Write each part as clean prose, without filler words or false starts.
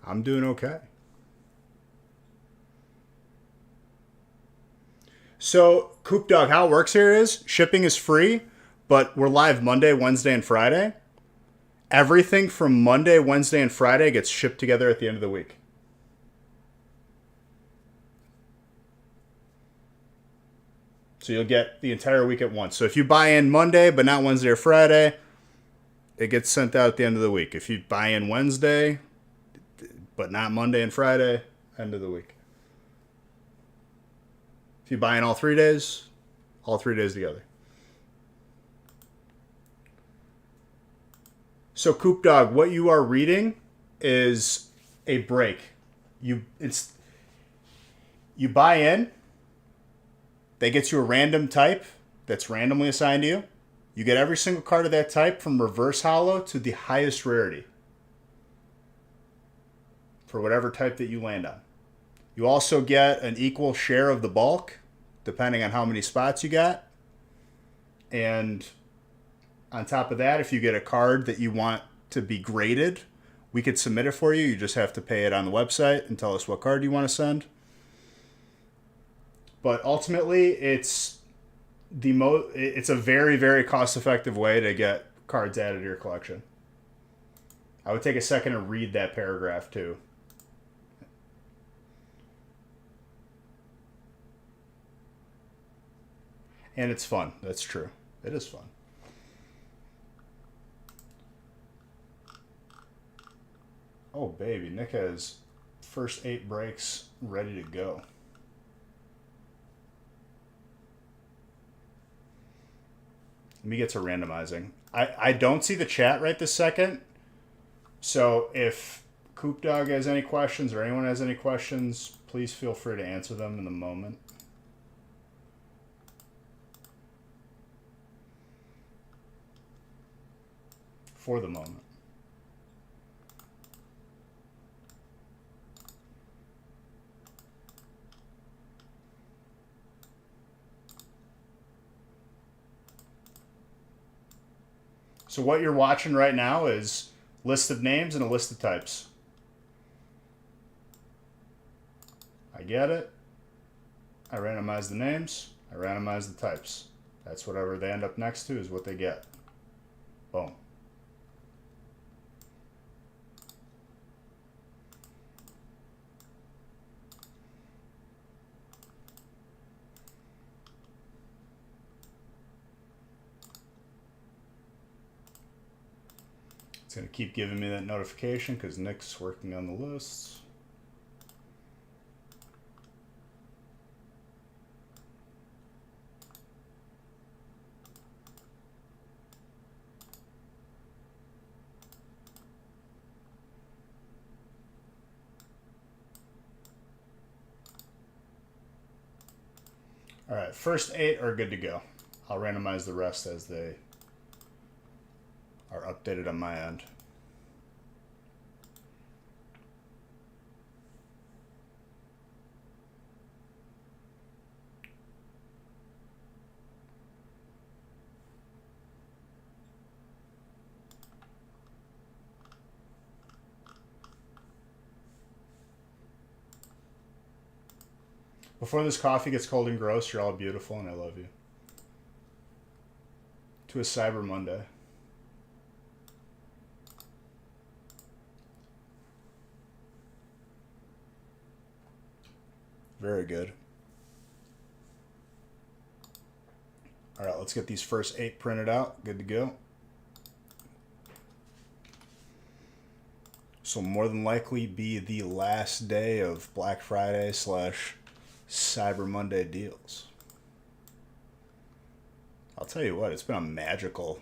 I'm doing okay. So, Coop Dog, how it works here is shipping is free, but we're live Monday, Wednesday, and Friday. Everything from Monday, Wednesday, and Friday gets shipped together at the end of the week. So you'll get the entire week at once. So if you buy in Monday, but not Wednesday or Friday, it gets sent out at the end of the week. If you buy in Wednesday, but not Monday and Friday, end of the week. If you buy in all 3 days together. So Coop Dog, what you are reading is a break. You buy in, they get you a random type that's randomly assigned to you. You get every single card of that type from reverse holo to the highest rarity for whatever type that you land on. You also get an equal share of the bulk, depending on how many spots you got. And on top of that, if you get a card that you want to be graded, we could submit it for you. You just have to pay it on the website and tell us what card you want to send. But ultimately, it's a very, very cost-effective way to get cards added to your collection. I would take a second to read that paragraph too. And it's fun. That's true. It is fun. Oh, baby. Nick has first 8 breaks ready to go. Let me get to randomizing. I don't see the chat right this second. So if Coop Dog has any questions or anyone has any questions, please feel free to answer them in the moment. For the moment. So what you're watching right now is list of names and a list of types. I get it. I randomize the names. I randomize the types. That's whatever they end up next to is what they get. Boom. It's going to keep giving me that notification because Nick's working on the lists. All right, first 8 are good to go. I'll randomize the rest as they are updated on my end. Before this coffee gets cold and gross, you're all beautiful and I love you. To a Cyber Monday. Very good. All right, let's get these first 8 printed out. Good to go. So more than likely be the last day of Black Friday / Cyber Monday deals. I'll tell you what, it's been a magical.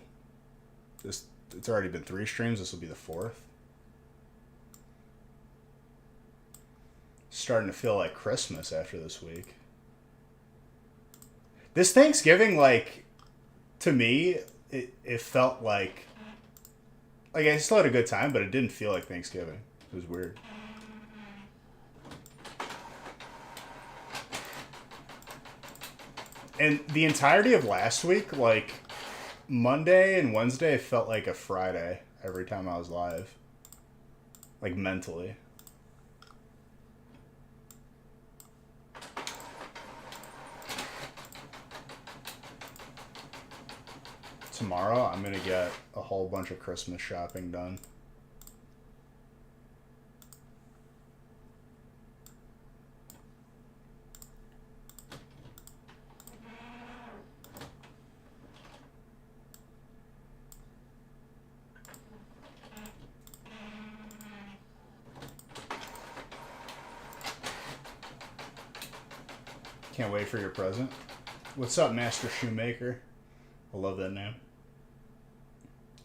It's already been 3 streams. This will be the 4th. Starting to feel like Christmas after this week. This Thanksgiving, like, to me, it felt like I still had a good time, but it didn't feel like Thanksgiving. It was weird. And the entirety of last week, like, Monday and Wednesday felt like a Friday every time I was live. Like, mentally. tomorrow, I'm going to get a whole bunch of Christmas shopping done. Can't wait for your present. What's up, Master Shoemaker? I love that name.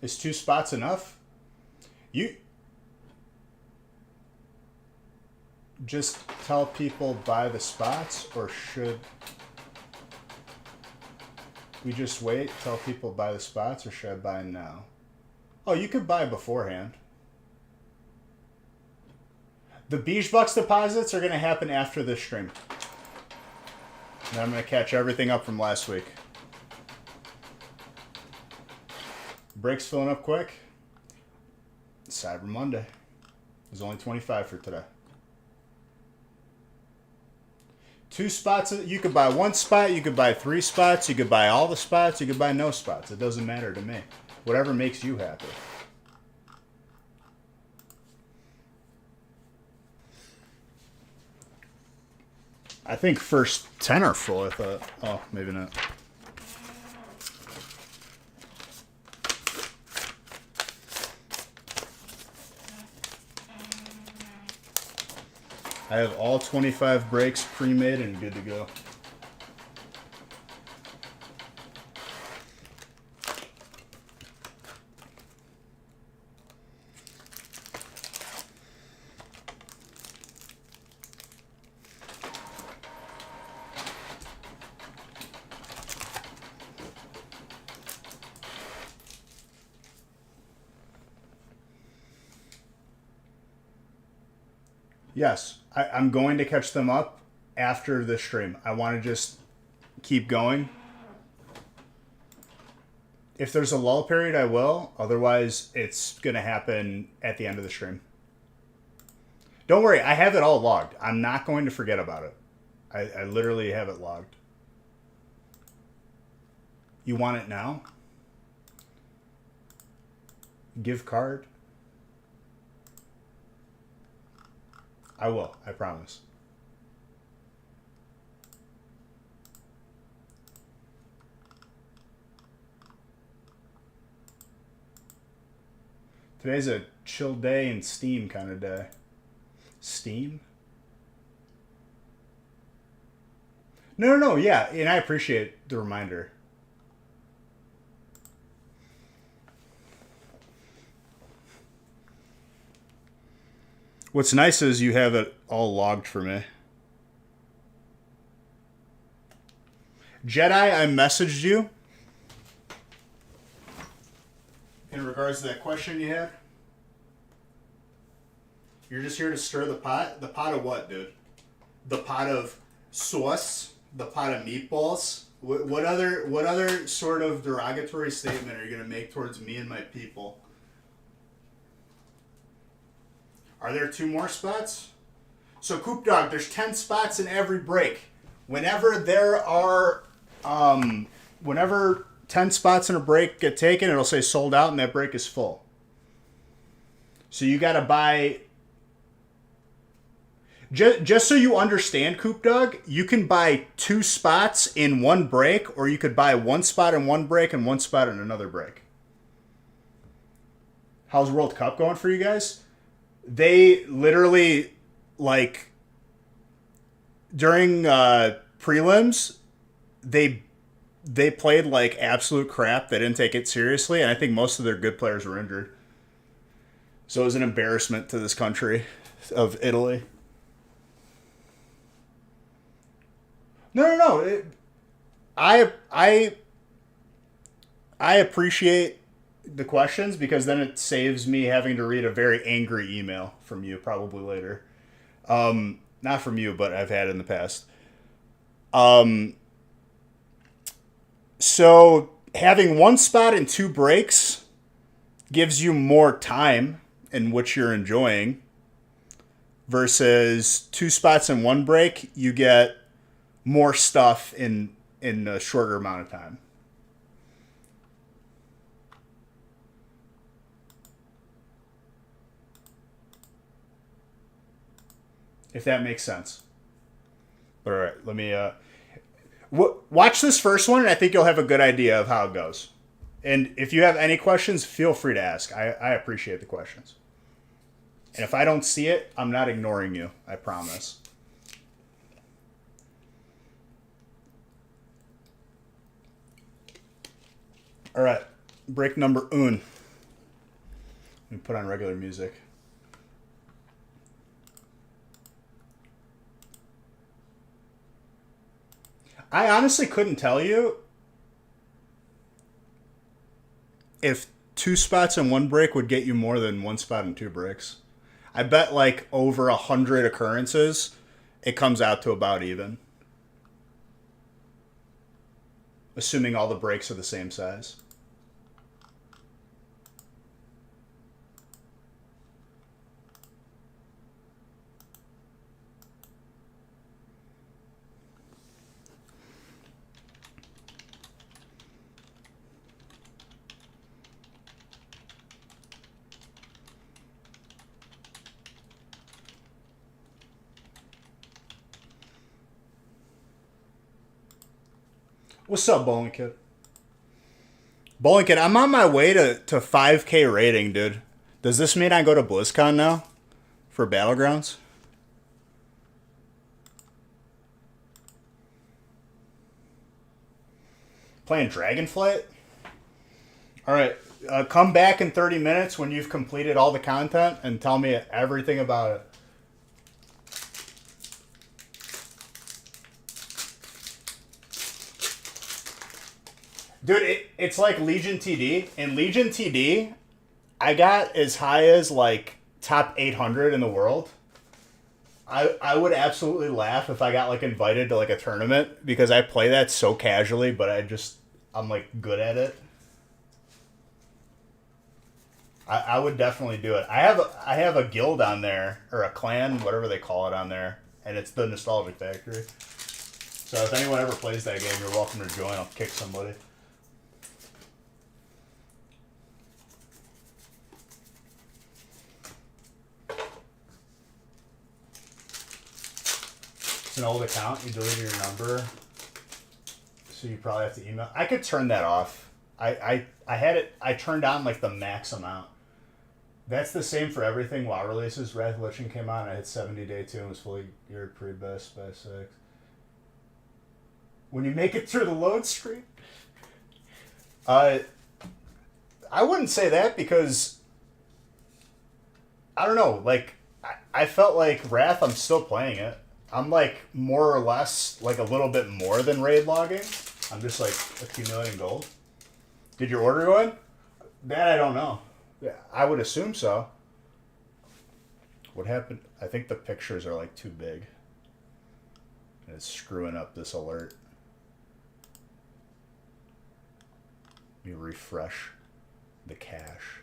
Is 2 spots enough? You just tell people buy the spots, or should we just wait, tell people buy the spots, or should I buy now? Oh, you could buy beforehand. The Beige Bucks deposits are going to happen after this stream. And I'm going to catch everything up from last week. Breaks filling up quick. Cyber Monday. There's only 25 for today. 2 spots. You could buy 1 spot. You could buy 3 spots. You could buy all the spots. You could buy no spots. It doesn't matter to me. Whatever makes you happy. I think first 10 are full. I thought. Oh, maybe not. I have all 25 breaks pre-made and good to go. Yes, I'm going to catch them up after the stream. I want to just keep going. If there's a lull period, I will. Otherwise, it's going to happen at the end of the stream. Don't worry, I have it all logged. I'm not going to forget about it. I literally have it logged. You want it now? Give card? I will, I promise. Today's a chill day and Steam kind of day. Steam? No, yeah, and I appreciate the reminder. What's nice is you have it all logged for me. Jedi, I messaged you in regards to that question you had. You're just here to stir the pot? The pot of what, dude? The pot of sauce? The pot of meatballs? What other sort of derogatory statement are you going to make towards me and my people? Are there 2 more spots? So, Coop Dog, there's 10 spots in every break. Whenever there are, whenever 10 spots in a break get taken, it'll say sold out and that break is full. So you got to buy, just so you understand, Coop Dog, you can buy 2 spots in one break, or you could buy 1 spot in one break and 1 spot in another break. How's World Cup going for you guys? They literally, like, during prelims, they played like absolute crap. They didn't take it seriously, and I think most of their good players were injured. So it was an embarrassment to this country of Italy. No. I appreciate the questions, because then it saves me having to read a very angry email from you probably later. Not from you, but I've had in the past. So having 1 spot and 2 breaks gives you more time in which you're enjoying, versus 2 spots and 1 break, you get more stuff in a shorter amount of time. if that makes sense. All right, let me watch this first one, and I think you'll have a good idea of how it goes. And if you have any questions, feel free to ask. I appreciate the questions. And if I don't see it, I'm not ignoring you. I promise. All right, break number un. Let me put on regular music. I honestly couldn't tell you if 2 spots in 1 break would get you more than 1 spot in 2 breaks. I bet like over 100 occurrences, it comes out to about even. Assuming all the breaks are the same size. What's up, Bowling Kid? Bowling Kid, I'm on my way to 5K rating, dude. Does this mean I go to BlizzCon now? For Battlegrounds? Playing Dragonflight? Alright, come back in 30 minutes when you've completed all the content and tell me everything about it. Dude, it's like Legion TD. In Legion TD, I got as high as like top 800 in the world. I would absolutely laugh if I got like invited to like a tournament because I play that so casually, but I'm like good at it. I would definitely do it. I have a guild on there, or a clan, whatever they call it on there, and it's the Nostalgic Factory. So if anyone ever plays that game, you're welcome to join. I'll kick somebody. An old account, you deleted your number, so you probably have to email. I could turn that off. I had it. I turned on like the max amount. That's the same for everything. WoW releases. Wrath of Lich King came on. I hit 70 day 2 and was fully geared pre-best by 6. When you make it through the load screen, I wouldn't say that because I don't know. Like I felt like Wrath. I'm still playing it. I'm like more or less like a little bit more than raid logging. I'm just like accumulating gold. Did your order go in? That I don't know. Yeah, I would assume so. What happened? I think the pictures are like too big. And it's screwing up this alert. Let me refresh the cache.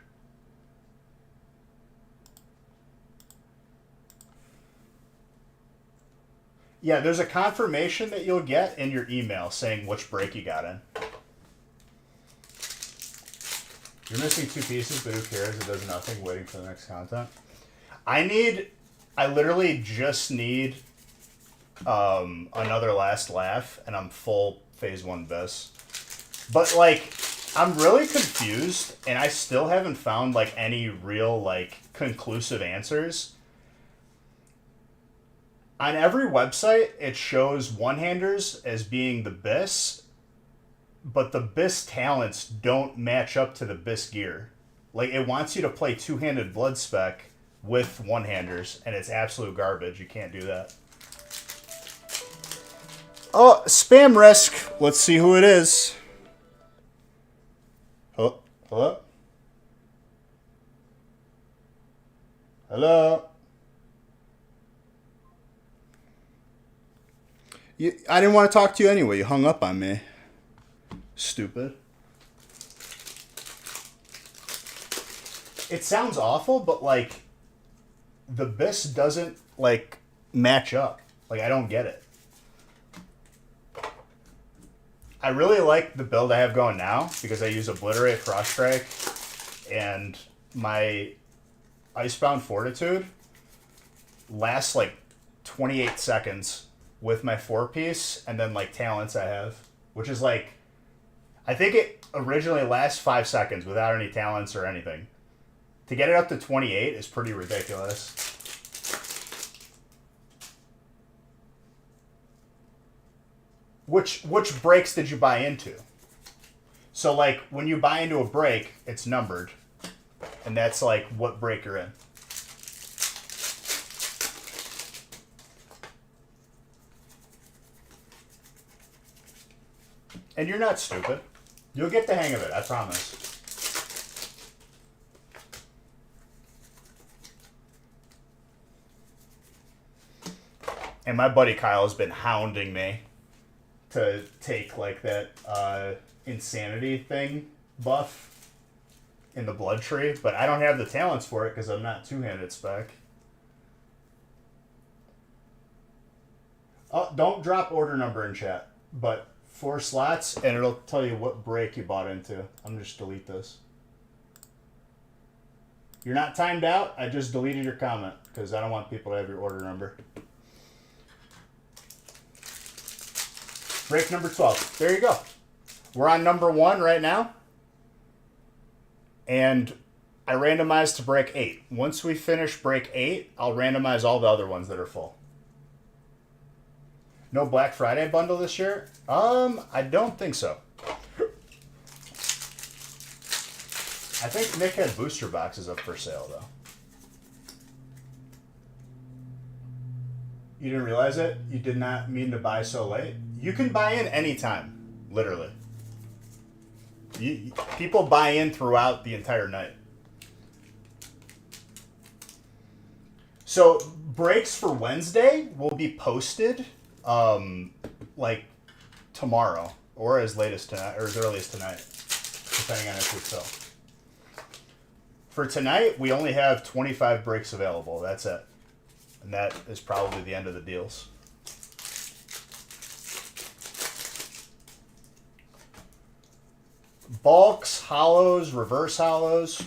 Yeah, there's a confirmation that you'll get in your email saying which break you got in. You're missing 2 pieces, but who cares? It does nothing waiting for the next content. I literally just need another last laugh, and I'm full phase 1 Vis. But, like, I'm really confused, and I still haven't found, like, any real, like, conclusive answers. On every website, it shows one-handers as being the BIS, but the BIS talents don't match up to the BIS gear. Like, it wants you to play 2-handed blood spec with one-handers, and it's absolute garbage. You can't do that. Oh, spam risk. Let's see who it is. Oh, hello? Hello? I didn't want to talk to you anyway. You hung up on me. Stupid. It sounds awful, but, like, the BIS doesn't, like, match up. Like, I don't get it. I really like the build I have going now because I use Obliterate, Froststrike, and my Icebound Fortitude lasts, like, 28 seconds with my 4-piece, and then like talents I have, which is like, I think it originally lasts 5 seconds without any talents or anything. To get it up to 28 is pretty ridiculous. Which breaks did you buy into? So like when you buy into a break, it's numbered, and that's like what break you're in. And you're not stupid. You'll get the hang of it, I promise. And my buddy Kyle has been hounding me to take like that insanity thing buff in the blood tree, but I don't have the talents for it because I'm not two-handed spec. Oh, don't drop order number in chat, but 4 slots, and it'll tell you what break you bought into. I'm just delete this. You're not timed out. I just deleted your comment because I don't want people to have your order number. Break number 12. There you go. We're on number 1 right now. And I randomized to break 8. Once we finish break 8, I'll randomize all the other ones that are full. No Black Friday bundle this year? I don't think so. I think Nick had booster boxes up for sale, though. You didn't realize it? You did not mean to buy so late? You can buy in anytime, literally. People buy in throughout the entire night. So, breaks for Wednesday will be posted like tomorrow or as late as tonight or as early as tonight, depending on if we fill. For tonight, we only have 25 breaks available. That's it. And that is probably the end of the deals. Bulks, hollows, reverse hollows.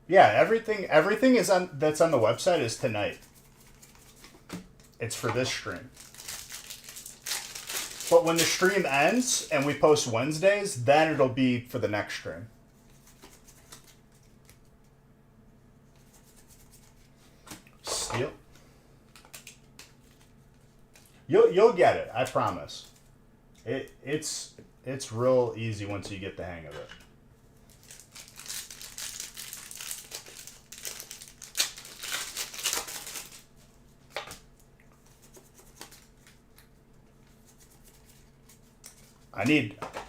Yeah, everything is on that's on the website is tonight. It's for this stream. But when the stream ends and we post Wednesdays, then it'll be for the next stream. Steel. You'll get it, I promise. It's real easy once you get the hang of it.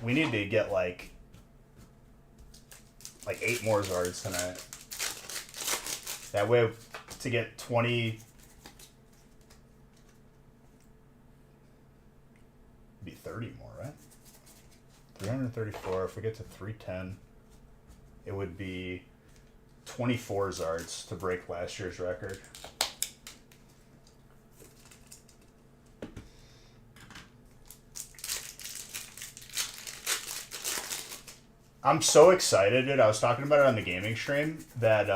We need to get like 8 more Zards tonight. That way to get 20 be 30 more, right? 334. If we get to 310, it would be 24 Zards to break last year's record. I'm so excited, dude. I was talking about it on the gaming stream that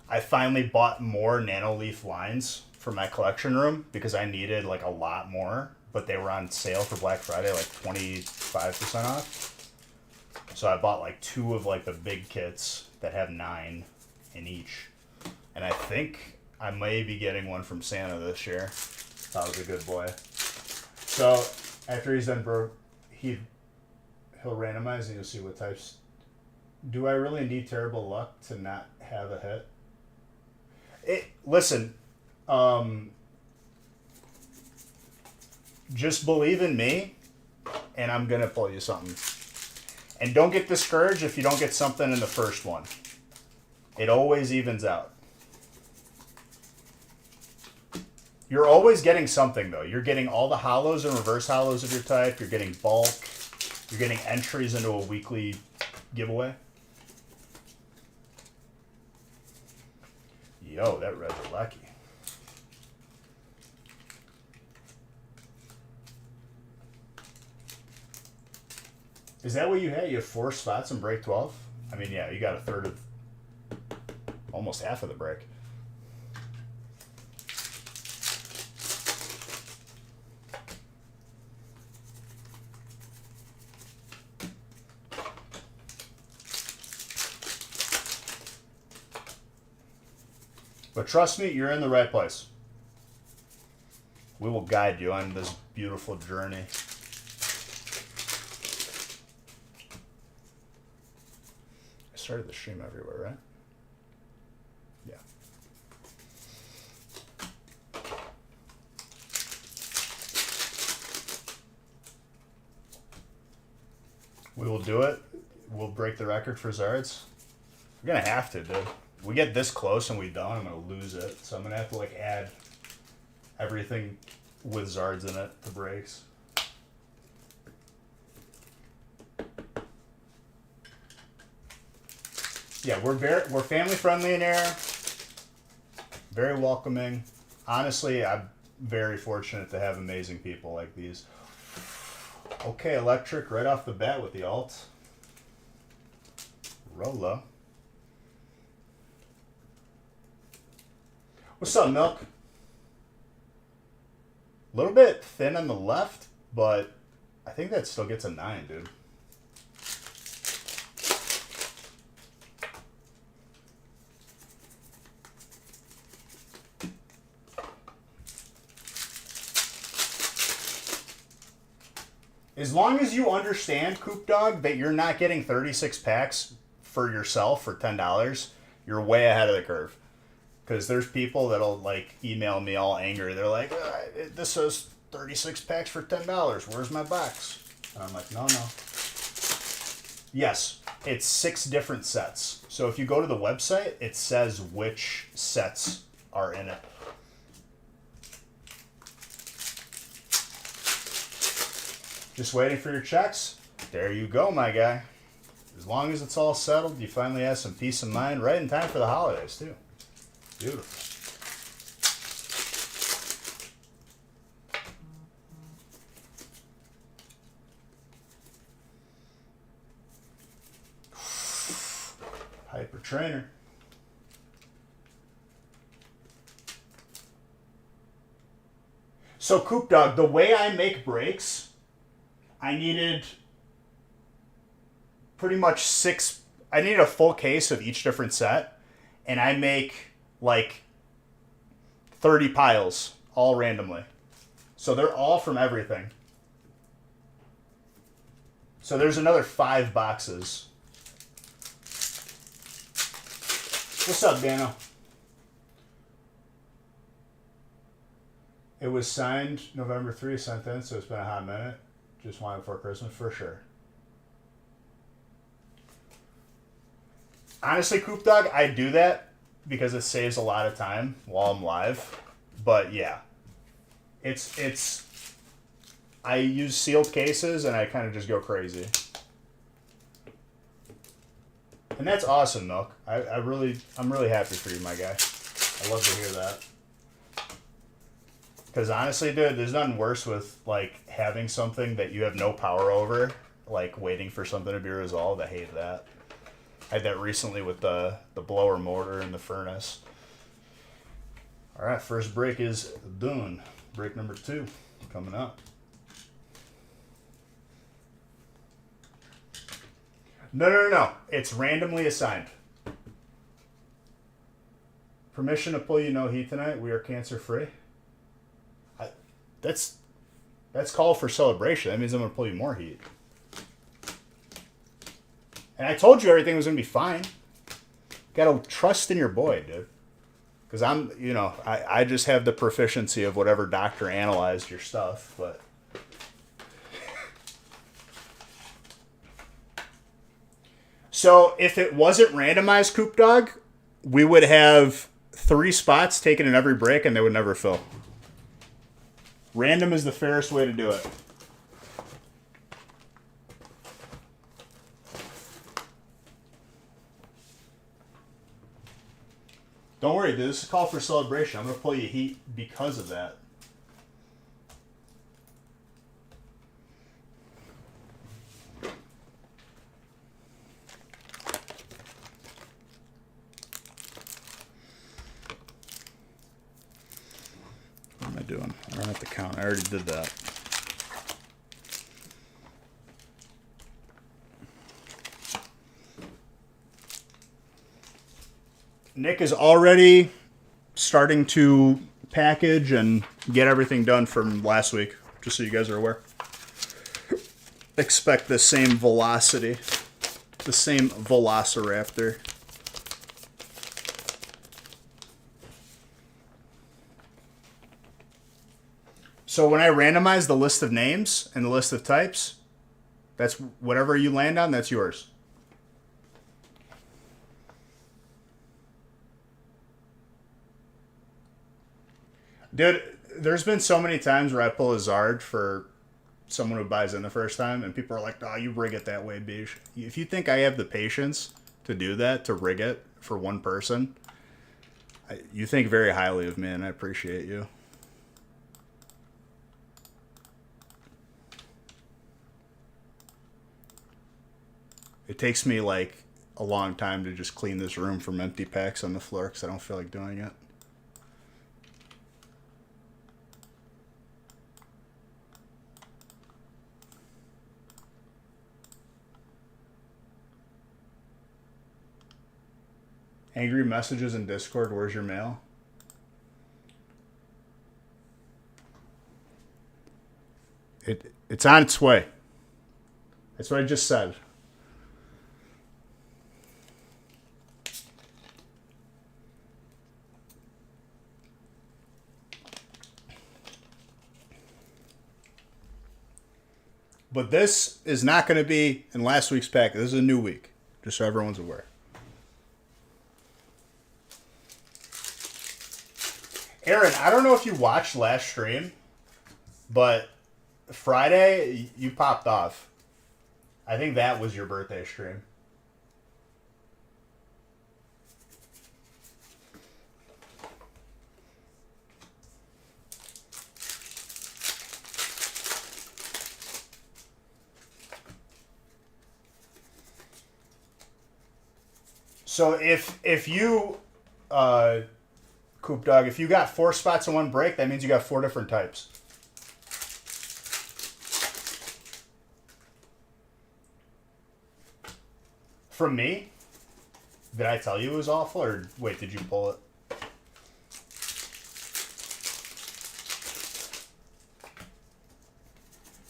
I finally bought more Nanoleaf lines for my collection room because I needed like a lot more, but they were on sale for Black Friday, like 25% off. So I bought like 2 of like the big kits that have 9 in each. And I think I may be getting one from Santa this year. That was a good boy. So after he's done, he'll randomize and you'll see what types. Do I really need terrible luck to not have a hit? Listen, just believe in me, and I'm going to pull you something. And don't get discouraged if you don't get something in the first one. It always evens out. You're always getting something, though. You're getting all the hollows and reverse hollows of your type. You're getting bulk. You're getting entries into a weekly giveaway. Yo, that red's lucky. Is that what you had? You have 4 spots in brake 12? I mean, yeah, you got a third of, almost half of the brake. But trust me, you're in the right place. We will guide you on this beautiful journey. I started the stream everywhere, right? Yeah. We will do it. We'll break the record for Zards. We're gonna have to, dude. We get this close and we don't, I'm gonna lose it. So I'm gonna have to like add everything with Zards in it, the brakes. Yeah, we're family friendly in here. Very welcoming. Honestly, I'm very fortunate to have amazing people like these. Okay, electric right off the bat with the alt. Rolo. What's up, Milk? A little bit thin on the left, but I think that still gets a 9, dude. As long as you understand, Coop Dog, that you're not getting 36 packs for yourself for $10, you're way ahead of the curve. Because there's people that'll like email me all angry. They're like, this says 36 packs for $10. Where's my box? And I'm like, no. Yes, it's 6 different sets. So if you go to the website, it says which sets are in it. Just waiting for your checks. There you go, my guy. As long as it's all settled, you finally have some peace of mind right in time for the holidays, too. Beautiful. Hyper Trainer. So, Coop Dog, the way I make brakes, I needed pretty much 6. I needed a full case of each different set, and I make like 30 piles all randomly. So they're all from everything. So there's another 5 boxes. What's up, Dano? It was signed November 3, sent in, so it's been a hot minute. Just wanted before Christmas, for sure. Honestly, Coop Dog, I do that because it saves a lot of time while I'm live. But yeah, it's I use sealed cases and I kind of just go crazy. And that's awesome, Milk. I'm really happy for you, my guy. I love to hear that. Because honestly, dude, there's nothing worse with like having something that you have no power over, like waiting for something to be resolved. I hate that. I had that recently with the blower motor and the furnace. All right, first break is done. Break number 2 coming up. No. It's randomly assigned. Permission to pull you no heat tonight. We are cancer free. That's call for celebration. That means I'm gonna pull you more heat. And I told you everything was gonna be fine. Gotta trust in your boy, dude. Because I just have the proficiency of whatever doctor analyzed your stuff, but. So if it wasn't randomized, Coop Dog, we would have 3 spots taken in every break and they would never fill. Random is the fairest way to do it. Don't worry, dude. This is a call for celebration. I'm going to pull you heat because of that. I doing? I don't have to count. I already did that. Nick is already starting to package and get everything done from last week, just so you guys are aware. Expect the same velocity, the same velociraptor. So when I randomize the list of names and the list of types, that's whatever you land on, that's yours. Dude, there's been so many times where I pull a Zard for someone who buys in the first time, and people are like, "Oh, you rig it that way, Beige." If you think I have the patience to do that, to rig it for one person, you think very highly of me, and I appreciate you. It takes me like a long time to just clean this room from empty packs on the floor because I don't feel like doing it. Angry messages in Discord, where's your mail? It's on its way. That's what I just said. But this is not going to be in last week's pack. This is a new week, just so everyone's aware. Aaron, I don't know if you watched last stream, but Friday you popped off. I think that was your birthday stream. So if you Coop Dog, if you got 4 spots in one break, that means you got 4 different types. From me? Did I tell you it was awful, or wait, did you pull it?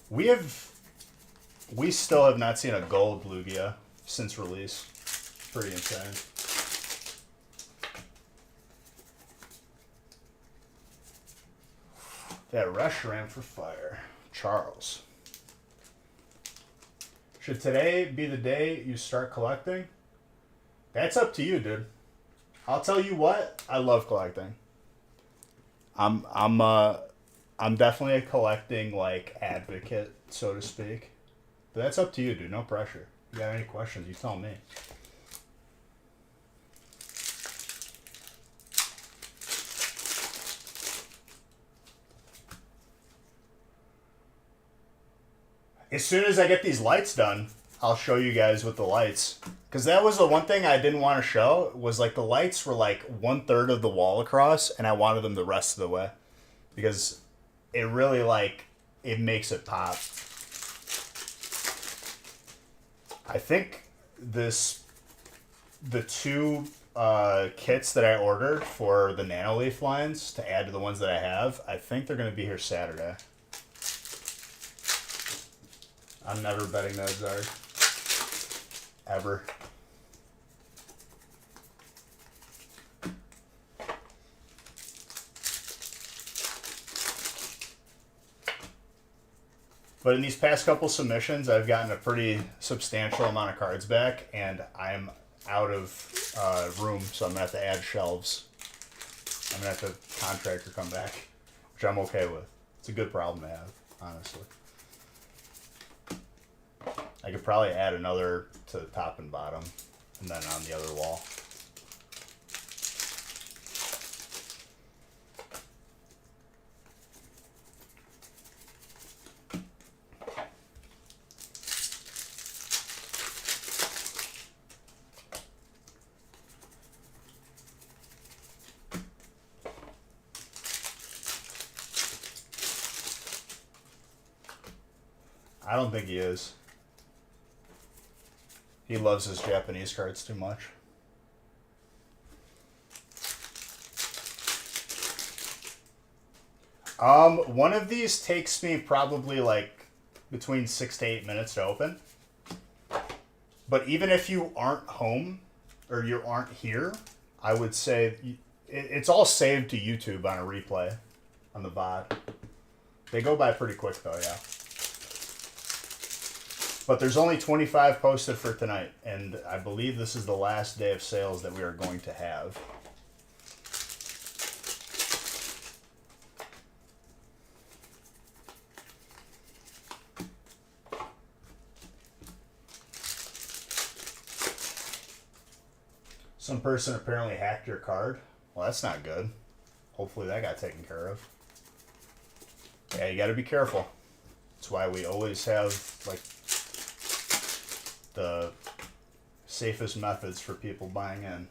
We still have not seen a gold Lugia since release. Pretty insane. That restaurant for fire. Charles. Should today be the day you start collecting? That's up to you, dude. I'll tell you what, I love collecting. I'm definitely a collecting like advocate, so to speak. But that's up to you, dude. No pressure. If you got any questions, you tell me. As soon as I get these lights done, I'll show you guys with the lights. Because that was the one thing I didn't want to show, was like the lights were like 1/3 of the wall across, and I wanted them the rest of the way. Because it really like, it makes it pop. I think the 2 kits that I ordered for the Nanoleaf lines to add to the ones that I have, I think they're going to be here Saturday. I'm never betting those Zard. Ever. But in these past couple submissions, I've gotten a pretty substantial amount of cards back, and I'm out of room, so I'm going to have to add shelves. I'm going to have to contractor come back, which I'm okay with. It's a good problem to have, honestly. I could probably add another to the top and bottom, and then on the other wall. I don't think he is. He loves his Japanese cards too much. One of these takes me probably like between 6 to 8 minutes to open. But even if you aren't home or you aren't here, I would say it's all saved to YouTube on a replay on the VOD. They go by pretty quick though, yeah. But there's only 25 posted for tonight, and I believe this is the last day of sales that we are going to have. Some person apparently hacked your card. Well, that's not good. Hopefully that got taken care of. Yeah, you gotta be careful. That's why we always have, like, the safest methods for people buying in.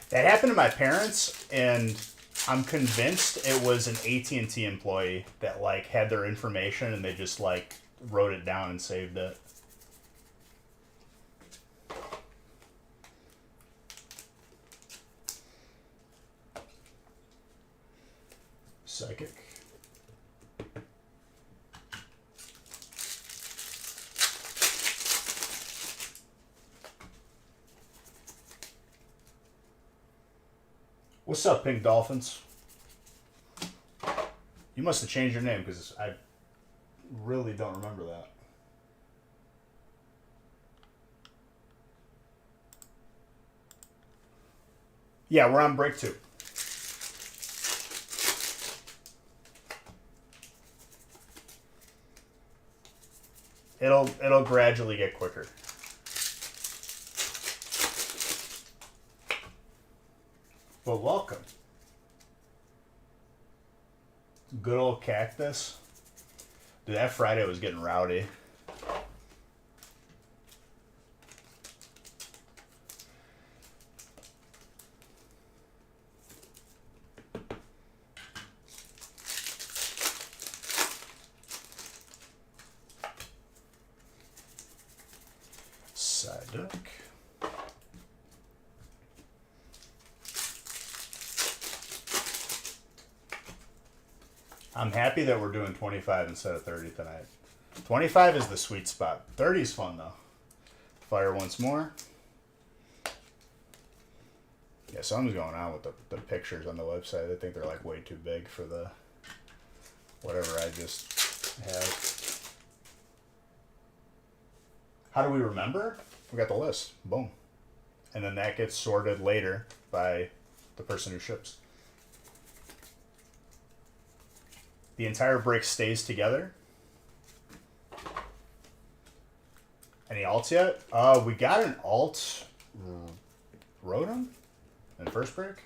That happened to my parents, and I'm convinced it was an AT&T employee that, like, had their information and they just, like, wrote it down and saved it. Psychic. What's up, Pink Dolphins? You must have changed your name because I really don't remember that. Yeah, we're on break 2. It'll gradually get quicker. But welcome. Good old Cactus. Dude, that Friday was getting rowdy. Psyduck. I'm happy that we're doing 25 instead of 30 tonight. 25 is the sweet spot. 30 is fun though. Fire once more. Yeah, something's going on with the pictures on the website. I think they're like way too big for the whatever I just have. How do we remember? We got the list. Boom. And then that gets sorted later by the person who ships. The entire break stays together. Any alts yet? We got an alt Rotom in first break.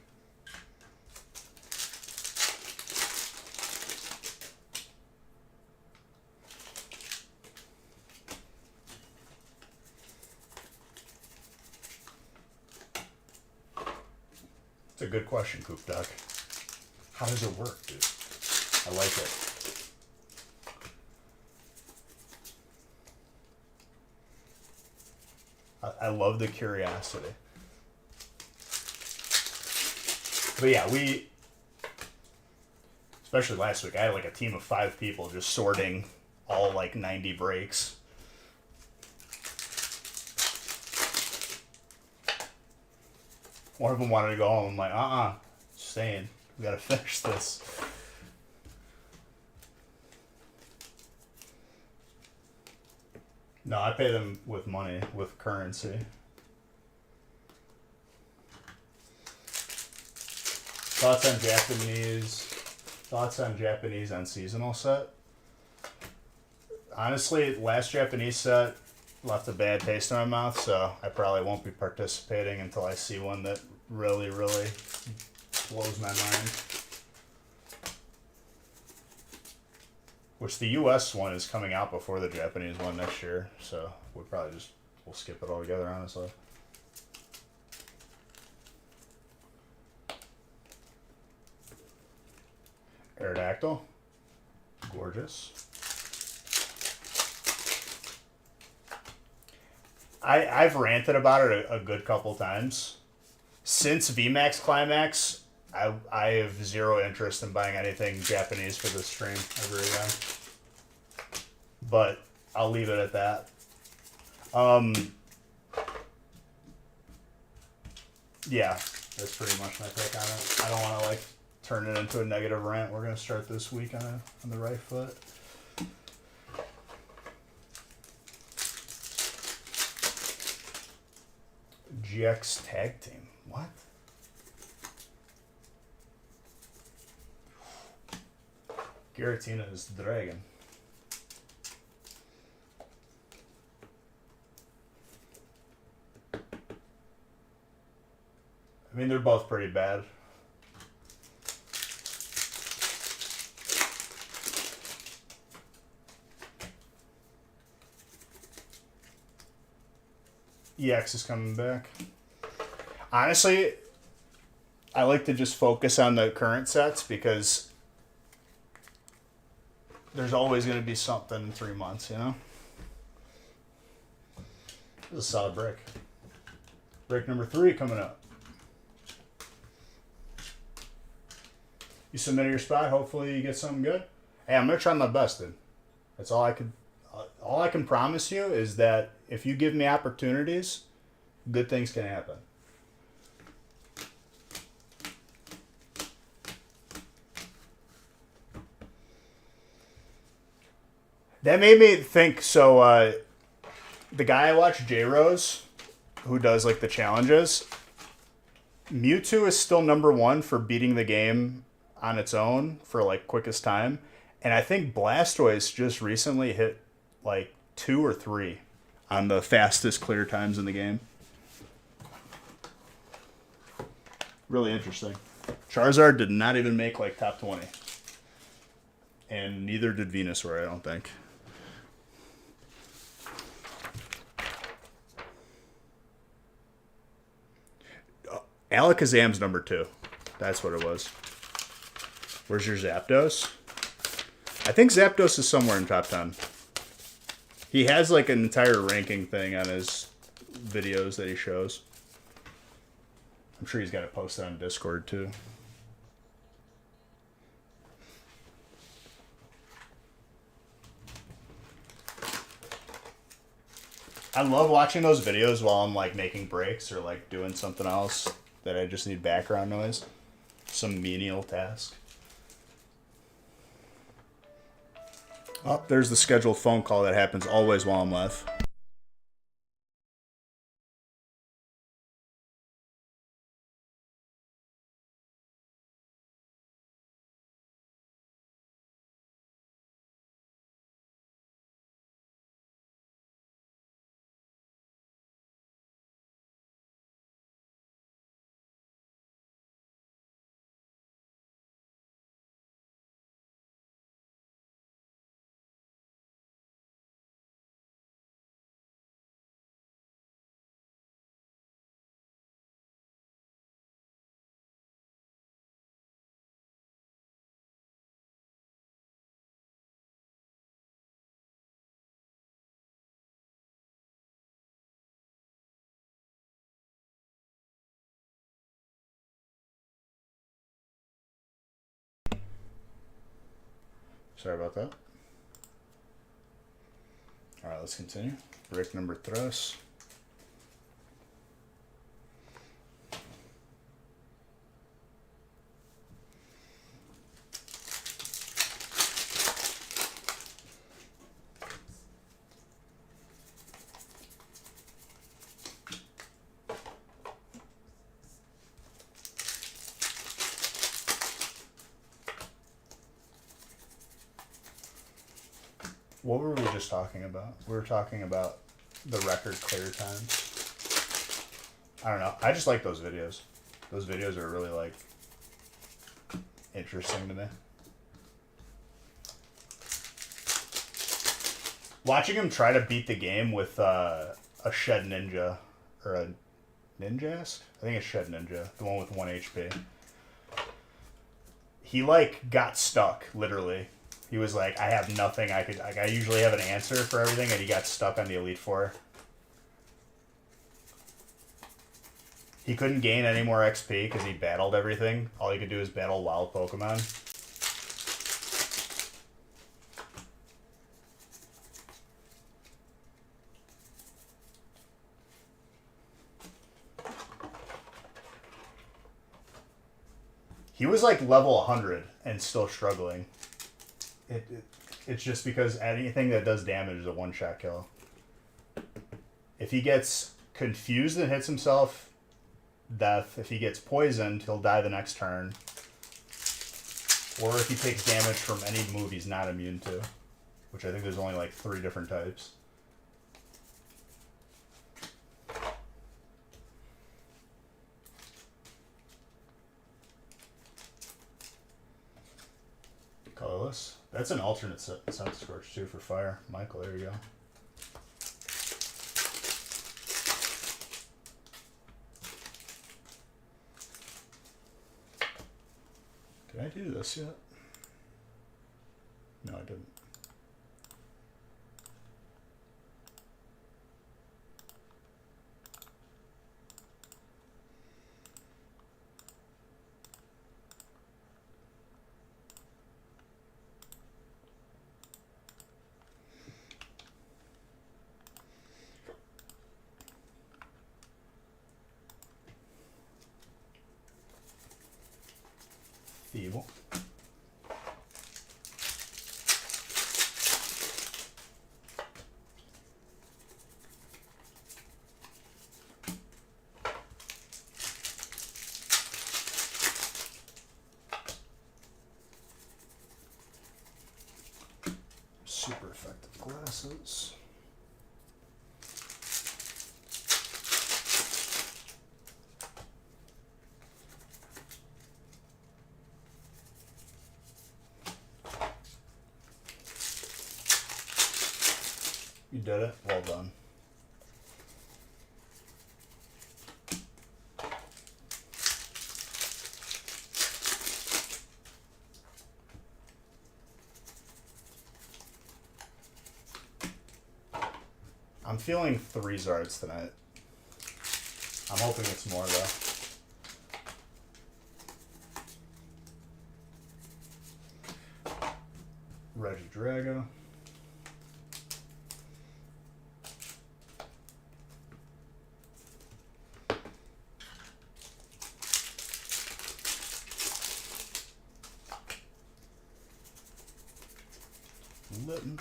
It's a good question, Coop Duck. How does it work, dude? I like it. I love the curiosity. But yeah, especially last week, I had like a team of 5 people just sorting all like 90 breaks. One of them wanted to go home. I'm like, staying. We gotta finish this. No, I pay them with money, with currency. Thoughts on Japanese on seasonal set? Honestly, last Japanese set left a bad taste in my mouth, so I probably won't be participating until I see one that really, really blows my mind. Which the US one is coming out before the Japanese one next year, so we'll skip it all together, honestly. Aerodactyl. Gorgeous. I've ranted about it a good couple times. Since VMAX Climax, I have zero interest in buying anything Japanese for this stream ever again. But I'll leave it at that. Yeah, that's pretty much my take on it. I don't want to like turn it into a negative rant. We're gonna start this week on the right foot. GX Tag Team. What? Giratina is the dragon. I mean, they're both pretty bad. EX is coming back. Honestly, I like to just focus on the current sets because there's always going to be something in 3 months, you know? This is a solid break. Break number 3 coming up. You submitted your spot. Hopefully you get something good. Hey, I'm going to try my best, dude. That's all I could... All I can promise you is that if you give me opportunities, good things can happen. That made me think, so the guy I watch, J-Rose, who does like the challenges, Mewtwo is still number 1 for beating the game on its own for like quickest time. And I think Blastoise just recently hit like 2 or 3 on the fastest clear times in the game. Really interesting. Charizard did not even make like top 20. And neither did Venusaur, I don't think. Alakazam's number 2. That's what it was. Where's your Zapdos? I think Zapdos is somewhere in top 10. He has like an entire ranking thing on his videos that he shows. I'm sure he's got it posted on Discord too. I love watching those videos while I'm like making breaks or like doing something else that I just need background noise. Some menial task. Oh, there's the scheduled phone call that happens always while I'm live. Sorry about that. All right, let's continue. Break number 3. What were we just talking about? We were talking about the record clear times. I don't know. I just like those videos. Those videos are really like interesting to me. Watching him try to beat the game with a Shed Ninja or a Ninjask? I think it's Shed Ninja, the one with 1 HP. he like got stuck, literally. He was like, I have nothing. I usually have an answer for everything, and he got stuck on the Elite Four. He couldn't gain any more XP because he battled everything. All he could do is battle wild Pokemon. He was like level 100 and still struggling. It's just because anything that does damage is a one-shot kill. If he gets confused and hits himself, death. If he gets poisoned, he'll die the next turn. Or if he takes damage from any move he's not immune to. Which I think there's only like 3 different types. Colorless. That's an alternate Sense Scorch too for fire. Michael, there you go. Did I do this yet? No, I didn't. Feeble. Super effective glasses. You did it. Well done. I'm feeling 3 Zards tonight. I'm hoping it's more though. Regidrago. Litten.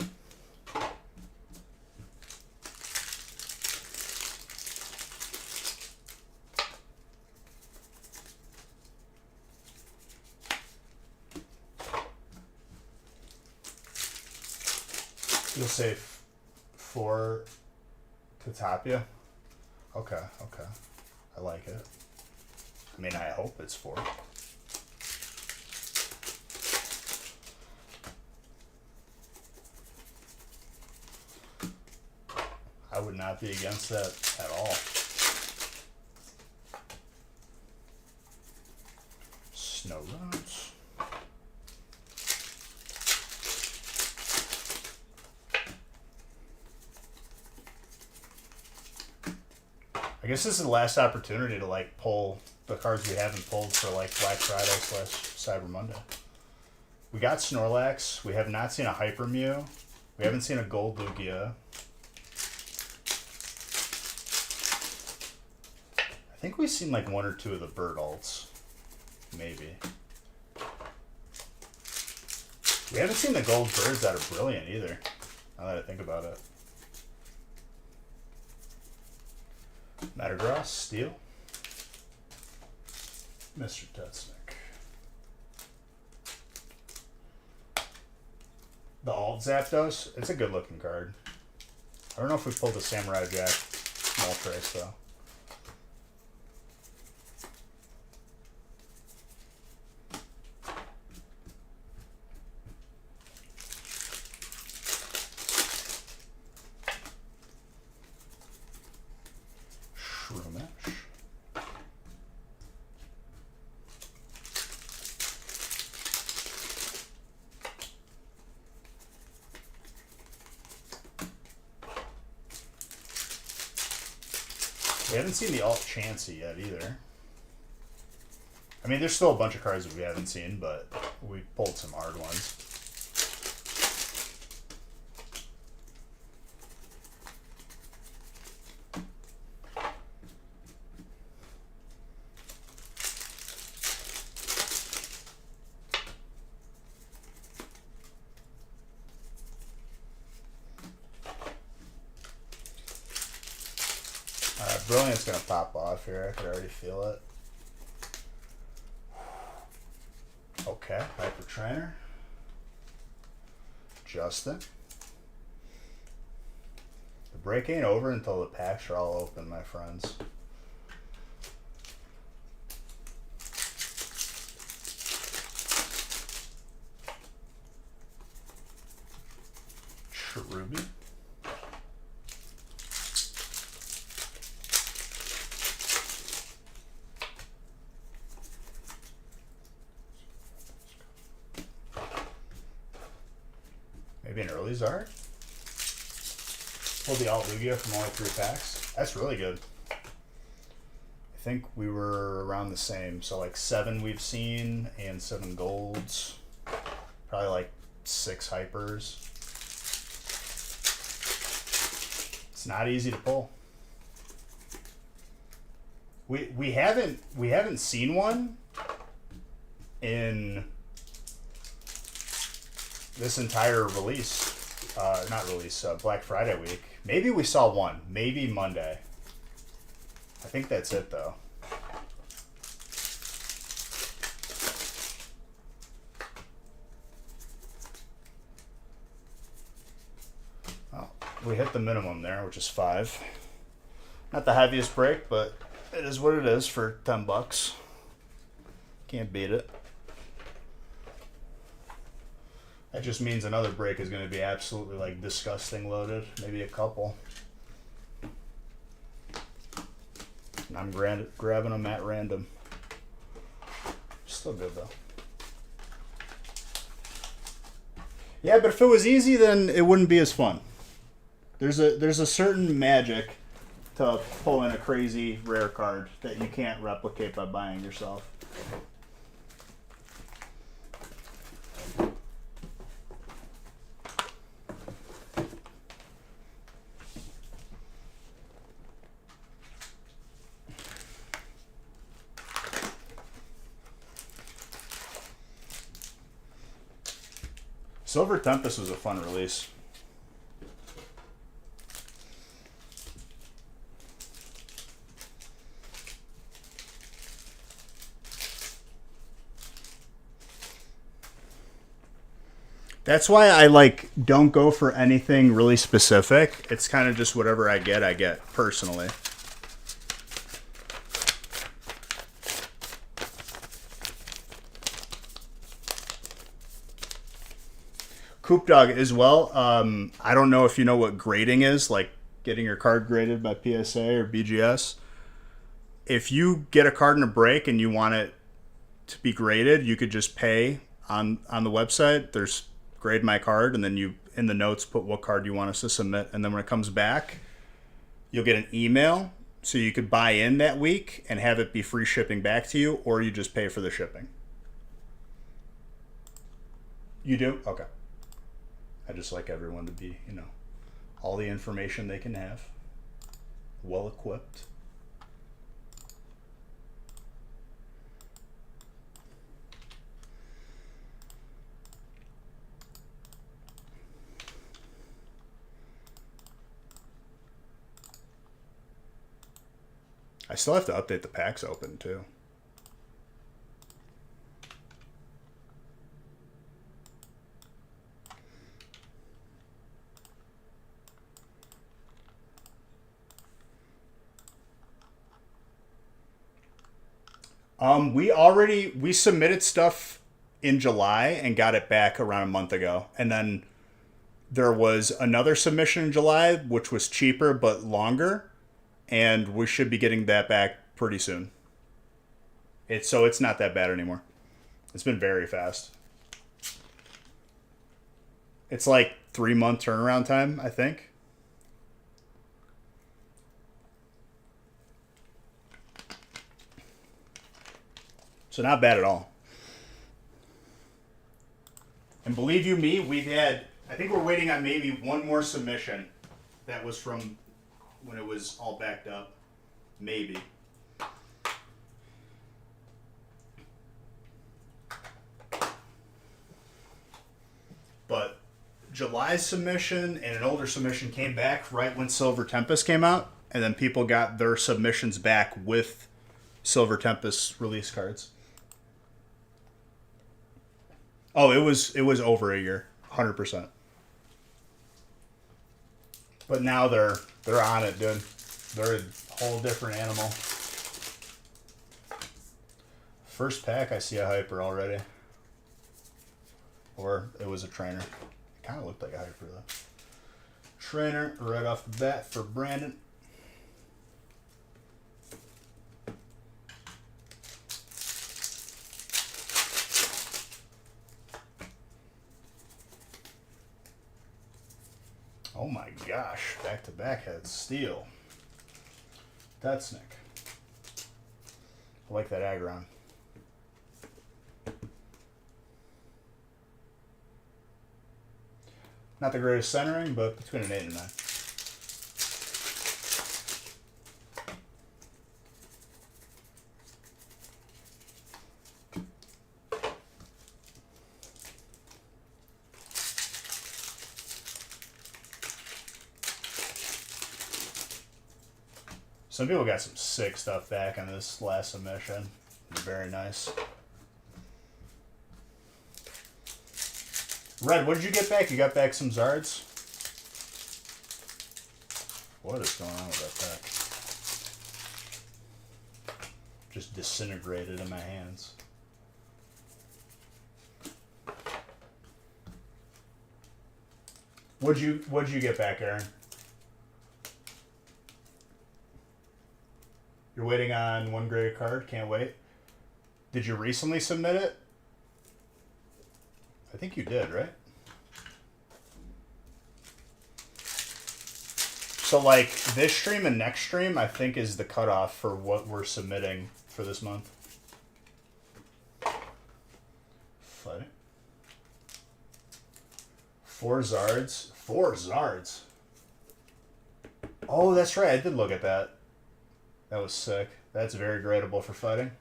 You'll say 4 Tatapia? Okay, okay. I like it. I mean, I hope it's 4. I would not be against that at all. Snorunt. I guess this is the last opportunity to like pull the cards we haven't pulled for like Black Friday / Cyber Monday. We got Snorlax. We have not seen a Hyper Mew. We haven't seen a Gold Lugia. I think we've seen like 1 or 2 of the bird alts. Maybe. We haven't seen the gold birds that are brilliant either, now that I think about it. Metagross, Steel. Mr. Tetznick. The alt Zapdos, it's a good looking card. I don't know if we pulled the Samurai Jack Moltres though. Shroomish. We haven't seen the Alt Chansey yet either. I mean, there's still a bunch of cards that we haven't seen, but we pulled some hard ones. Brilliant's gonna pop off here. I could already feel it. Okay, Hyper Trainer. Justin. The break ain't over until the packs are all open, my friends. Cherubi. Maybe an early Zard. Pulled the Alt Lugia from only 3 packs. That's really good. I think we were around the same. So like 7 we've seen and 7 golds. Probably like 6 hypers. It's not easy to pull. We haven't seen one in this entire release, Black Friday week. Maybe we saw one, maybe Monday. I think that's it though. Well, we hit the minimum there, which is 5. Not the heaviest break, but it is what it is for 10 bucks. Can't beat it. That just means another break is going to be absolutely like disgusting loaded. Maybe a couple. And I'm grabbing them at random. Still good though. Yeah, but if it was easy, then it wouldn't be as fun. There's a certain magic to pulling a crazy rare card that you can't replicate by buying yourself. Silver Tempest was a fun release. That's why I don't go for anything really specific. It's kind of just whatever I get personally. Coop Dog as well. I don't know if you know what grading is, like getting your card graded by PSA or BGS. If you get a card in a break and you want it to be graded, you could just pay on the website. There's grade my card, and then you in the notes put what card you want us to submit, and then when it comes back, you'll get an email, so you could buy in that week and have it be free shipping back to you, or you just pay for the shipping. You do? Okay. I just like everyone to be, all the information they can have, well equipped. I still have to update the packs open too. We submitted stuff in July and got it back around a month ago. And then there was another submission in July, which was cheaper but longer. And we should be getting that back pretty soon. So it's not that bad anymore. It's been very fast. It's like 3-month turnaround time, I think. So not bad at all. And believe you me, I think we're waiting on maybe one more submission that was from when it was all backed up. Maybe. But July's submission and an older submission came back right when Silver Tempest came out, and then people got their submissions back with Silver Tempest release cards. Oh, it was over a year, 100%. But now they're on it, dude. They're a whole different animal. First pack, I see a hyper already. Or it was a trainer. It kind of looked like a hyper though. Trainer right off the bat for Brandon. Oh my gosh, back-to-back heads. Steel. That's Nick. I like that Aggron. Not the greatest centering, but between an 8 and a 9. Some people got some sick stuff back on this last submission. Very nice. Red, what did you get back? You got back some Zards? What is going on with that pack? Just disintegrated in my hands. What'd you get back, Aaron? You're waiting on one graded card? Can't wait. Did you recently submit it? I think you did, right? So like this stream and next stream, I think is the cutoff for what we're submitting for this month. Fighting. 4 Zards. 4 Zards. Oh, that's right. I did look at that. That was sick. That's very gradable for fighting.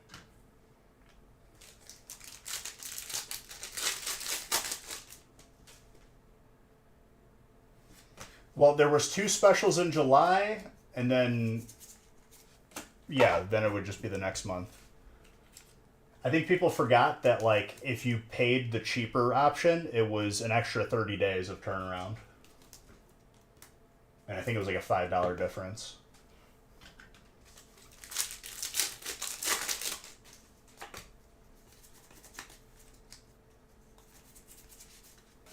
Well, there was 2 specials in July, and then, yeah, then it would just be the next month. I think people forgot that, like, if you paid the cheaper option, it was an extra 30 days of turnaround. And I think it was like a $5 difference.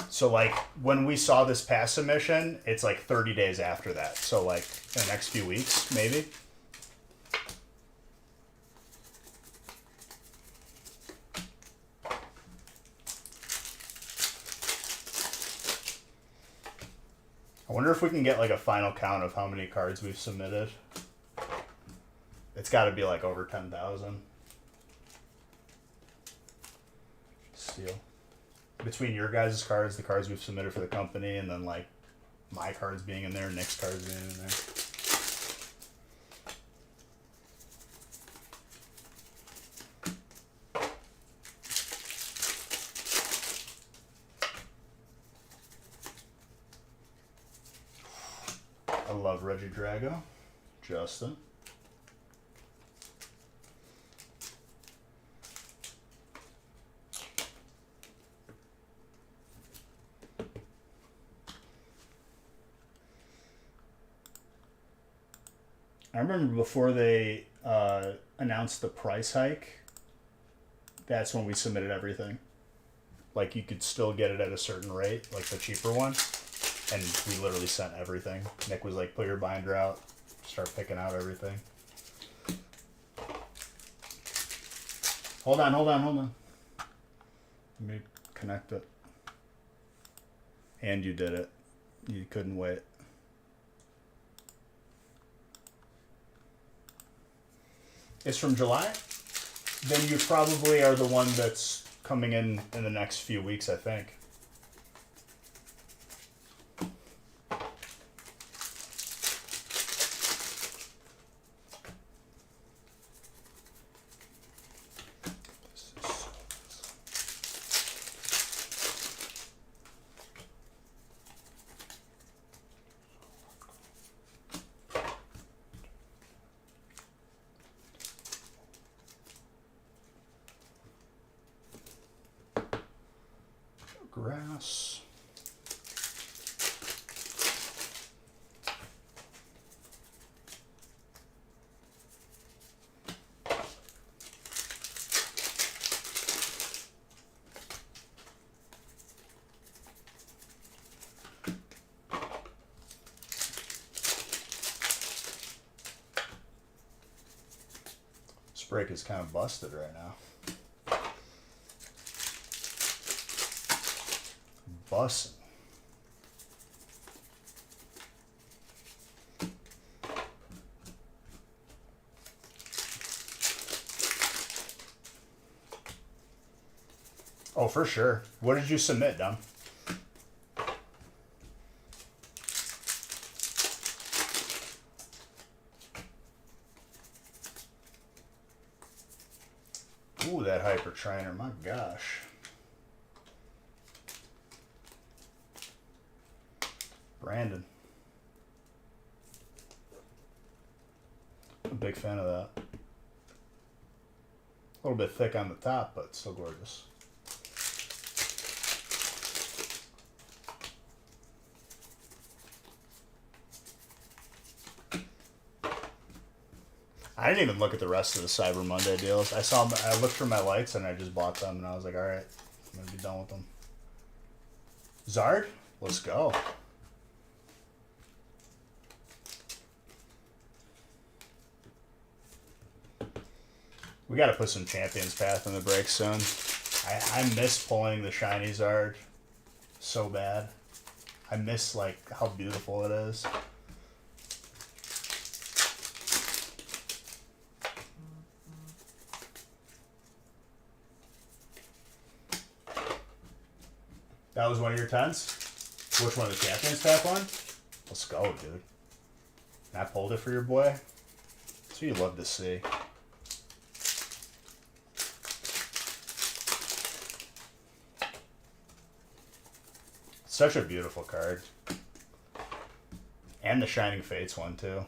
So, like, when we saw this past submission, it's like 30 days after that. So, like, in the next few weeks, maybe. I wonder if we can get, like, a final count of how many cards we've submitted. It's got to be, like, over 10,000. Steal. Between your guys' cards, the cards we've submitted for the company, and then like my cards being in there, Nick's cards being in there. I love Reggie Drago. Justin. I remember before they announced the price hike, that's when we submitted everything. Like, you could still get it at a certain rate, like the cheaper one, and we literally sent everything. Nick was like, put your binder out, start picking out everything. Hold on. Let me connect it. And you did it. You couldn't wait. It's from July? then you probably are the one that's coming in the next few weeks, I think. Grass. This break is kind of busted right now. Bussin'. Oh, for sure. What did you submit, Dom? Ooh, that Hyper Trainer, my gosh. Brandon. I'm a big fan of that. A little bit thick on the top, but still gorgeous. I didn't even look at the rest of the Cyber Monday deals. I looked for my lights and I just bought them and I was like, all right, I'm gonna be done with them. Zard, let's go. We got to put some Champions Path in the break soon. I miss pulling the shiny Zard so bad. I miss like how beautiful it is. That was one of your 10s? Which one, the Champions Path one? Let's go, dude. And I pulled it for your boy. That's what you love to see. Such a beautiful card. And the Shining Fates one, too.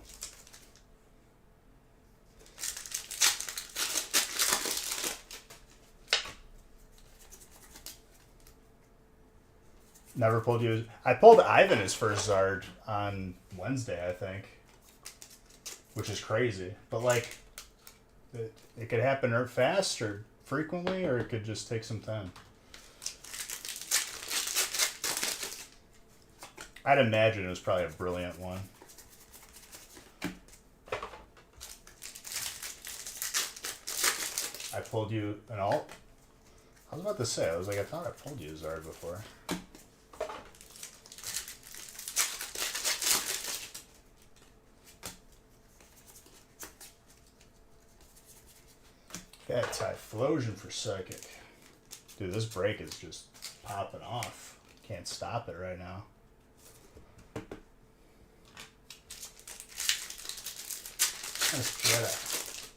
Never pulled you. I pulled Ivan his first Zard on Wednesday, I think. Which is crazy. But, like, it could happen fast or frequently, or it could just take some time. I'd imagine it was probably a brilliant one. I pulled you an alt? I was about to say, I was like, I thought I pulled you a Zard before. Got Typhlosion for Psychic. Dude, this break is just popping off. Can't stop it right now. Nice Jedi.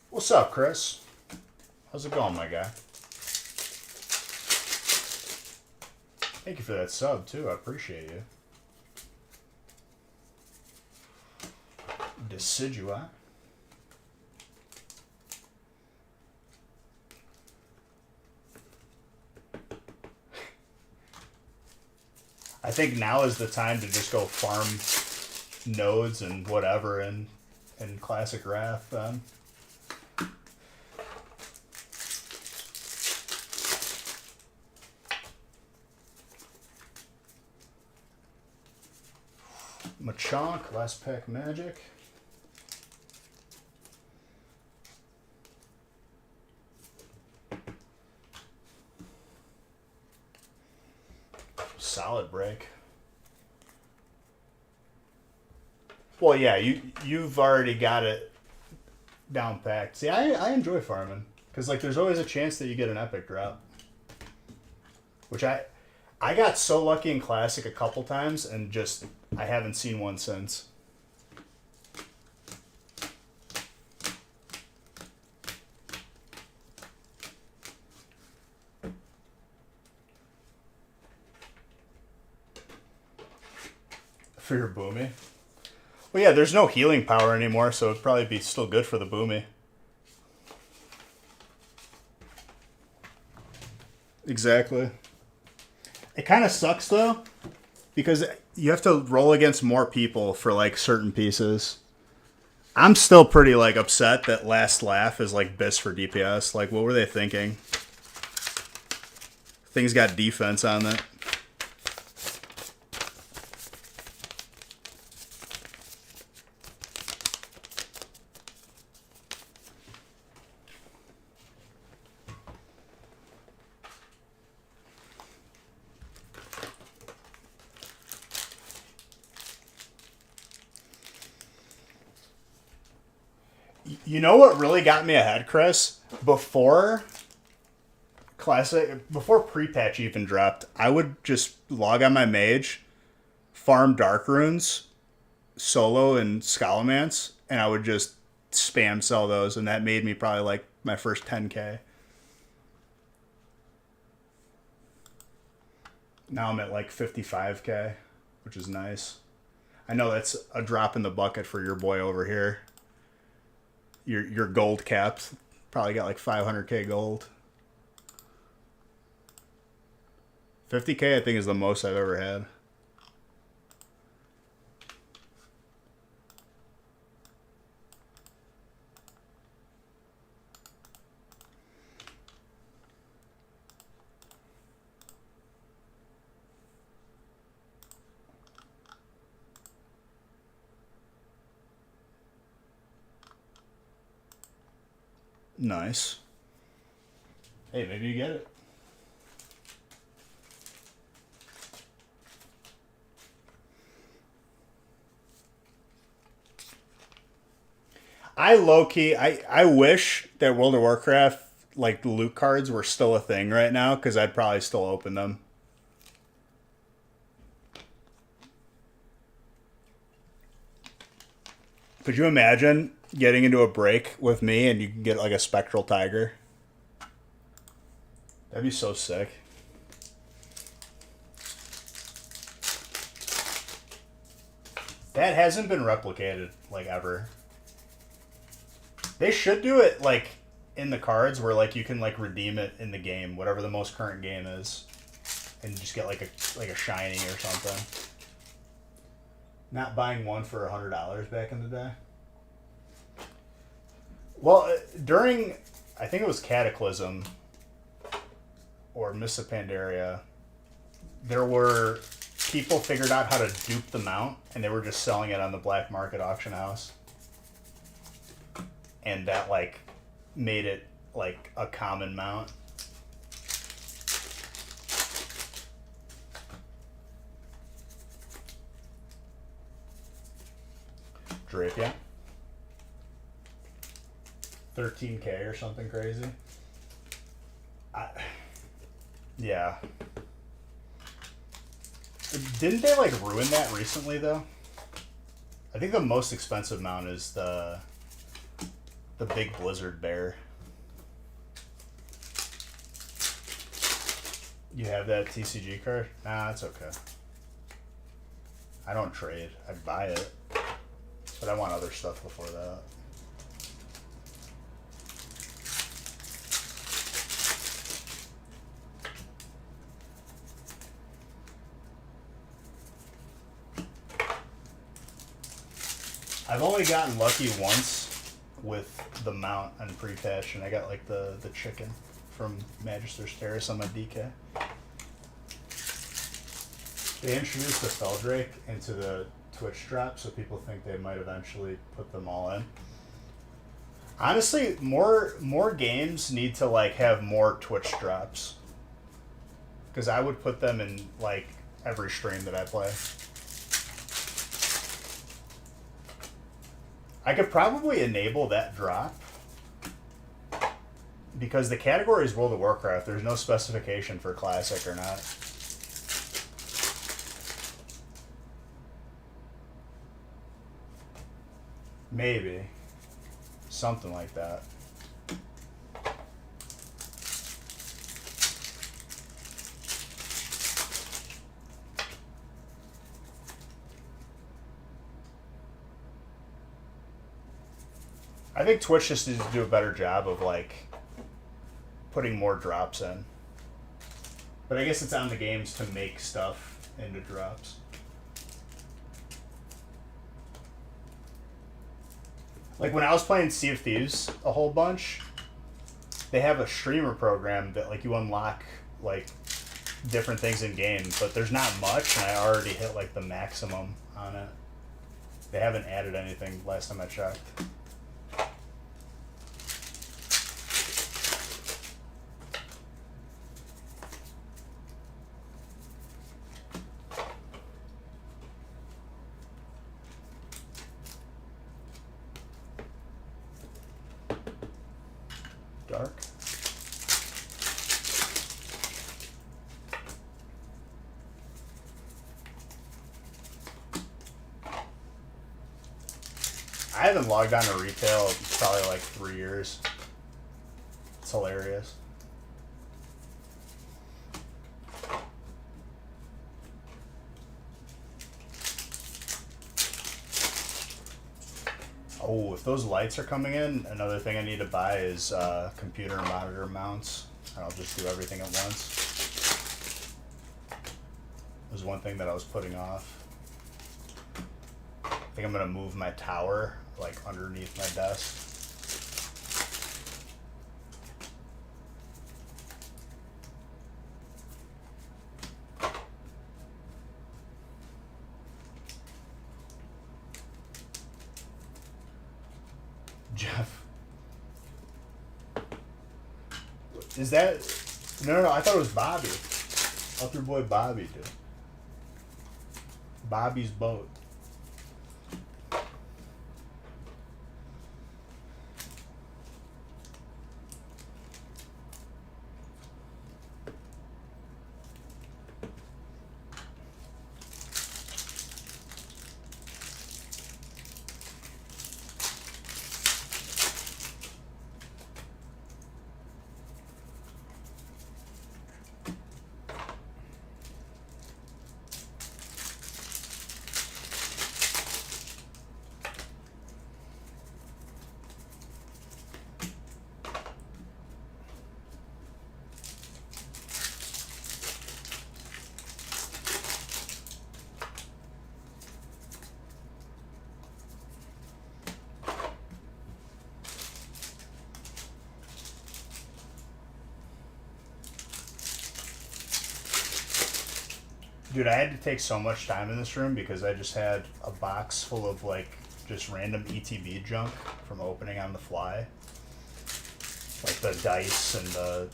What's up, Chris? How's it going, my guy? Thank you for that sub, too. I appreciate you. Decidua. I think now is the time to just go farm nodes and whatever in Classic Wrath. Machank, last pack magic. Solid break. Well, yeah, you've already got it down packed. See, I enjoy farming because like there's always a chance that you get an epic drop, which I got so lucky in classic a couple times and just I haven't seen one since. For your boomy. Well, yeah, there's no healing power anymore, so it'd probably be still good for the boomy. Exactly. It kind of sucks though, because you have to roll against more people for like certain pieces. I'm still pretty like upset that Last Laugh is like BIS for DPS. Like, what were they thinking? Things got defense on that. You know what really got me ahead, Chris? Before Classic, before pre-patch even dropped, I would just log on my mage, farm Dark Runes, solo and Scholomance, and I would just spam sell those, and that made me probably like my first 10k. Now I'm at like 55k, which is nice. I know that's a drop in the bucket for your boy over here. Your gold caps probably got like 500k gold. 50k I think is the most I've ever had. Nice. Hey, maybe you get it. I low-key, I wish that World of Warcraft, like, the loot cards were still a thing right now, because I'd probably still open them. Could you imagine getting into a break with me and you can get, like, a Spectral Tiger? That'd be so sick. That hasn't been replicated, like, ever. They should do it like in the cards where like you can like redeem it in the game, whatever the most current game is, and just get like a shiny or something. Not buying one for $100 back in the day. Well, during I think it was Cataclysm or Mists of Pandaria, there were people figured out how to dupe the mount, and they were just selling it on the black market auction house. And that like made it like a common mount. Drapia. 13k or something crazy. Yeah. Didn't they like ruin that recently though? I think the most expensive mount is the big Blizzard Bear. You have that TCG card? Nah, it's okay. I don't trade. I buy it. But I want other stuff before that. I've only gotten lucky once with the mount on pre-patch, and I got like the chicken from Magister's Terrace on my DK. They introduced the Feldrake into the Twitch drop, so people think they might eventually put them all in. Honestly, more games need to like have more Twitch drops, because I would put them in like every stream that I play. I could probably enable that drop because the category is World of Warcraft. There's no specification for Classic or not. Maybe. Something like that. I think Twitch just needs to do a better job of like putting more drops in. But I guess it's on the games to make stuff into drops. Like when I was playing Sea of Thieves a whole bunch, they have a streamer program that like you unlock like different things in game, but there's not much, and I already hit like the maximum on it. They haven't added anything last time I checked. Dark. I haven't logged on to retail in probably like 3 years. It's hilarious. Oh, if those lights are coming in, another thing I need to buy is computer and monitor mounts. And I'll just do everything at once. There's one thing that I was putting off. I think I'm going to move my tower like underneath my desk. Jeff. Is that... No, I thought it was Bobby. I thought your boy Bobby did. Bobby's boat. Dude, I had to take so much time in this room because I just had a box full of like just random ETB junk from opening on the fly. Like the dice and the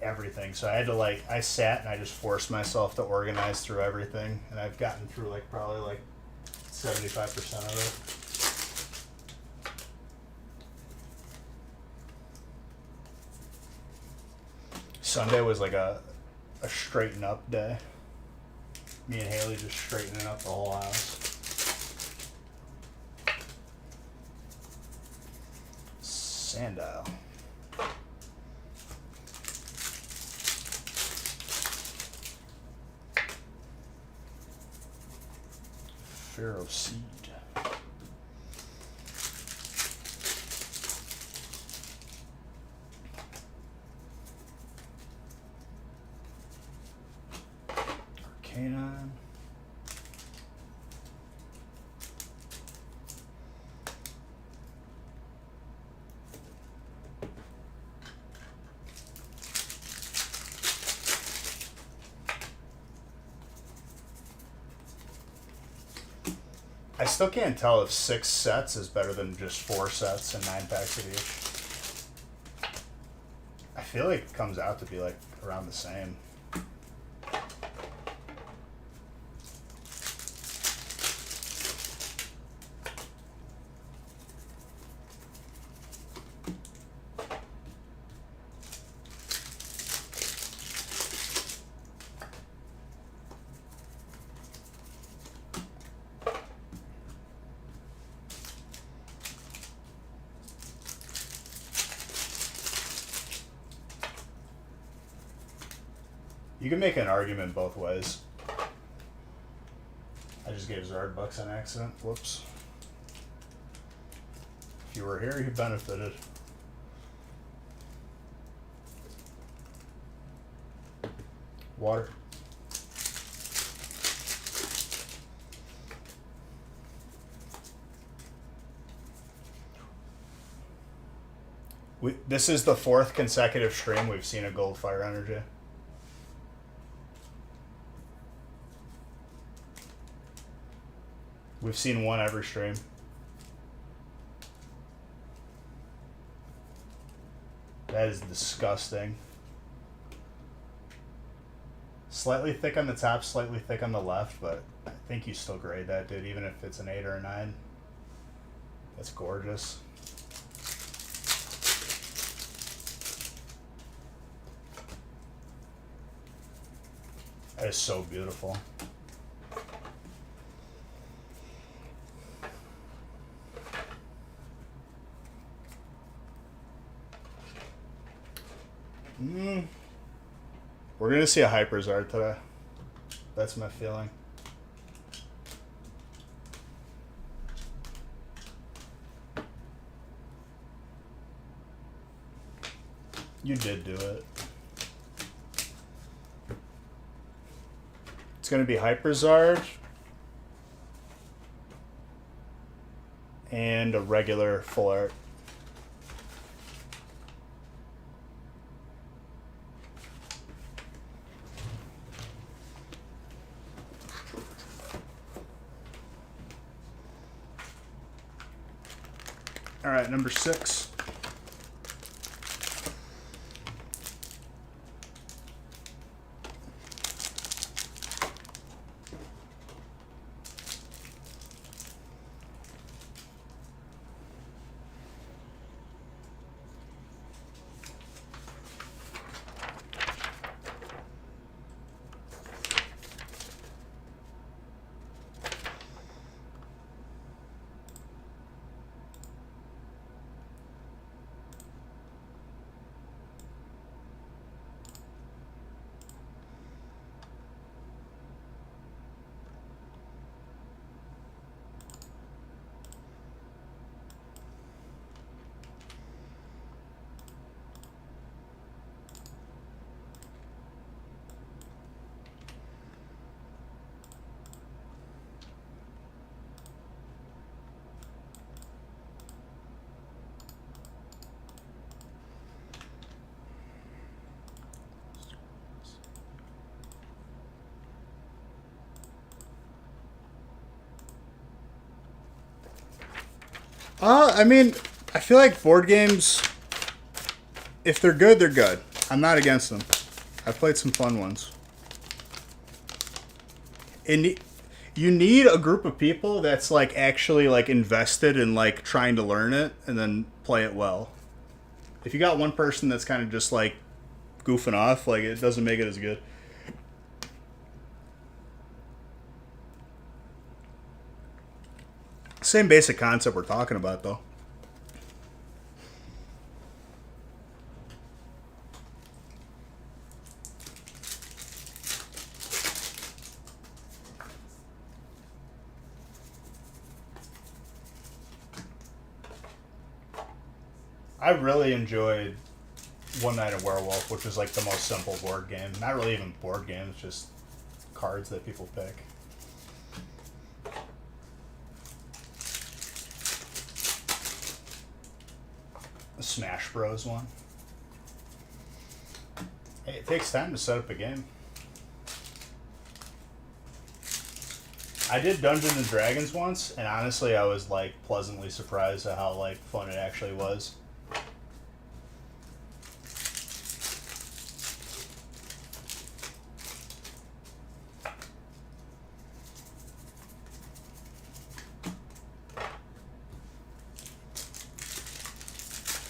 everything. So I had to like, I sat and I just forced myself to organize through everything. And I've gotten through like probably like 75% of it. Sunday was like a straighten up day. Me and Haley just straightening up the whole house. Sandile. Pharaoh seed. Arcanine. I still can't tell if 6 sets is better than just 4 sets and 9 packs of each. I feel like it comes out to be like around the same. You can make an argument both ways. I just gave Zard bucks on accident. Whoops. If you were here, you benefited. Water. This is the 4th consecutive stream we've seen a gold fire energy. We've seen one every stream. That is disgusting. Slightly thick on the top, slightly thick on the left, but I think you still grade that, dude, even if it's an 8 or a 9. That's gorgeous. That is so beautiful. We're going to see a Hyperzard today. That's my feeling. You did do it. It's going to be Hyperzard and a regular full art. All right, number 6. I mean, I feel like board games, if they're good, they're good. I'm not against them. I've played some fun ones. And you need a group of people that's like actually like invested in like trying to learn it and then play it well. If you got one person that's kind of just like goofing off, like it doesn't make it as good. Same basic concept we're talking about, though. I really enjoyed One Night of Werewolf, which was like the most simple board game. Not really even board games, just cards that people pick. The Smash Bros. One. Hey, it takes time to set up a game. I did Dungeons and Dragons once, and honestly, I was like pleasantly surprised at how like fun it actually was.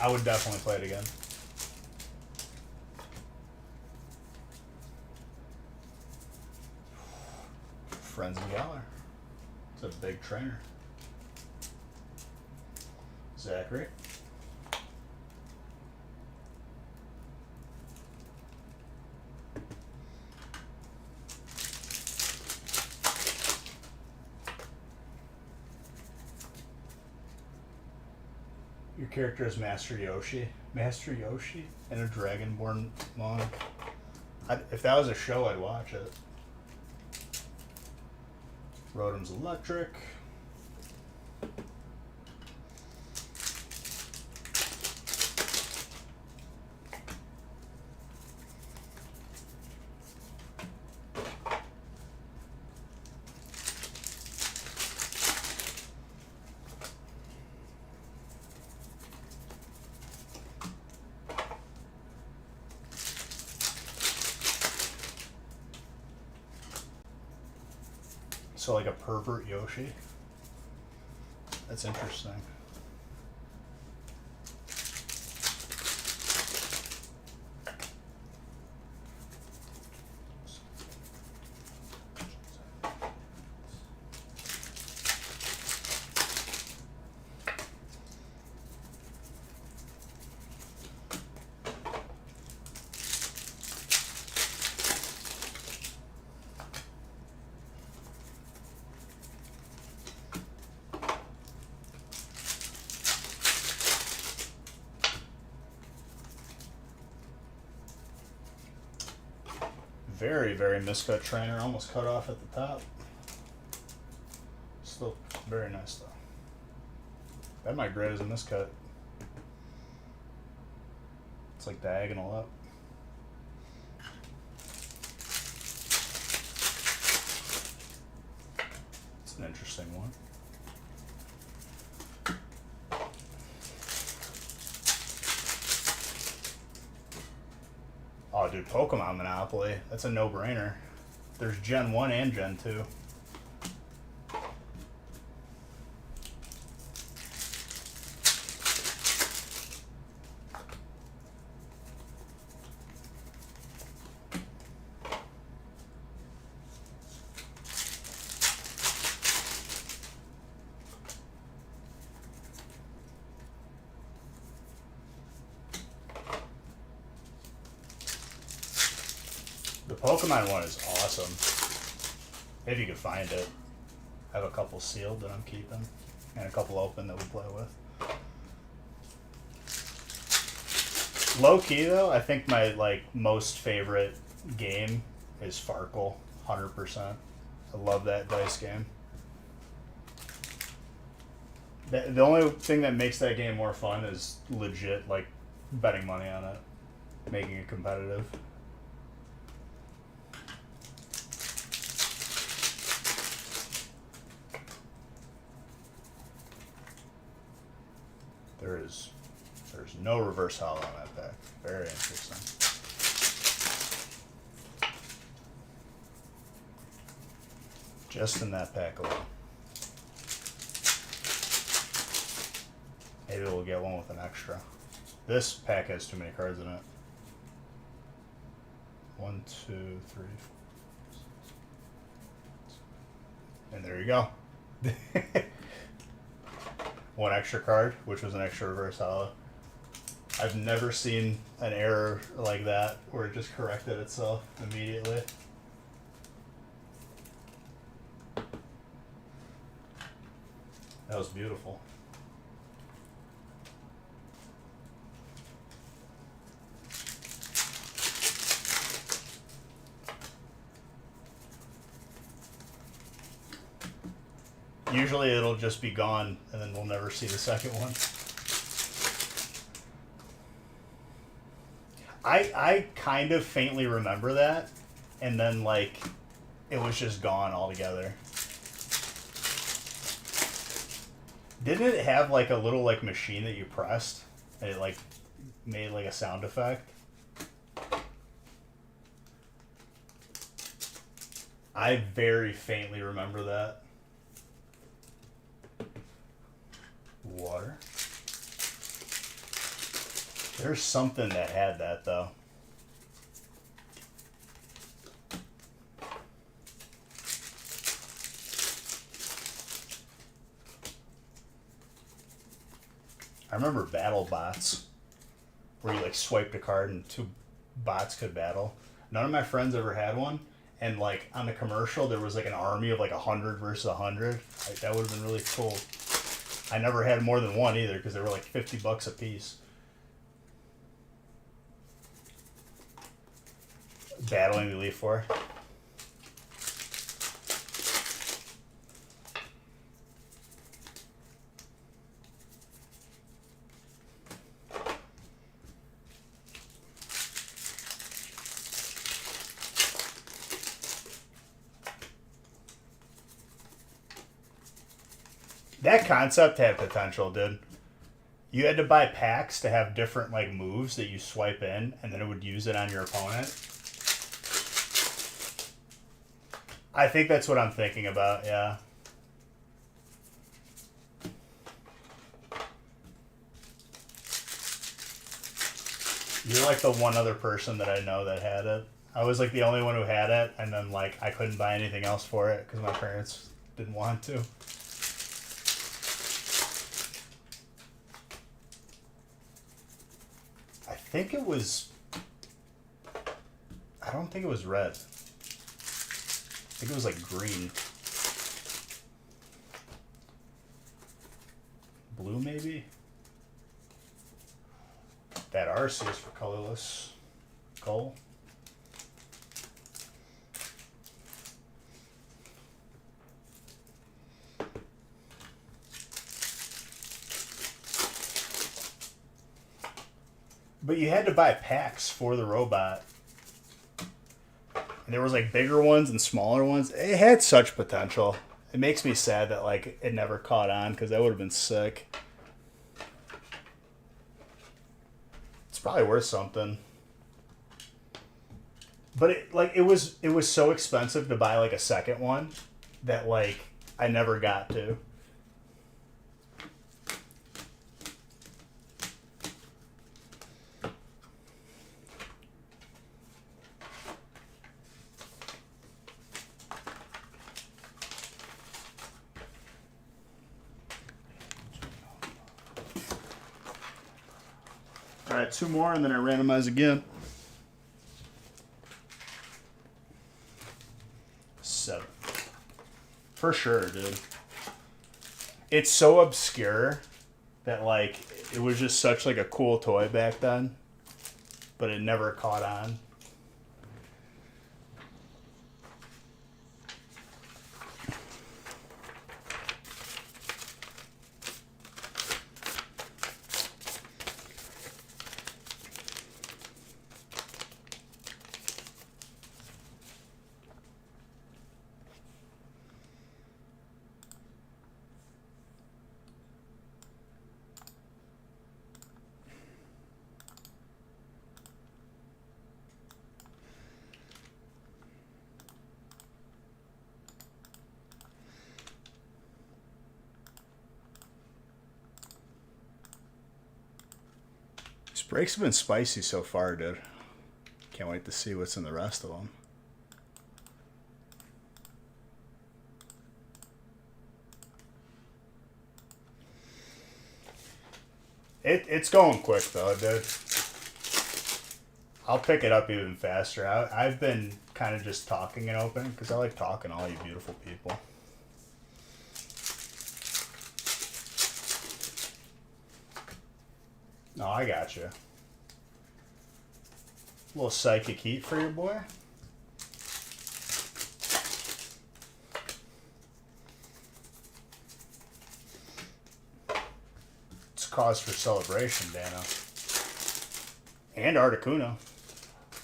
I would definitely play it again. Friends and Galler. It's a big trainer. Zachary. Your character is Master Yoshi. Master Yoshi and a Dragonborn monk. If that was a show, I'd watch it. Rotom's electric. So like a pervert Yoshi. That's interesting. Very, very miscut trainer, almost cut off at the top. Still very nice though. That might grade as a miscut. It's like diagonal up. It's an interesting one. Oh, dude, Pokemon Monopoly. That's a no-brainer. There's Gen 1 and Gen 2. The Pokemon one is awesome. If you can find it. I have a couple sealed that I'm keeping. And a couple open that we play with. Low key though, I think my most favorite game is Farkle. 100%. I love that dice game. The only thing that makes that game more fun is legit betting money on it. Making it competitive. There's no reverse hollow on that pack. Very interesting. Just in that pack alone. Maybe we'll get one with an extra. This pack has too many cards in it. 1, 2, 3, 4. And there you go. One extra card, which was an extra reverse hollow. I've never seen an error like that where it just corrected itself immediately. That was beautiful. Usually it'll just be gone and then we'll never see the second one. I kind of faintly remember that, and then it was just gone altogether. Didn't it have a little machine that you pressed and it made a sound effect? I very faintly remember that. Water. There's something that had that though. I remember battle bots where you swiped a card and two bots could battle. None of my friends ever had one, and on the commercial there was an army of 100 versus 100. That would have been really cool. I never had more than one either because they were like $50 a piece. Battling the Elite Four. That concept had potential, dude. You had to buy packs to have different like moves that you swipe in, and then it would use it on your opponent. I think that's what I'm thinking about, yeah. You're like the one other person that I know that had it. I was like the only one who had it, and then like I couldn't buy anything else for it because my parents didn't want to. I think it was. I don't think it was red. I think it was like green. Blue, maybe? That RC is for colorless. Goal. But you had to buy packs for the robot. And there was like bigger ones and smaller ones. It had such potential. It makes me sad that like it never caught on because that would have been sick. It's probably worth something. But it was so expensive to buy like a second one that like I never got to. All right, two more, and then I randomize again. 7. For sure, dude. It's so obscure that, like, it was just such, like, a cool toy back then, but it never caught on. These breaks have been spicy so far, dude. Can't wait to see what's in the rest of them. It's going quick, though, dude. I'll pick it up even faster. I've been kind of just talking and open because I like talking to all you beautiful people. No, I got you. A little psychic heat for your boy. It's cause for celebration, Dano. And Articuno.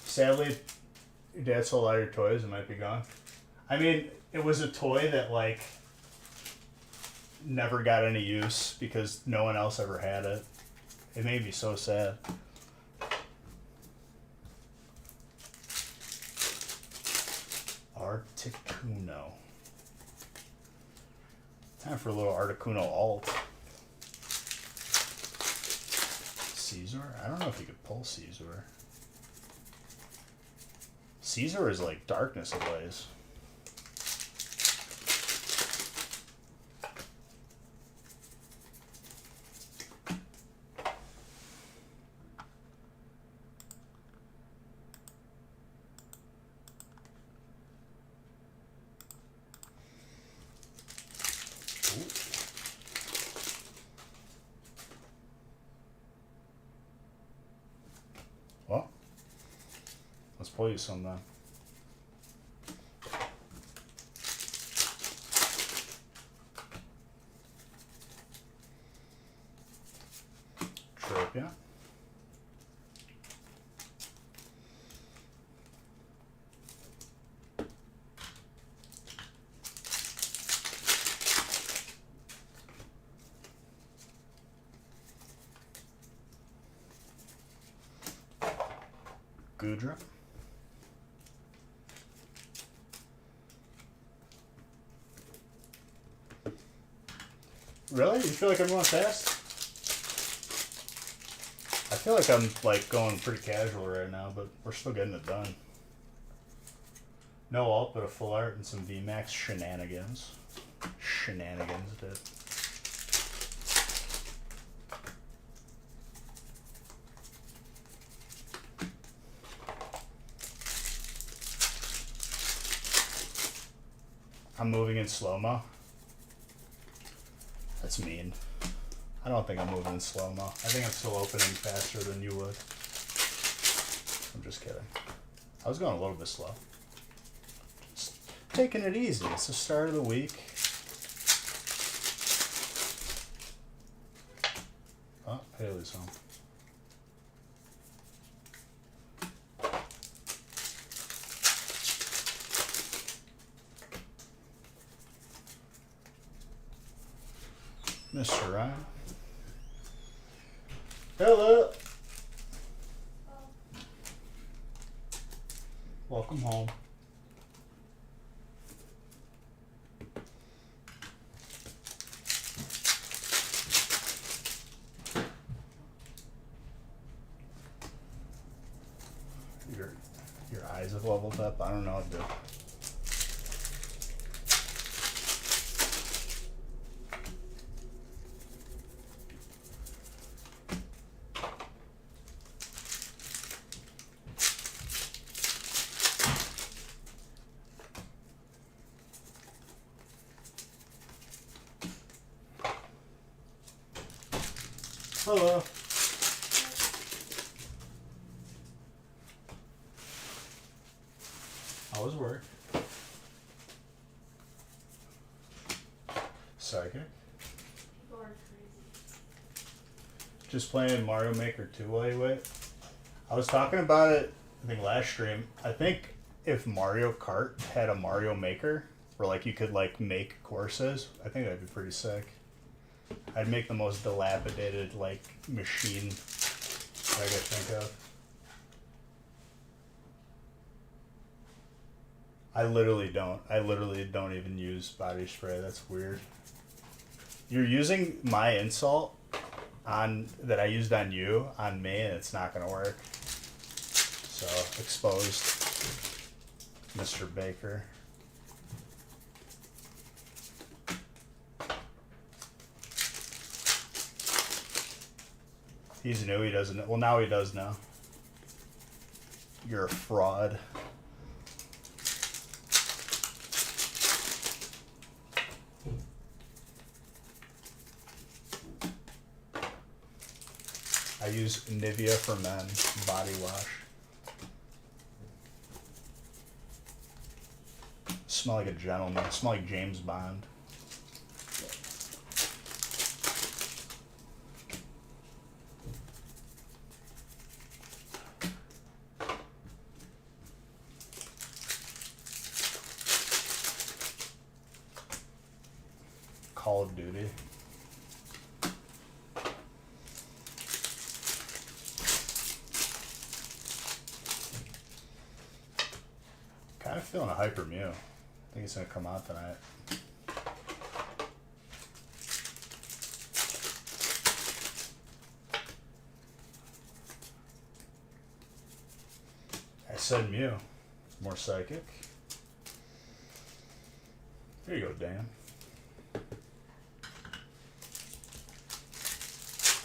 Sadly, your dad sold all your toys and might be gone. I mean, it was a toy that, like, never got any use because no one else ever had it. It made me so sad. Articuno. Time for a little Articuno alt. Caesar? I don't know if you could pull Caesar. Caesar is like Darkness Ablaze. Well, let's pull you some then. Trip, yeah. Goodra. Really? You feel like I'm going fast? I feel like I'm like going pretty casual right now, but we're still getting it done. No alt, but a full art and some VMAX shenanigans. Shenanigans, dude. I'm moving in slow-mo. That's mean. I don't think I'm moving in slow-mo. I think I'm still opening faster than you would. I'm just kidding. I was going a little bit slow. Just taking it easy. It's the start of the week. Oh, Haley's home. Mr. Ryan. Hello. Welcome home. Your eyes have leveled up. I don't know what to do. Hello. How was work? Psychic. People are crazy. Just playing Mario Maker 2 while you wait. I was talking about it, I think last stream. I think if Mario Kart had a Mario Maker, where like you could like make courses, I think that'd be pretty sick. I'd make the most dilapidated like machine I could think of. I literally don't even use body spray. That's weird. You're using my insult on that I used on you on me, and it's not gonna work. So exposed, Mr. Baker. He's new. He doesn't. Well, now he does know. You're a fraud. I use Nivea for Men body wash. Smell like a gentleman. Smell like James Bond. Call of Duty. Kind of feeling a Hyper Mew. I think it's gonna come out tonight. I said Mew. More psychic. There you go, Dan.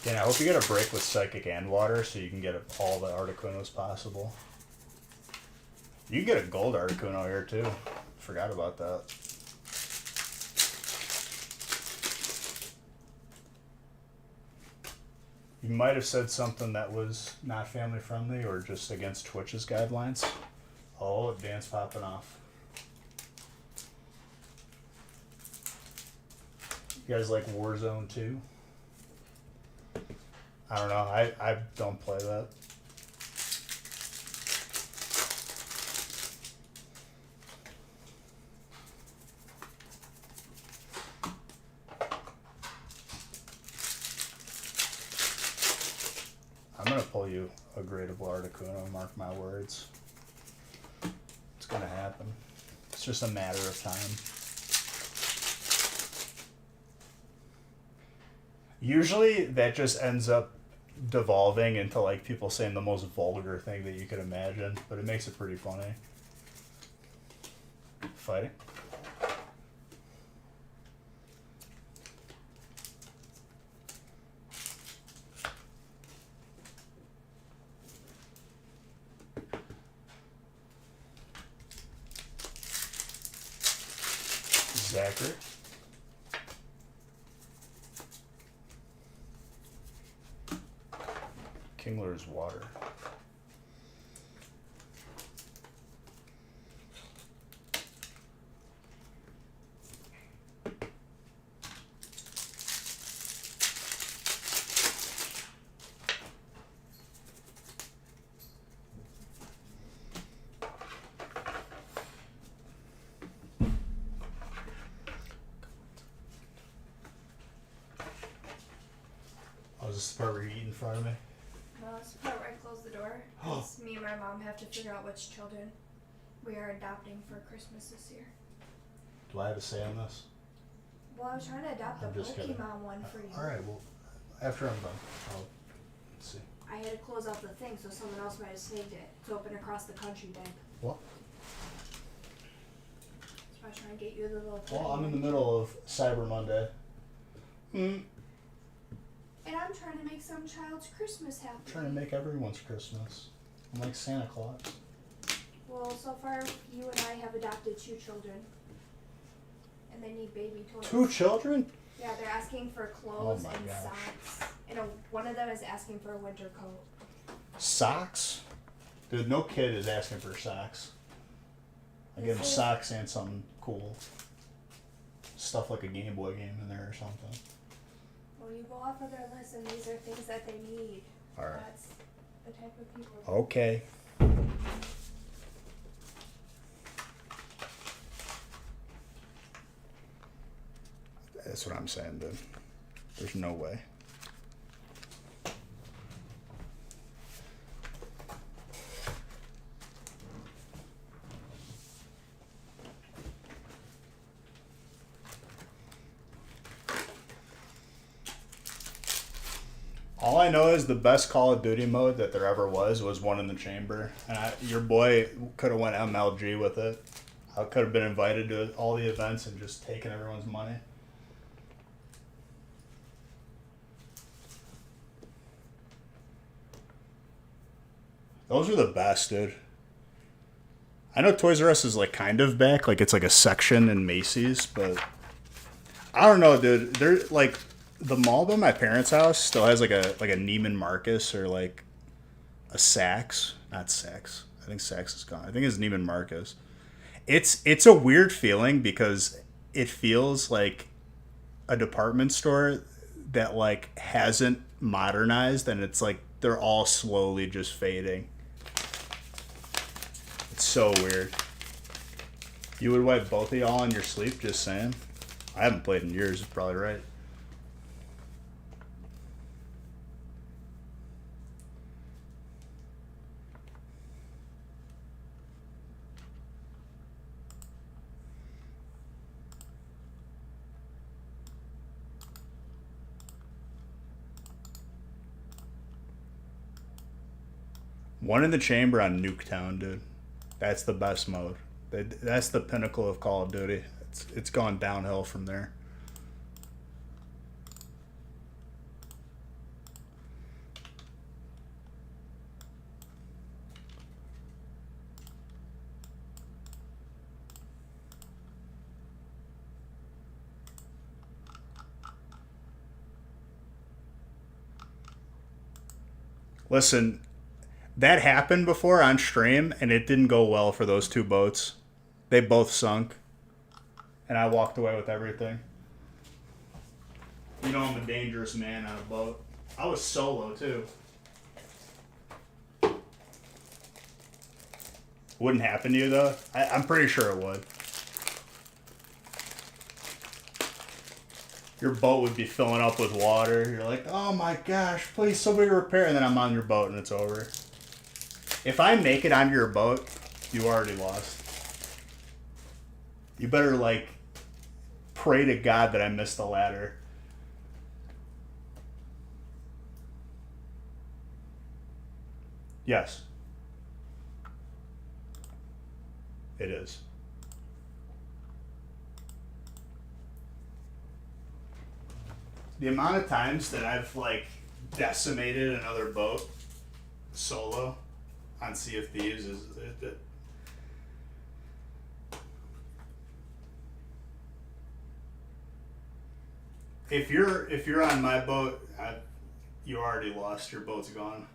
Dan, I hope you get a break with psychic and water so you can get all the Articunos possible. You can get a gold Articuno here too. Forgot about that. You might have said something that was not family friendly or just against Twitch's guidelines. Oh, Dan's popping off. You guys like Warzone 2? I don't know. I don't play that. I'm going to pull you a gradable Articuno, mark my words. It's going to happen. It's just a matter of time. Usually that just ends up devolving into like people saying the most vulgar thing that you could imagine, but it makes it pretty funny. Fighting. Zachary. Kingler's water. Oh, is this the part where you eat in front of me? No, it's the part where I close the door. Because me and my mom have to figure out which children we are adopting for Christmas this year. Do I have a say on this? Well, I was trying to adopt the I'm just kidding. Pokemon one for you. Alright, well, after I'm done, I'll see. I had to close out the thing so someone else might have saved it. It's open across the country, babe. What? So I was trying to get you the little Well, I'm in the middle of Cyber Monday. And I'm trying to make some child's Christmas happy. I'm trying to make everyone's Christmas. I'm like Santa Claus. Well, so far, you and I have adopted 2 children. And they need baby toys. 2 children? Yeah, they're asking for clothes Oh my and gosh. socks. And one of them is asking for a winter coat. Socks? Dude, no kid is asking for socks. I give them socks and something cool. Stuff like a Game Boy game in there or something. Well, you go off of their list, and these are things that they need. Alright. That's the type of people. Okay. That's what I'm saying, dude. There's no way. All I know is the best Call of Duty mode that there ever was one in the chamber. And your boy could have went MLG with it. I could have been invited to all the events and just taken everyone's money. Those are the best, dude. I know Toys R Us is like kind of back, like it's like a section in Macy's, but I don't know, dude. They're like the mall by my parents' house still has like a Neiman Marcus or like a Saks, not Saks. I think Saks is gone. I think it's Neiman Marcus. It's a weird feeling because it feels like a department store that like hasn't modernized, and it's like they're all slowly just fading. It's so weird. You would wipe both of y'all in your sleep, just saying. I haven't played in years, you're probably right. One in the chamber on Nuketown, dude. That's the best mode. That's the pinnacle of Call of Duty. It's gone downhill from there. Listen, that happened before on stream, and it didn't go well for those two boats. They both sunk, and I walked away with everything. You know I'm a dangerous man on a boat. I was solo, too. Wouldn't happen to you, though? I'm pretty sure it would. Your boat would be filling up with water. You're like, oh my gosh, please somebody repair. And then I'm on your boat and it's over. If I make it onto your boat, you already lost. You better, like, pray to God that I missed the ladder. Yes. It is. The amount of times that I've, like, decimated another boat solo on Sea of Thieves is it. If you're on my boat, you already lost. Your boat's gone.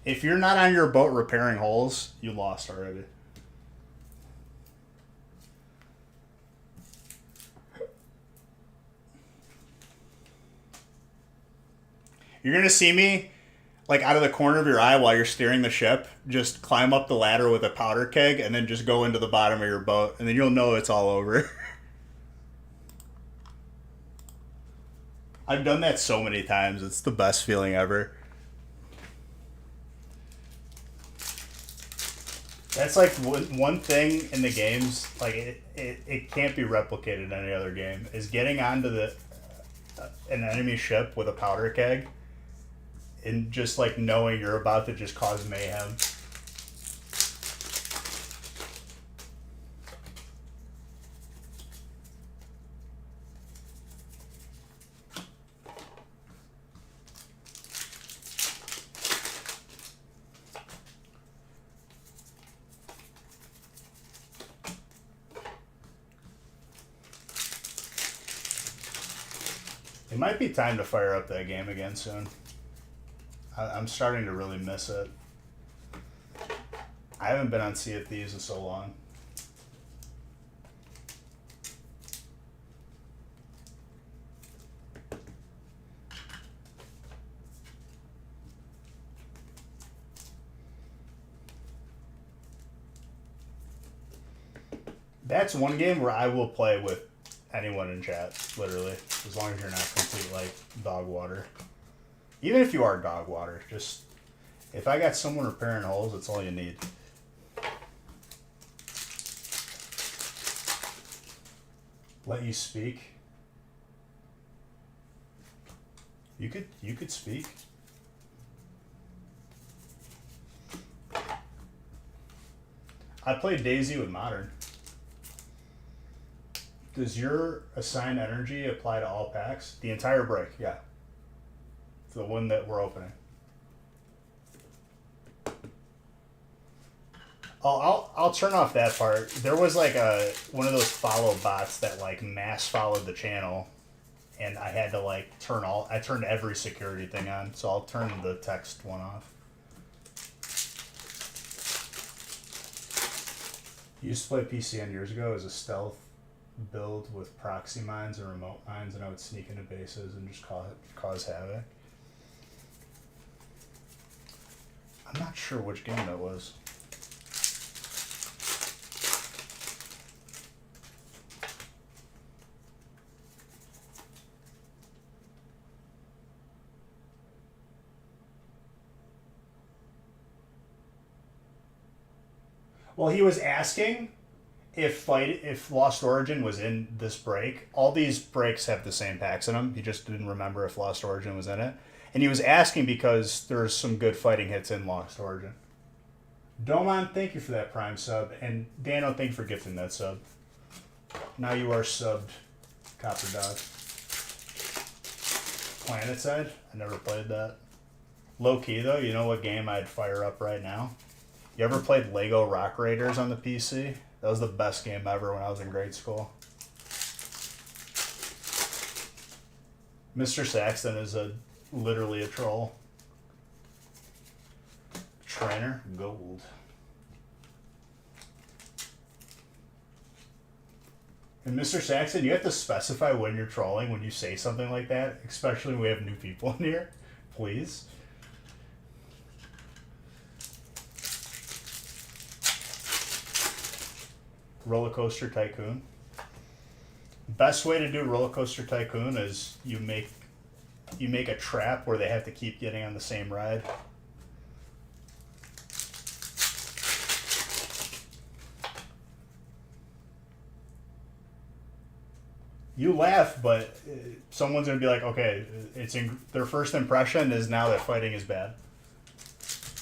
If you're not on your boat repairing holes, you lost already. You're going to see me, like, out of the corner of your eye while you're steering the ship, just climb up the ladder with a powder keg and then just go into the bottom of your boat. And then you'll know it's all over. I've done that so many times. It's the best feeling ever. That's like one thing in the games, like it can't be replicated in any other game, is getting onto an enemy ship with a powder keg and just like knowing you're about to just cause mayhem. It might be time to fire up that game again soon. I'm starting to really miss it. I haven't been on Sea of Thieves in so long. That's one game where I will play with anyone in chat, literally, as long as you're not complete, like, dog water. Even if you are dog water, just, if I got someone repairing holes, that's all you need. Let you speak? You could speak. I played DayZ with Modern. Does your assigned energy apply to all packs? The entire break, yeah. The one that we're opening. I'll turn off that part. There was like one of those follow bots that like mass followed the channel, and I had to like I turned every security thing on, so I'll turn the text one off. Used to play PCN years ago as a stealth build with proxy mines and remote mines, and I would sneak into bases and just cause havoc. I'm not sure which game that was. Well, he was asking if Lost Origin was in this break. All these breaks have the same packs in them. He just didn't remember if Lost Origin was in it. And he was asking because there's some good fighting hits in Lost Origin. Domon, thank you for that Prime sub. And Dano, thank you for gifting that sub. Now you are subbed, Copper Dog. PlanetSide? I never played that. Low key though, you know what game I'd fire up right now? You ever played Lego Rock Raiders on the PC? That was the best game ever when I was in grade school. Mr. Saxton is literally a troll. Trainer gold. And Mr. Saxton, you have to specify when you're trolling when you say something like that, especially when we have new people in here. Please. Roller Coaster Tycoon. Best way to do Roller Coaster Tycoon is you make a trap where they have to keep getting on the same ride. You laugh, but someone's gonna be like, okay, their first impression is now that fighting is bad.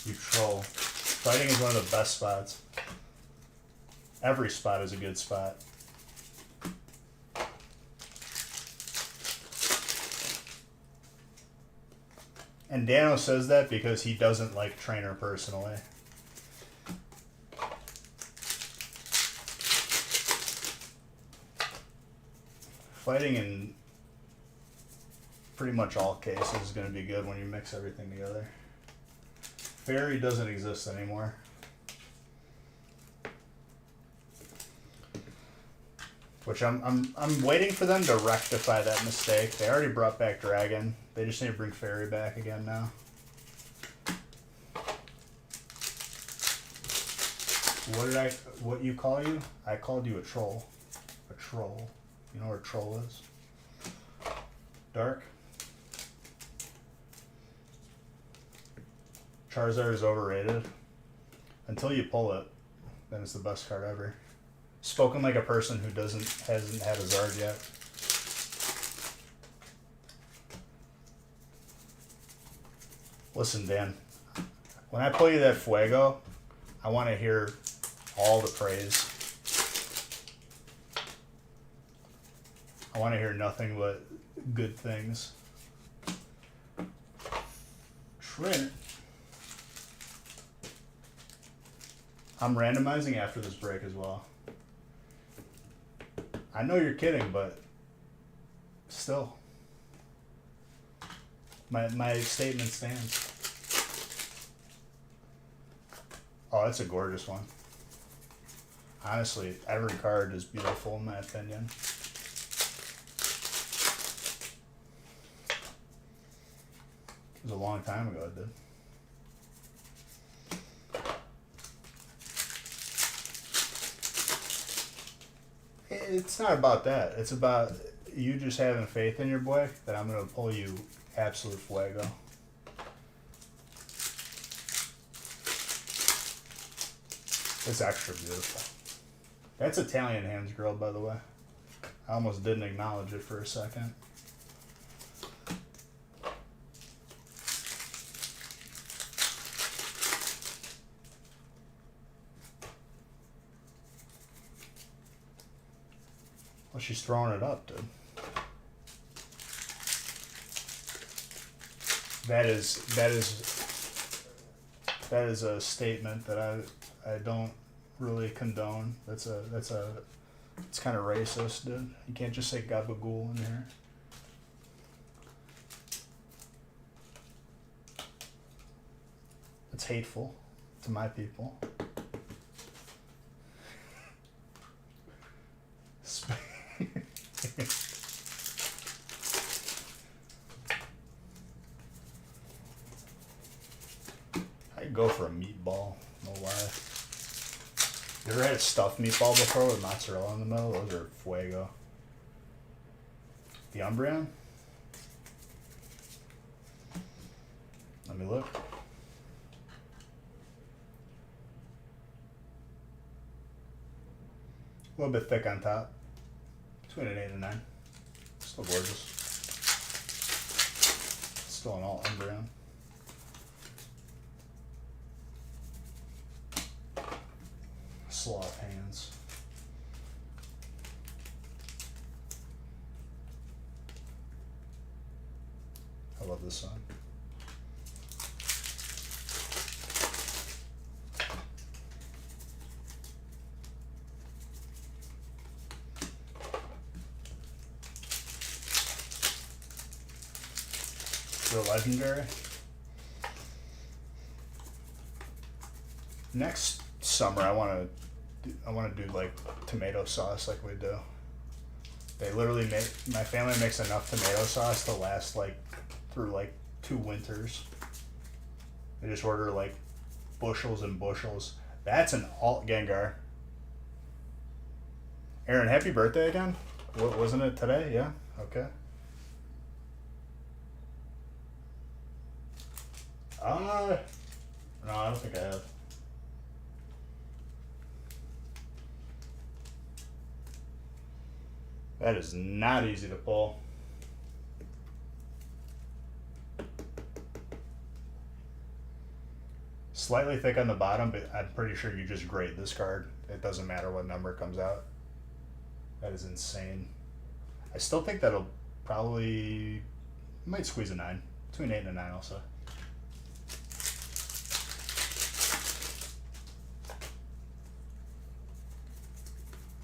You troll. Fighting is one of the best spots. Every spot is a good spot. And Dano says that because he doesn't like Trainer personally. Fighting in pretty much all cases is going to be good when you mix everything together. Fairy doesn't exist anymore. Which I'm waiting for them to rectify that mistake. They already brought back Dragon. They just need to bring Fairy back again now. What you call you? I called you a troll. A troll. You know where a troll is? Dark. Charizard is overrated. Until you pull it, then it's the best card ever. Spoken like a person who hasn't had a Zard yet. Listen, Dan. When I play you that Fuego, I want to hear all the praise. I want to hear nothing but good things. Trent. I'm randomizing after this break as well. I know you're kidding, but still. My statement stands. Oh, that's a gorgeous one. Honestly, every card is beautiful in my opinion. It was a long time ago, it did. It's not about that. It's about you just having faith in your boy that I'm going to pull you absolute Fuego. It's extra beautiful. That's Italian hands grilled, by the way. I almost didn't acknowledge it for a second. Well, she's throwing it up, dude. That is a statement that I don't really condone. It's kind of racist, dude. You can't just say gabagool in here. It's hateful to my people. I'd go for a meatball, no lie. You ever had stuffed meatball before with mozzarella in the middle? Those are Fuego. The Umbreon? Let me look. A little bit thick on top. Between an 8 and 9. Still gorgeous. Still an all Umbreon. Sloth hands. I love this song. The legendary. Next summer, I want to do like tomato sauce like we do. They literally make, my family makes enough tomato sauce to last like through like 2 winters. They just order like bushels and bushels. That's an alt Gengar. Aaron, happy birthday again. What, wasn't it today? Yeah. Okay. No, I don't think I have. That is not easy to pull. Slightly thick on the bottom, but I'm pretty sure you just grade this card. It doesn't matter what number comes out. That is insane. I still think that'll probably, might squeeze a 9. Between 8 and a 9 also.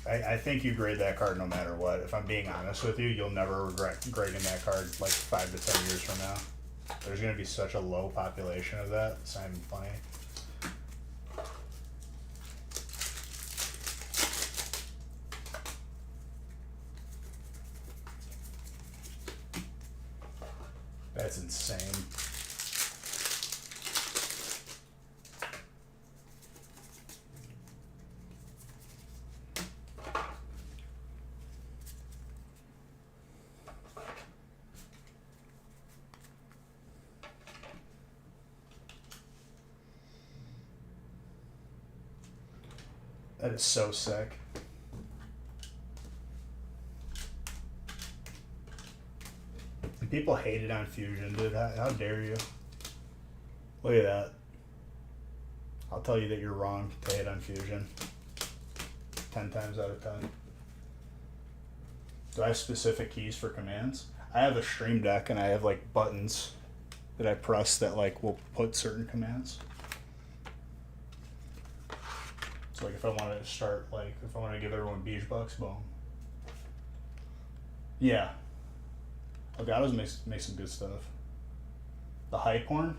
I think you grade that card no matter what. If I'm being honest with you, you'll never regret grading that card like 5 to 10 years from now. There's going to be such a low population of that. It's not even funny. That's insane. That is so sick. People hate it on Fusion, dude. How dare you? Look at that. I'll tell you that you're wrong to hate on Fusion. 10 times out of 10. Do I have specific keys for commands? I have a Stream Deck and I have like buttons that I press that like will put certain commands. So like if I want to start, like if I want to give everyone beach bucks, boom. Yeah. Elgato's makes some good stuff. The hype horn.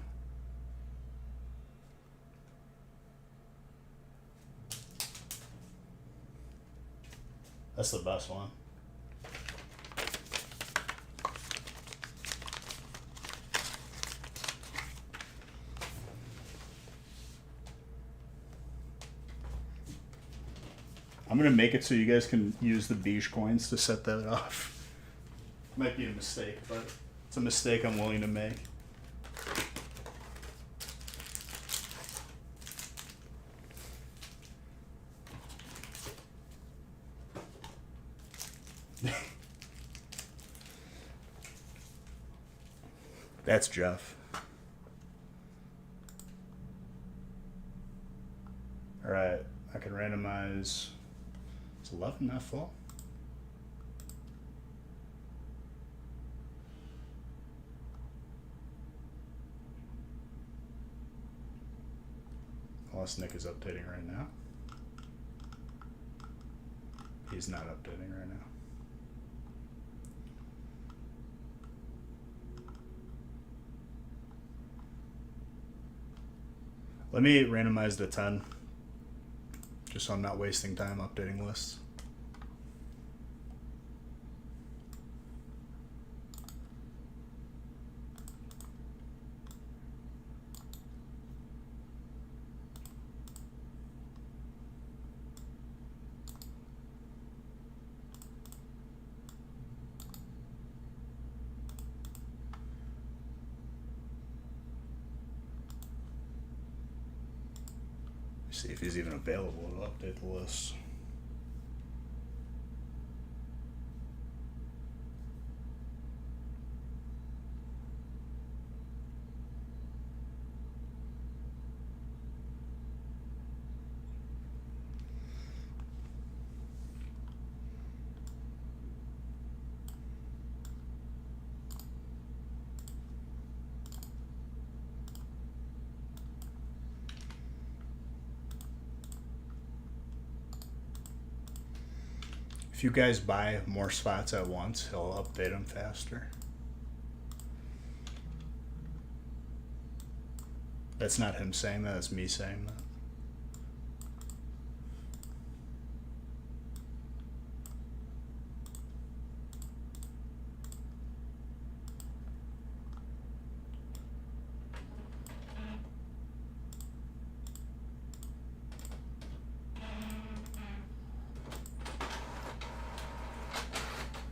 That's the best one. I'm gonna make it so you guys can use the beige coins to set that off. Might be a mistake, but it's a mistake I'm willing to make. That's Jeff. All right, I can randomize. Is 11 not full? Unless Nick is updating right now. He's not updating right now. Let me randomize the 10, just so I'm not wasting time updating lists. See if he's even available to update the list. If you guys buy more spots at once, he'll update them faster. That's not him saying that, that's me saying that.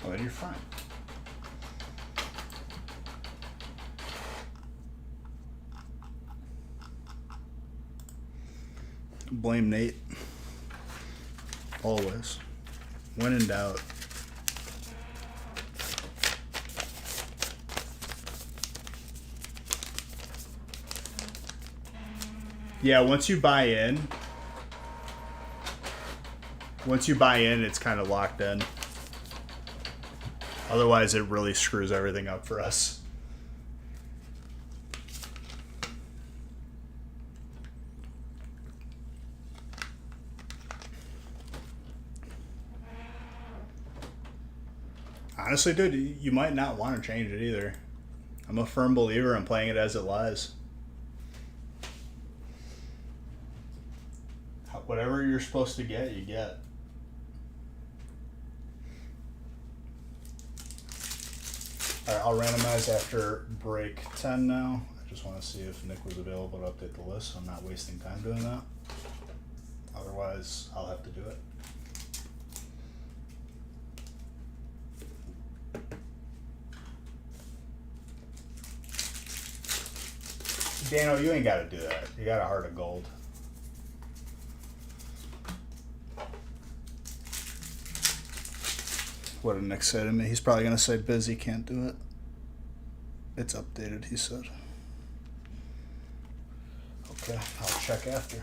Oh, then you're fine. Blame Nate. Always. When in doubt. Yeah, once you buy in, it's kind of locked in. Otherwise, it really screws everything up for us. Honestly, dude, you might not want to change it either. I'm a firm believer in playing it as it lies. Whatever you're supposed to get, you get. Alright, I'll randomize after break 10 now. I just want to see if Nick was available to update the list, so I'm not wasting time doing that. Otherwise, I'll have to do it. Dano, you ain't got to do that. You got a heart of gold. What did Nick say to me? He's probably going to say busy, can't do it. It's updated, he said. Okay, I'll check after.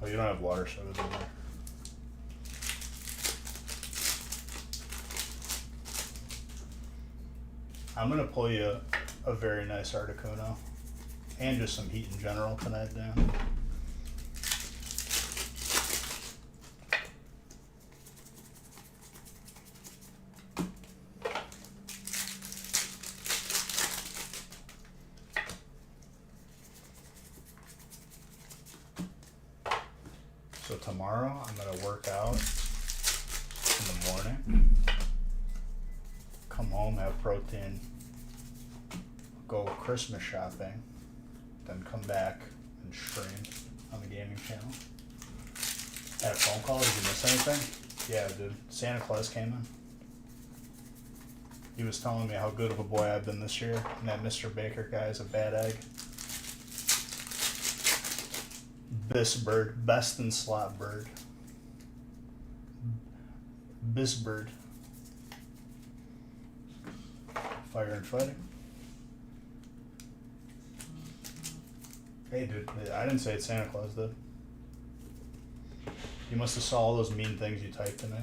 Oh, you don't have water sodas in there. I'm going to pull you a very nice Articuno. And just some heat in general tonight, Dan. So tomorrow I'm going to work out in the morning. Come home, have protein. Go Christmas shopping. Then come back and stream on the gaming channel. Had a phone call, did you miss anything? Yeah, dude. Santa Claus came in. He was telling me how good of a boy I've been this year, and that Mr. Baker guy is a bad egg. Bisbird, best in slot bird. Bisbird. Fire and fighting. Hey, dude, I didn't say it's Santa Claus, did. You must have saw all those mean things you typed to me.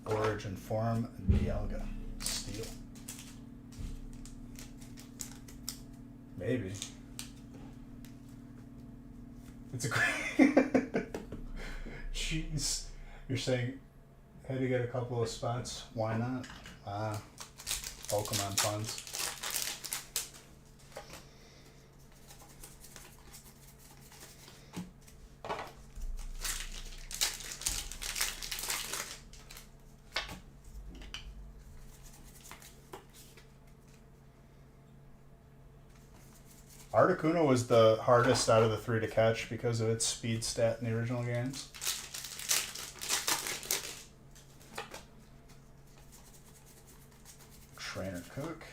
Origin Form, Dialga, Steel. Maybe. It's a great. Jeez. You're saying, had to get a couple of spots? Why not? Pokemon funds. Articuno was the hardest out of the three to catch because of its speed stat in the original games. Trainer Cook.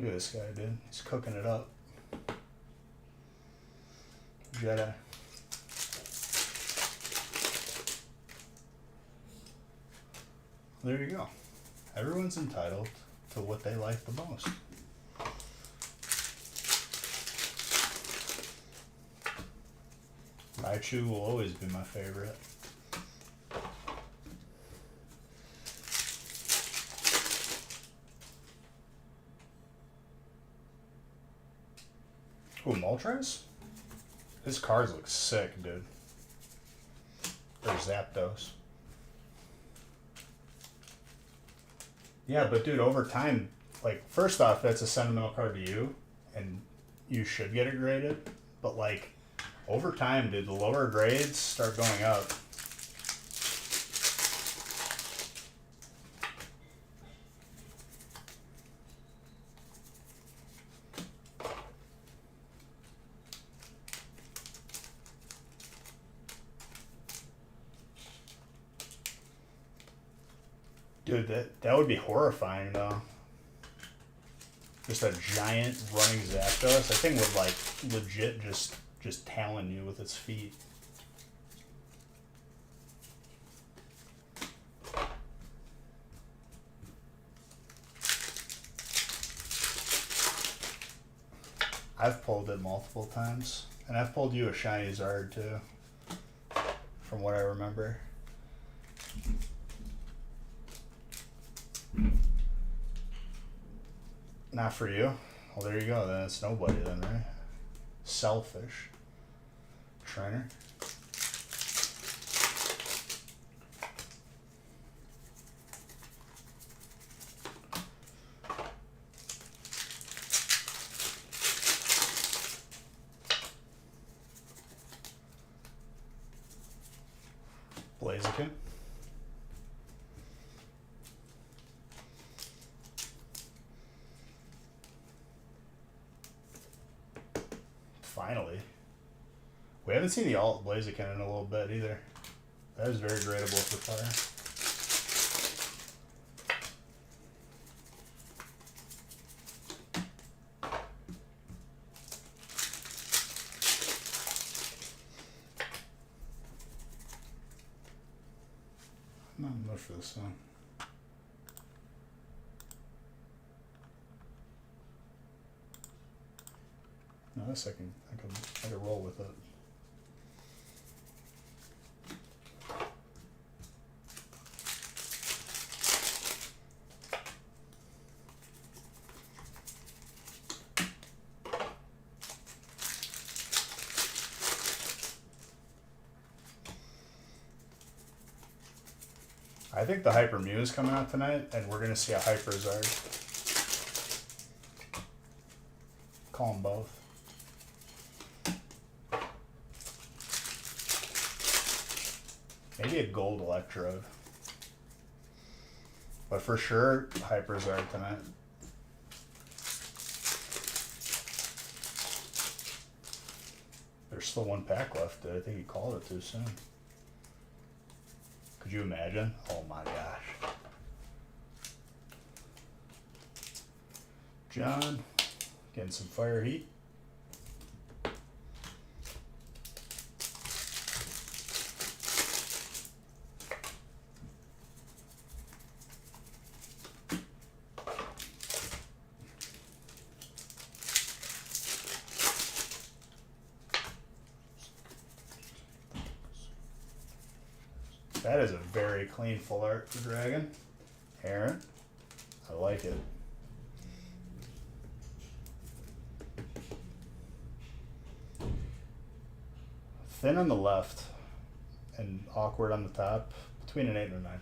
Look at this guy, dude. He's cooking it up. Jedi. There you go. Everyone's entitled to what they like the most. Raichu will always be my favorite. Ooh, Moltres? His cards look sick, dude. Or Zapdos. Yeah, but dude, over time, like, first off, that's a sentimental card to you, and you should get it graded. But, like, over time, dude, the lower grades start going up. Dude, that would be horrifying, though. Just a giant running Zapdos. That thing would, like, legit just talon you with its feet. I've pulled it multiple times. And I've pulled you a shiny Zard, too. From what I remember. Not for you? Well, there you go. Then it's nobody then, right? Selfish. Trainer. Blaziken. Finally. We haven't seen the alt Blaziken in a little bit either. That is very gradable for fire. Not much for this one. No, this I can roll with it. I think the Hyper Mew is coming out tonight, and we're gonna see a Hyper Zard. Call them both. Maybe a gold Electrode. But for sure, Hyper Zard tonight. There's still one pack left. I think he called it too soon. Could you imagine? Oh my gosh. John, getting some fire heat. That is a very clean full art for Dragon. Aaron, I like it. Thin on the left and awkward on the top, between an 8 and a 9.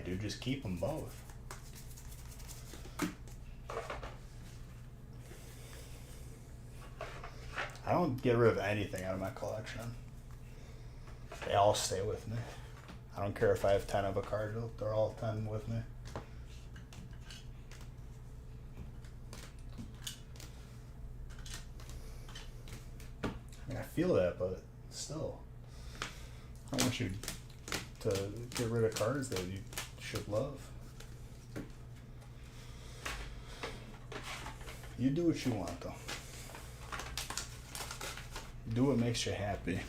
dude. Just keep them both. I don't get rid of anything out of my collection. They all stay with me. I don't care if I have 10 of a card, they're all 10 with me. I mean, I feel that, but still. I want you to get rid of cards that you should love. You do what you want, though. Do what makes you happy.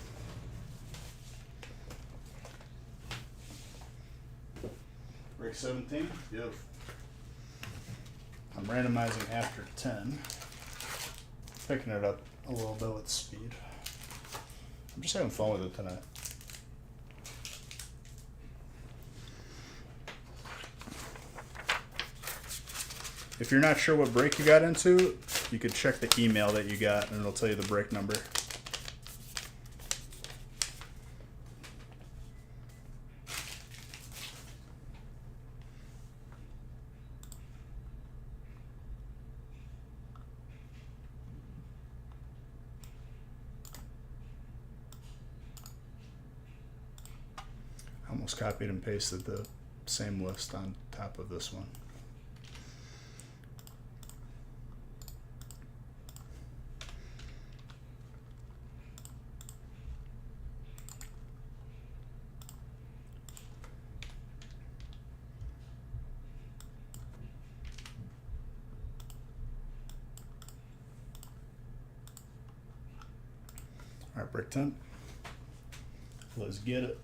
Break 17. Beautiful. I'm randomizing after 10. Picking it up a little bit with speed. I'm just having fun with it tonight. If you're not sure what break you got into, you could check the email that you got and it'll tell you the break number. I almost copied and pasted the same list on top of this one. All right, break 10. Let's get it.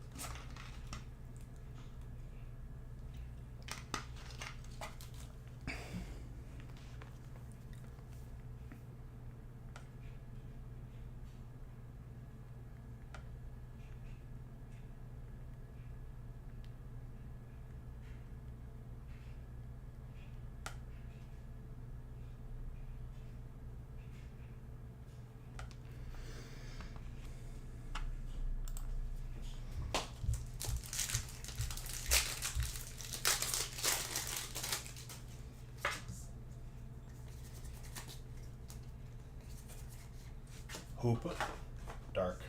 Hoopa, dark.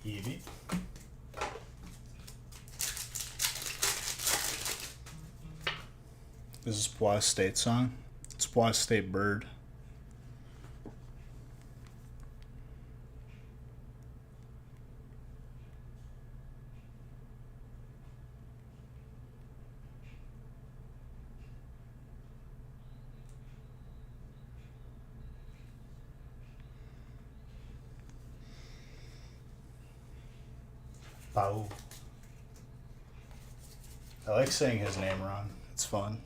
Eevee. This is Poise State song. It's Poise State Bird. Pau. I like saying his name wrong. It's fun.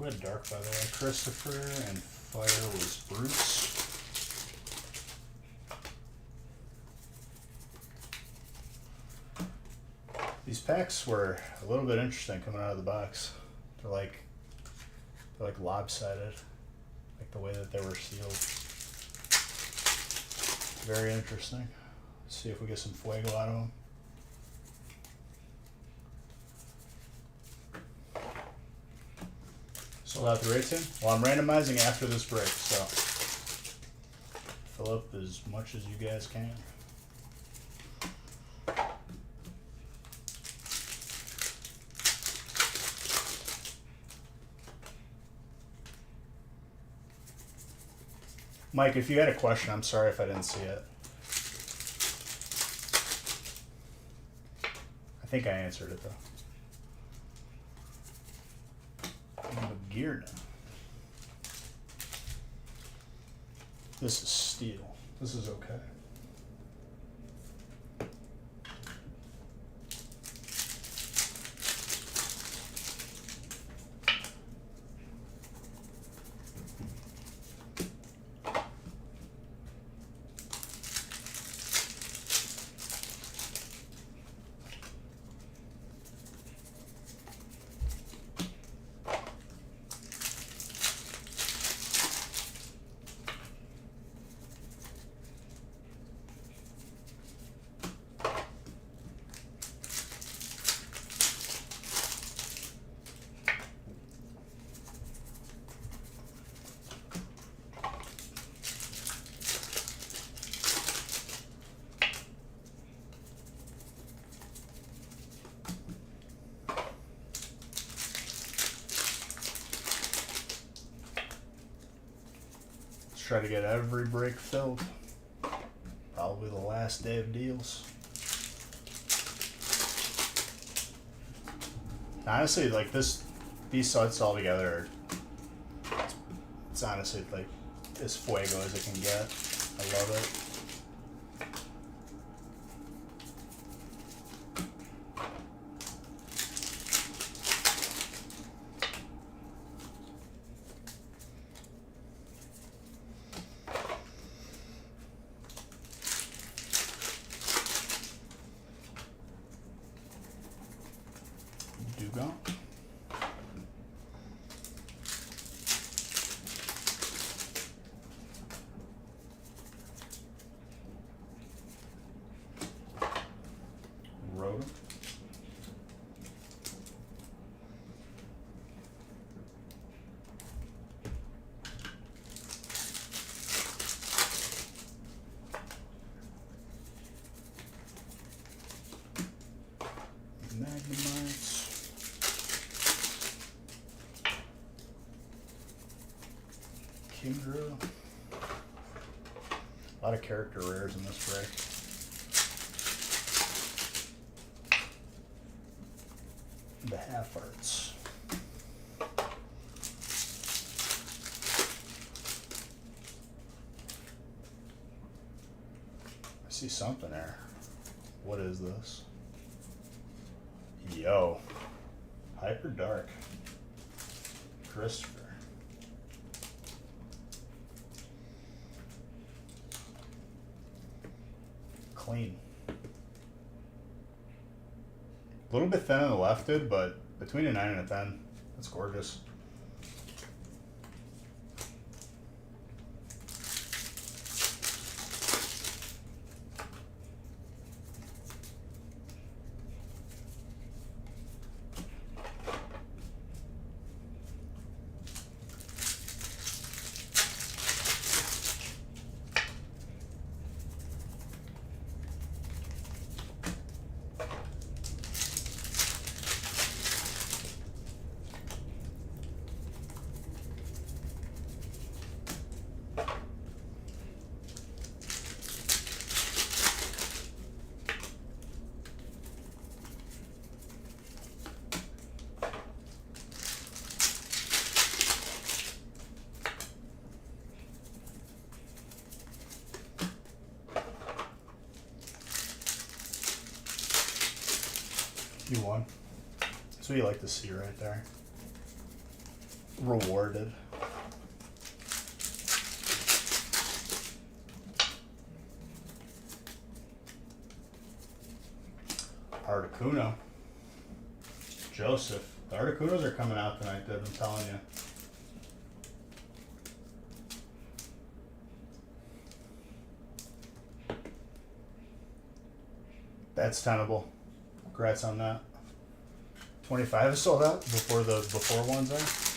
Who had dark, by the way? Christopher, and fire was Bruce. These packs were a little bit interesting coming out of the box. They're like lopsided, like the way that they were sealed. Very interesting. Let's see if we get some fuego out of them. Sold out the rates in? Well, I'm randomizing after this break, so fill up as much as you guys can. Mike, if you had a question, I'm sorry if I didn't see it. I think I answered it though. Gear now. This is steel. This is okay. Try to get every break filled. Probably the last day of deals. Honestly, like these sets all together, it's honestly like as fuego as it can get. I love it. Dugon. Rotom. Magnemites. Kingdra. A lot of character rares in this break. The half arts. I see something there. What is this? Yo. Hyper Dark. Christopher. Clean. A little bit thin on the lefted, but between a 9 and a 10. That's gorgeous. You won. That's what you like to see right there. Rewarded. Articuno. Joseph, the Articunos are coming out tonight, Deb, I'm telling you. That's tenable. Congrats on that. 25 is sold out before the before ones are.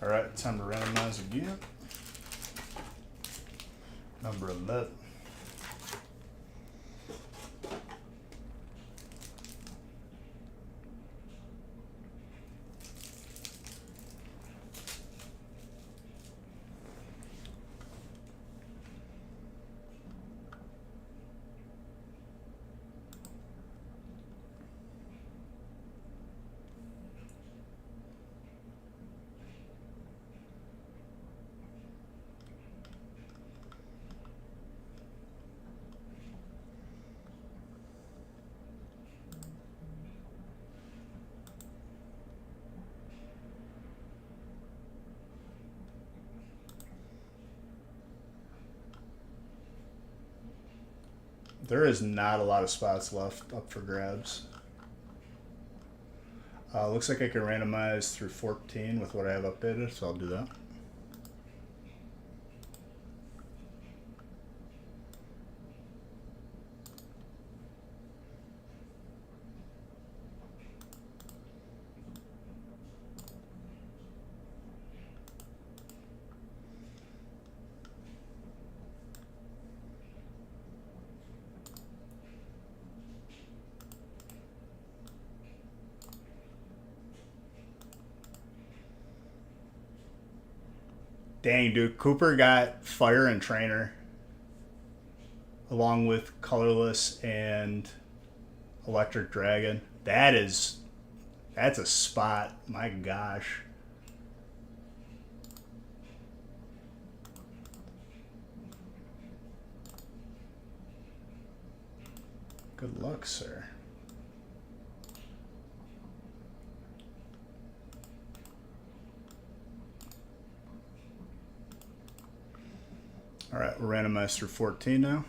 All right, time to randomize again. Number 11. There is not a lot of spots left up for grabs. Looks like I can randomize through 14 with what I have updated, so I'll do that. Dang, dude. Cooper got Fire and Trainer along with Colorless and Electric Dragon. That's a spot. My gosh. Good luck, sir. All right, we're randomized through 14 now.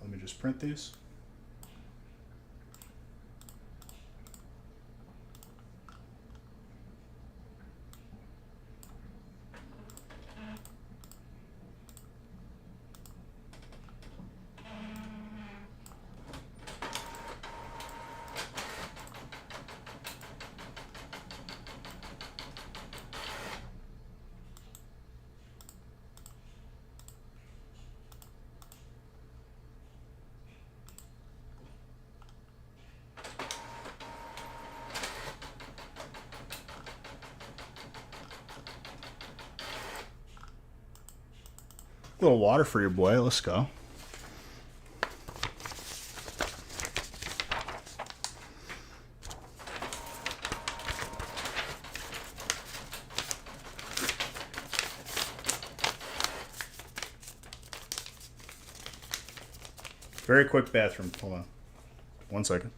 Let me just print these. A little water for your boy. Let's go. Very quick bathroom. Hold on. 1 second.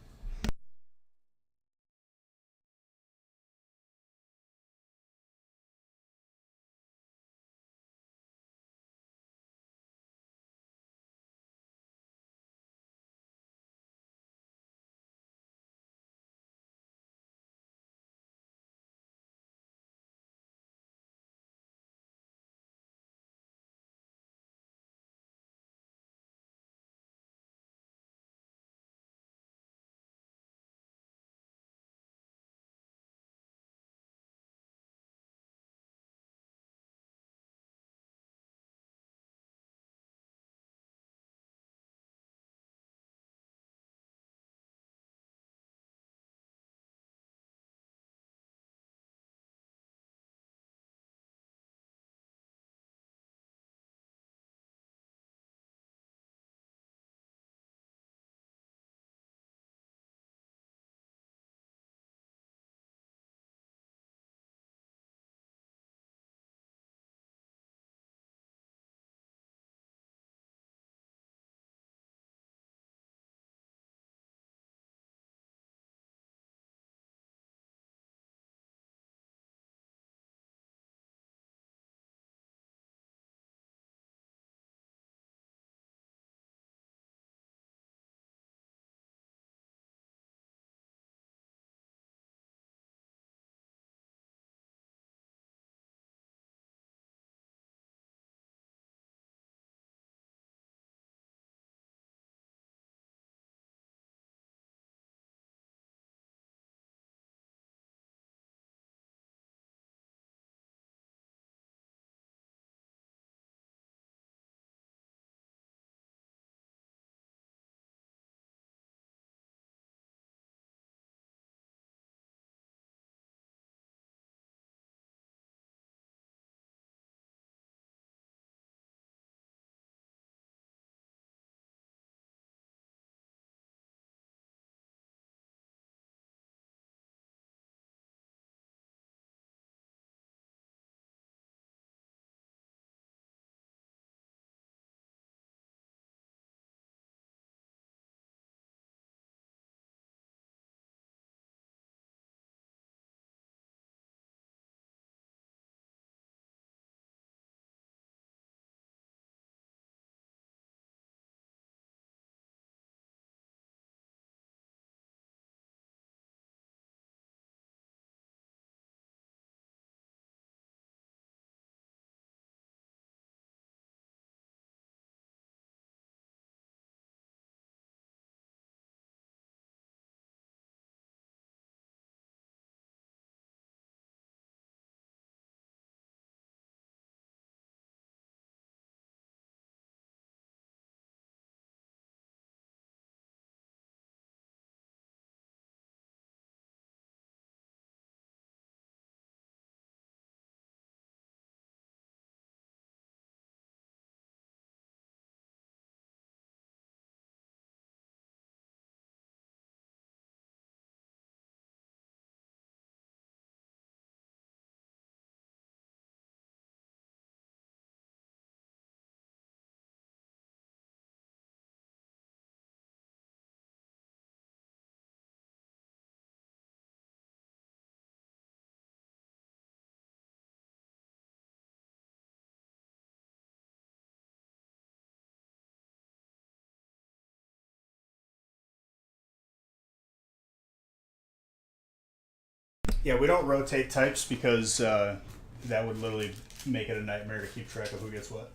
Yeah, we don't rotate types because that would literally make it a nightmare to keep track of who gets what.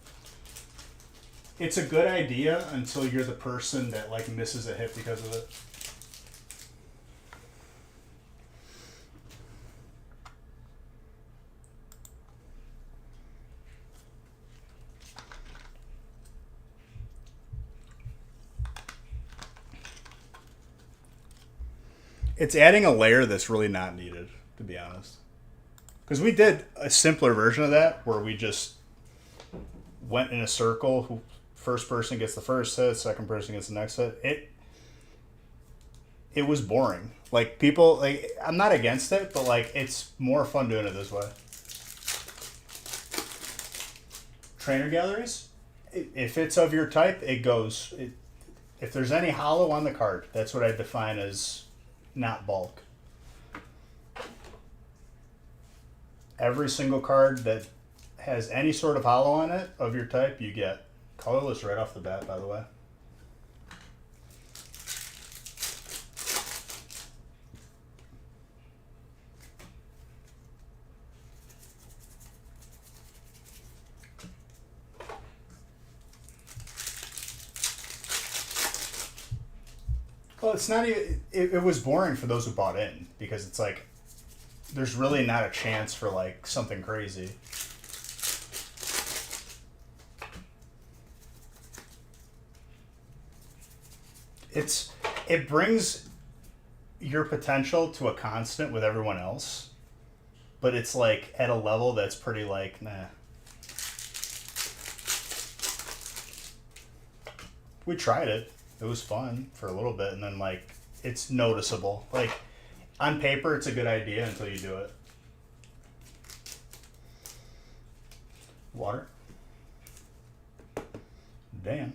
It's a good idea until you're the person that like misses a hit because of it. It's adding a layer that's really not needed, to be honest. Because we did a simpler version of that where we just went in a circle. Who first person gets the first hit, second person gets the next hit. It was boring. Like people, like I'm not against it, but like it's more fun doing it this way. Trainer galleries, if it's of your type, it goes. If there's any hollow on the card, that's what I define as not bulk. Every single card that has any sort of hollow on it of your type, you get. Colorless right off the bat, by the way. Well, it's not even. It was boring for those who bought in because it's like there's really not a chance for like something crazy. It brings your potential to a constant with everyone else, but it's like at a level that's pretty like nah. We tried it. It was fun for a little bit, and then like it's noticeable. Like on paper, it's a good idea until you do it. Water. Dan.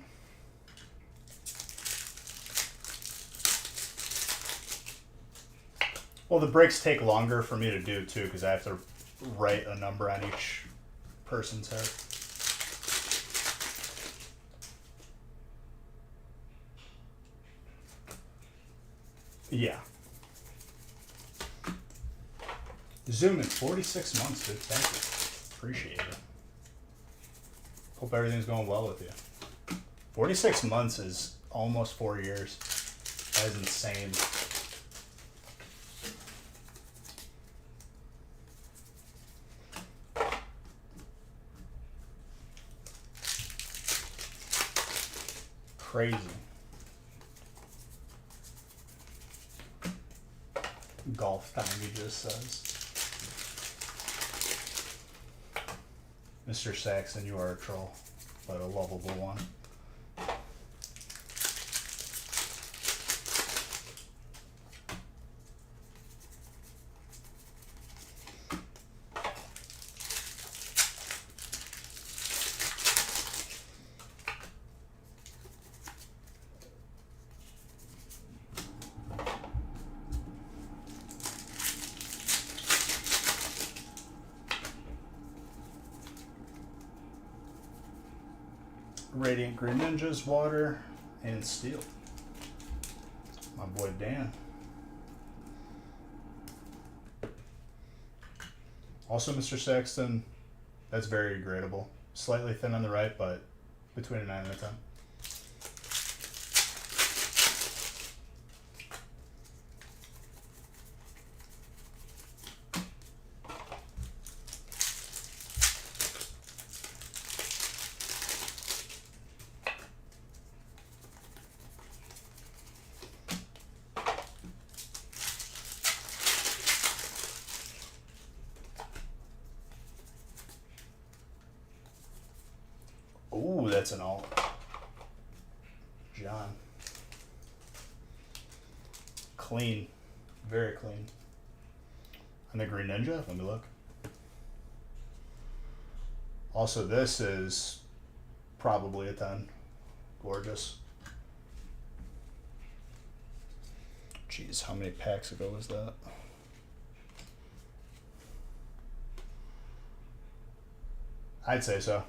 Well, the breaks take longer for me to do too because I have to write a number on each person's head. Yeah. Zoom in 46 months, dude. Thank you. Appreciate it. Hope everything's going well with you. 46 months is almost 4 years. That is insane. Crazy. Golf time, he just says. Mr. Saxon, you are a troll, but a lovable one. Radiant Greninjas, water, and steel. My boy Dan. Also, Mr. Saxton, that's very gradable. Slightly thin on the right, but between a 9 and a 10. Ooh, that's an alt. John. Clean. Very clean. And the Greninja, let me look. Also, this is probably a 10. Gorgeous. Jeez, how many packs ago was that? I'd say so.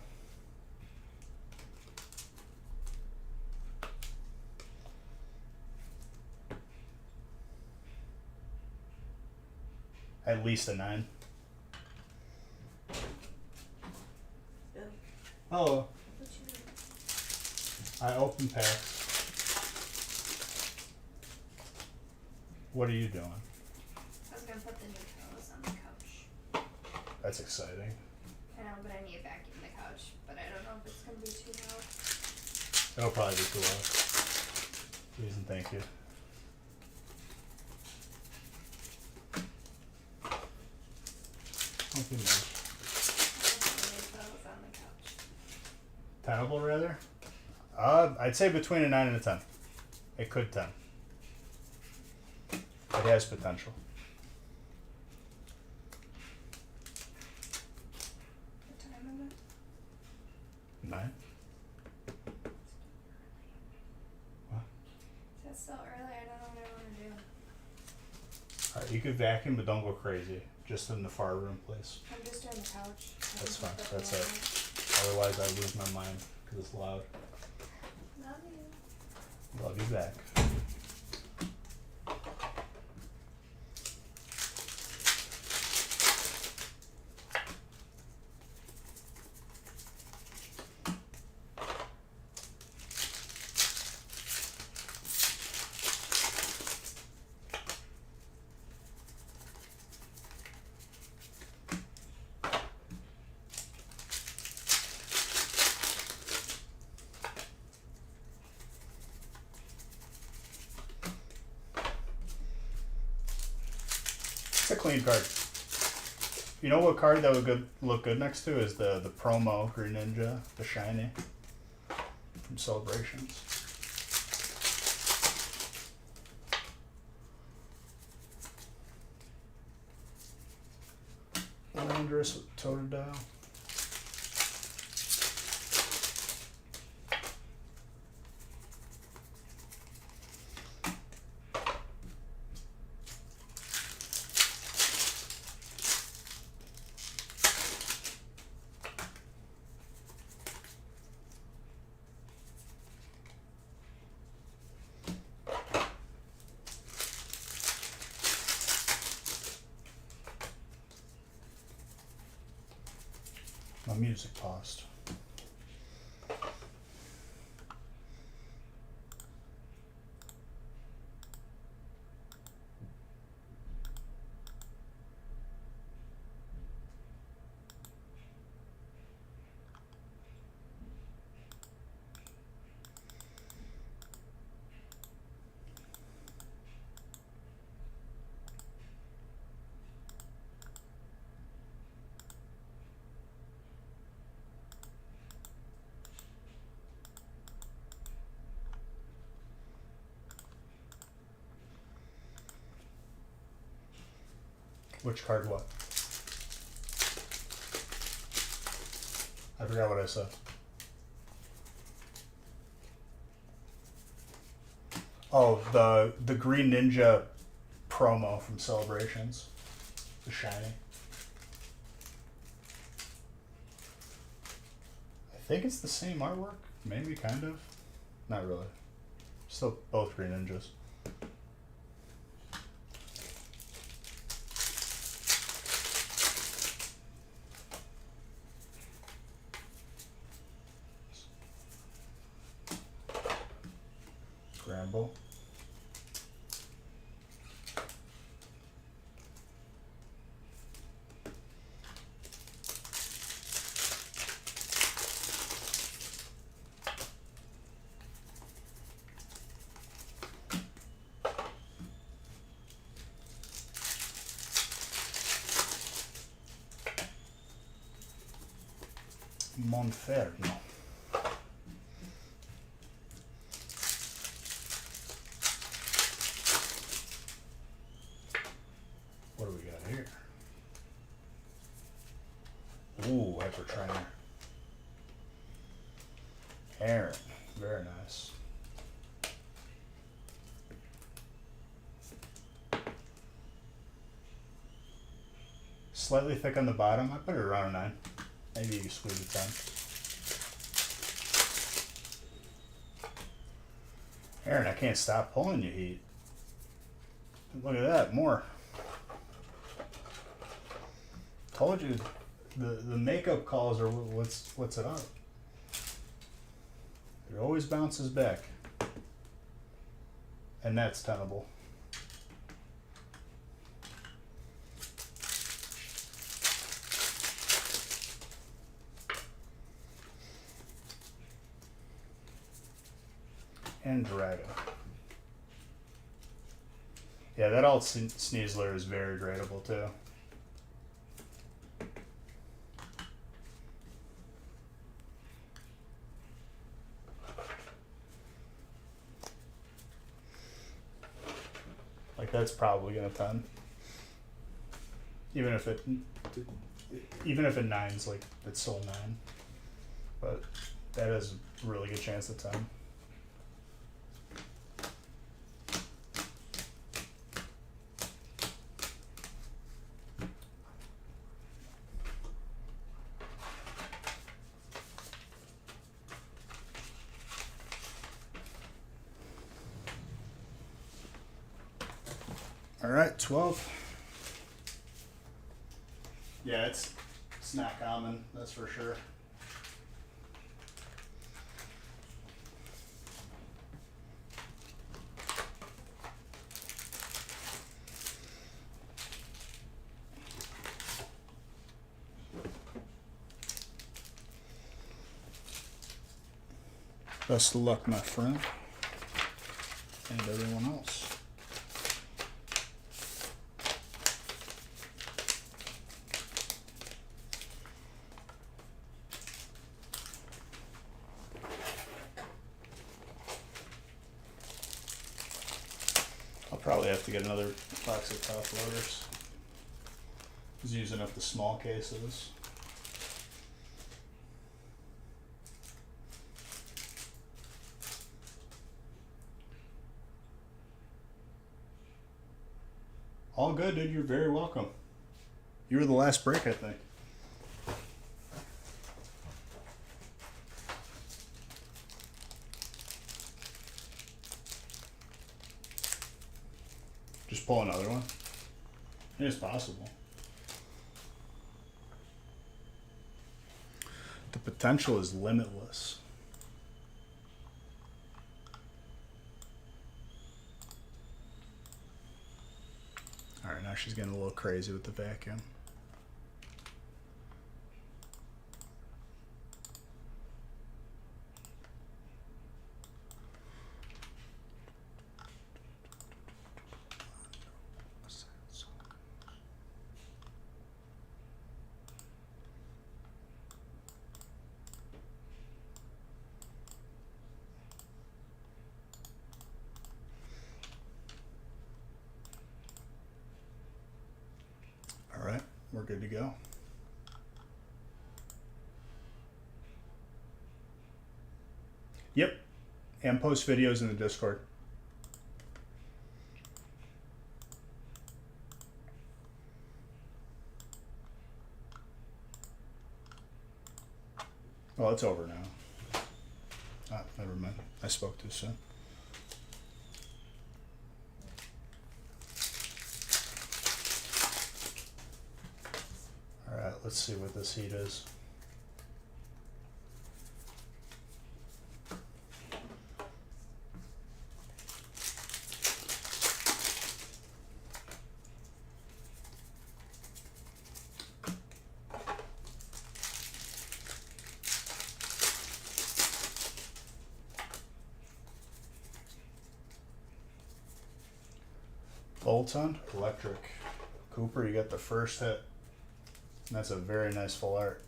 At least a 9. Bill, Oh, what you doing? I open packs. What are you doing? I was gonna put the new pillows on the couch. That's exciting. I know, but I need to vacuum the couch. But I don't know if it's gonna be too loud. It'll probably be too loud. Please and thank you. Don't be nice. I'll put the new pillows on the couch. Tenable, rather? I'd say between a 9 and a 10. It could 10. It has potential. What time is it? 9? What? You could vacuum, but don't go crazy. Just in the far room, please. I'm just on the couch. That's fine. That's it. Otherwise, I lose my mind because it's loud. Love you. Love you back. It's a clean card. You know what card that would look good next to is the promo Green Ninja, the shiny from Celebrations. Landorus with Totodile. My music paused. Which card what? I forgot what I said. Oh, the Green Ninja promo from Celebrations. The shiny. I think it's the same artwork. Maybe, kind of. Not really. Still both Green Ninjas. Scramble. Monferno. What do we got here? Ooh, Hyper Trainer. Aaron, very nice. Slightly thick on the bottom. I put it around a 9. Maybe you can squeeze a 10. Aaron, I can't stop pulling you, Heat. Look at that, more. Told you, the makeup calls are what's it up. It always bounces back. And that's tenable. And Drago. Yeah, that alt Sneasler is very gradable too. Like that's probably gonna 10. Even if it 9's like it's still 9. But that has a really good chance at 10. All right, 12. Yeah, it's not common, that's for sure. Best of luck, my friend, and everyone else. I'll probably have to get another box of top loaders. I was using up the small cases. All good, dude. You're very welcome. You were the last break, I think. Just pull another one. It is possible. The potential is limitless. All right, now she's getting a little crazy with the vacuum. All right, we're good to go. Yep, and post videos in the Discord. Well, it's over now. Ah, never mind. I spoke too soon. All right, let's see what this heat is. Bolton, electric. Cooper, you got the first hit. And that's a very nice full art.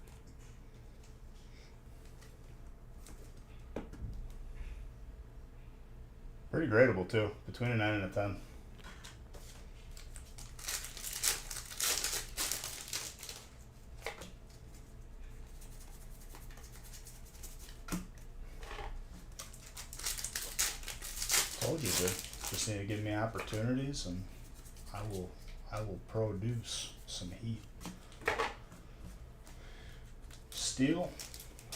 Pretty gradable too, between a 9 and a 10. Told you, dude. Just need to give me opportunities, and I will produce some heat. Steel?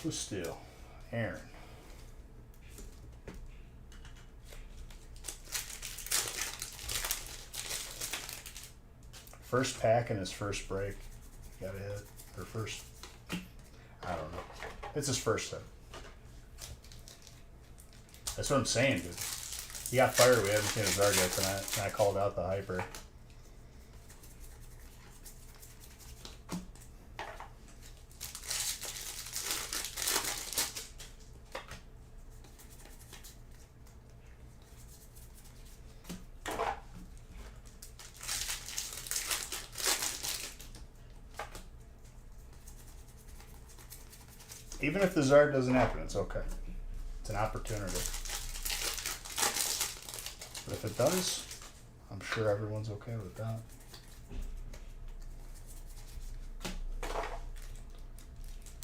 Who's Steel? Aaron. First pack in his first break. Got a hit. Or first, I don't know. It's his first hit. That's what I'm saying, dude. He got fired. We haven't seen his art yet tonight. And I called out the hyper. Even if the Zard doesn't happen, it's okay. It's an opportunity. But if it does, I'm sure everyone's okay with that.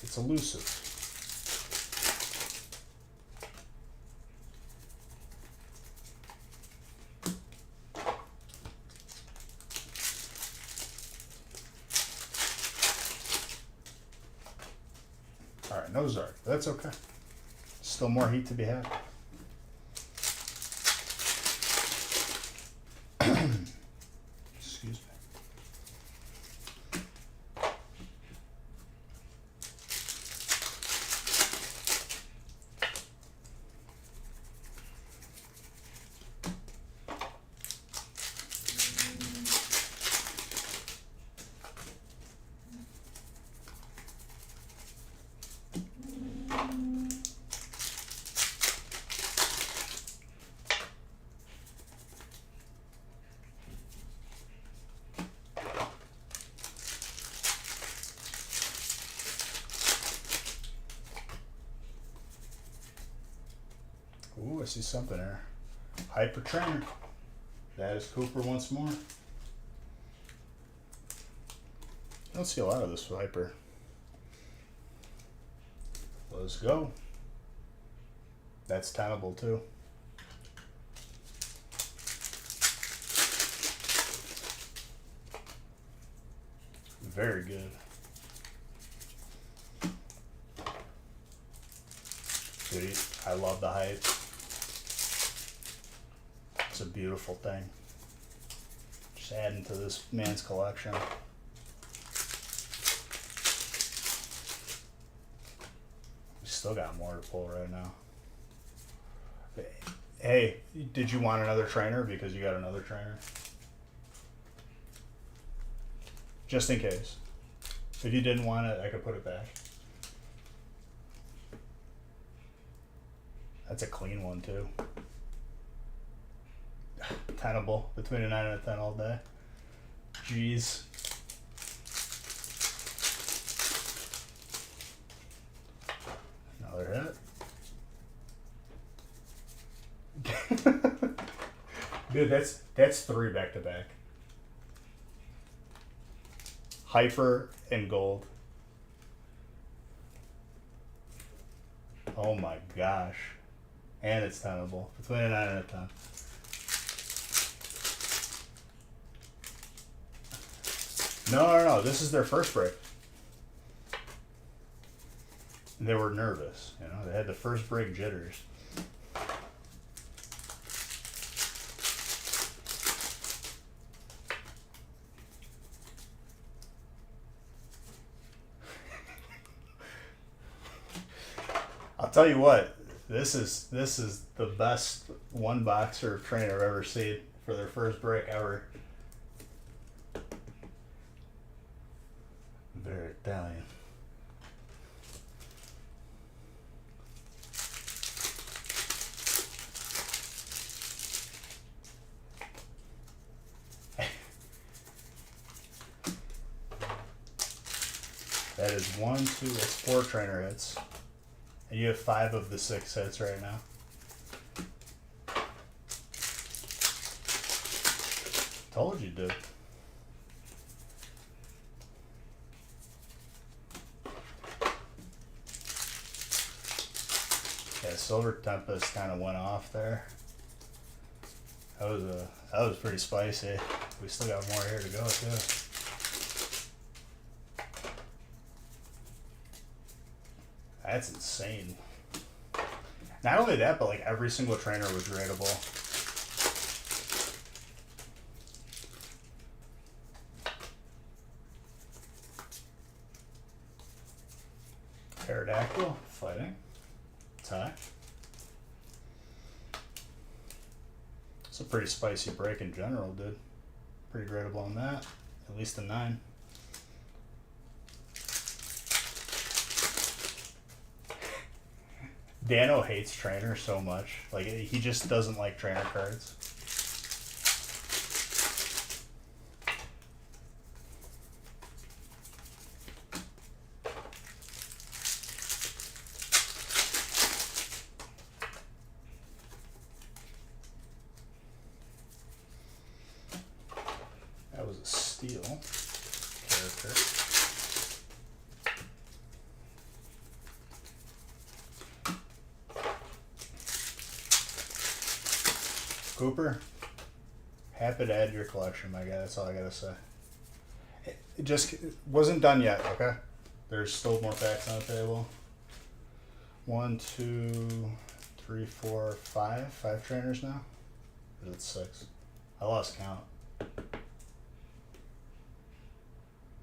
It's elusive. Alright, no Zard. That's okay. Still more heat to be had. Ooh, I see something there. Hyper trainer. That is Cooper once more. I don't see a lot of this Hyper. Let's go. That's tenable too. Very good. Dude, I love the hype. It's a beautiful thing. Just adding to this man's collection. We still got more to pull right now. Hey, did you want another trainer because you got another trainer? Just in case. If you didn't want it, I could put it back. That's a clean one too. Tenable. Between a 9 and a 10 all day. Jeez. Another hit. Dude, that's 3 back to back. Hyper and gold. Oh my gosh. And it's tenable. Between a 9 and a 10. No. This is their first break. They were nervous. You know, they had the first break jitters. I'll tell you what, this is the best one boxer trainer I've ever seen for their first break ever. Very Italian. That is 1, 2, that's 4 trainer hits. And you have 5 of the 6 hits right now. Told you, dude. Yeah, Silver Tempest kind of went off there. That was pretty spicy. We still got more here to go too. That's insane. Not only that, but like every single trainer was rateable. Pterodactyl fighting. Tie. It's a pretty spicy break in general, dude. Pretty rateable on that. At least a 9. Dano hates trainer so much. Like, he just doesn't like trainer cards. That was a steal character. Cooper, happy to add to your collection, my guy. That's all I gotta say. It just wasn't done yet, okay? There's still more packs on the table. 1, 2, 3, 4, 5. 5 trainers now? Or is it 6? I lost count.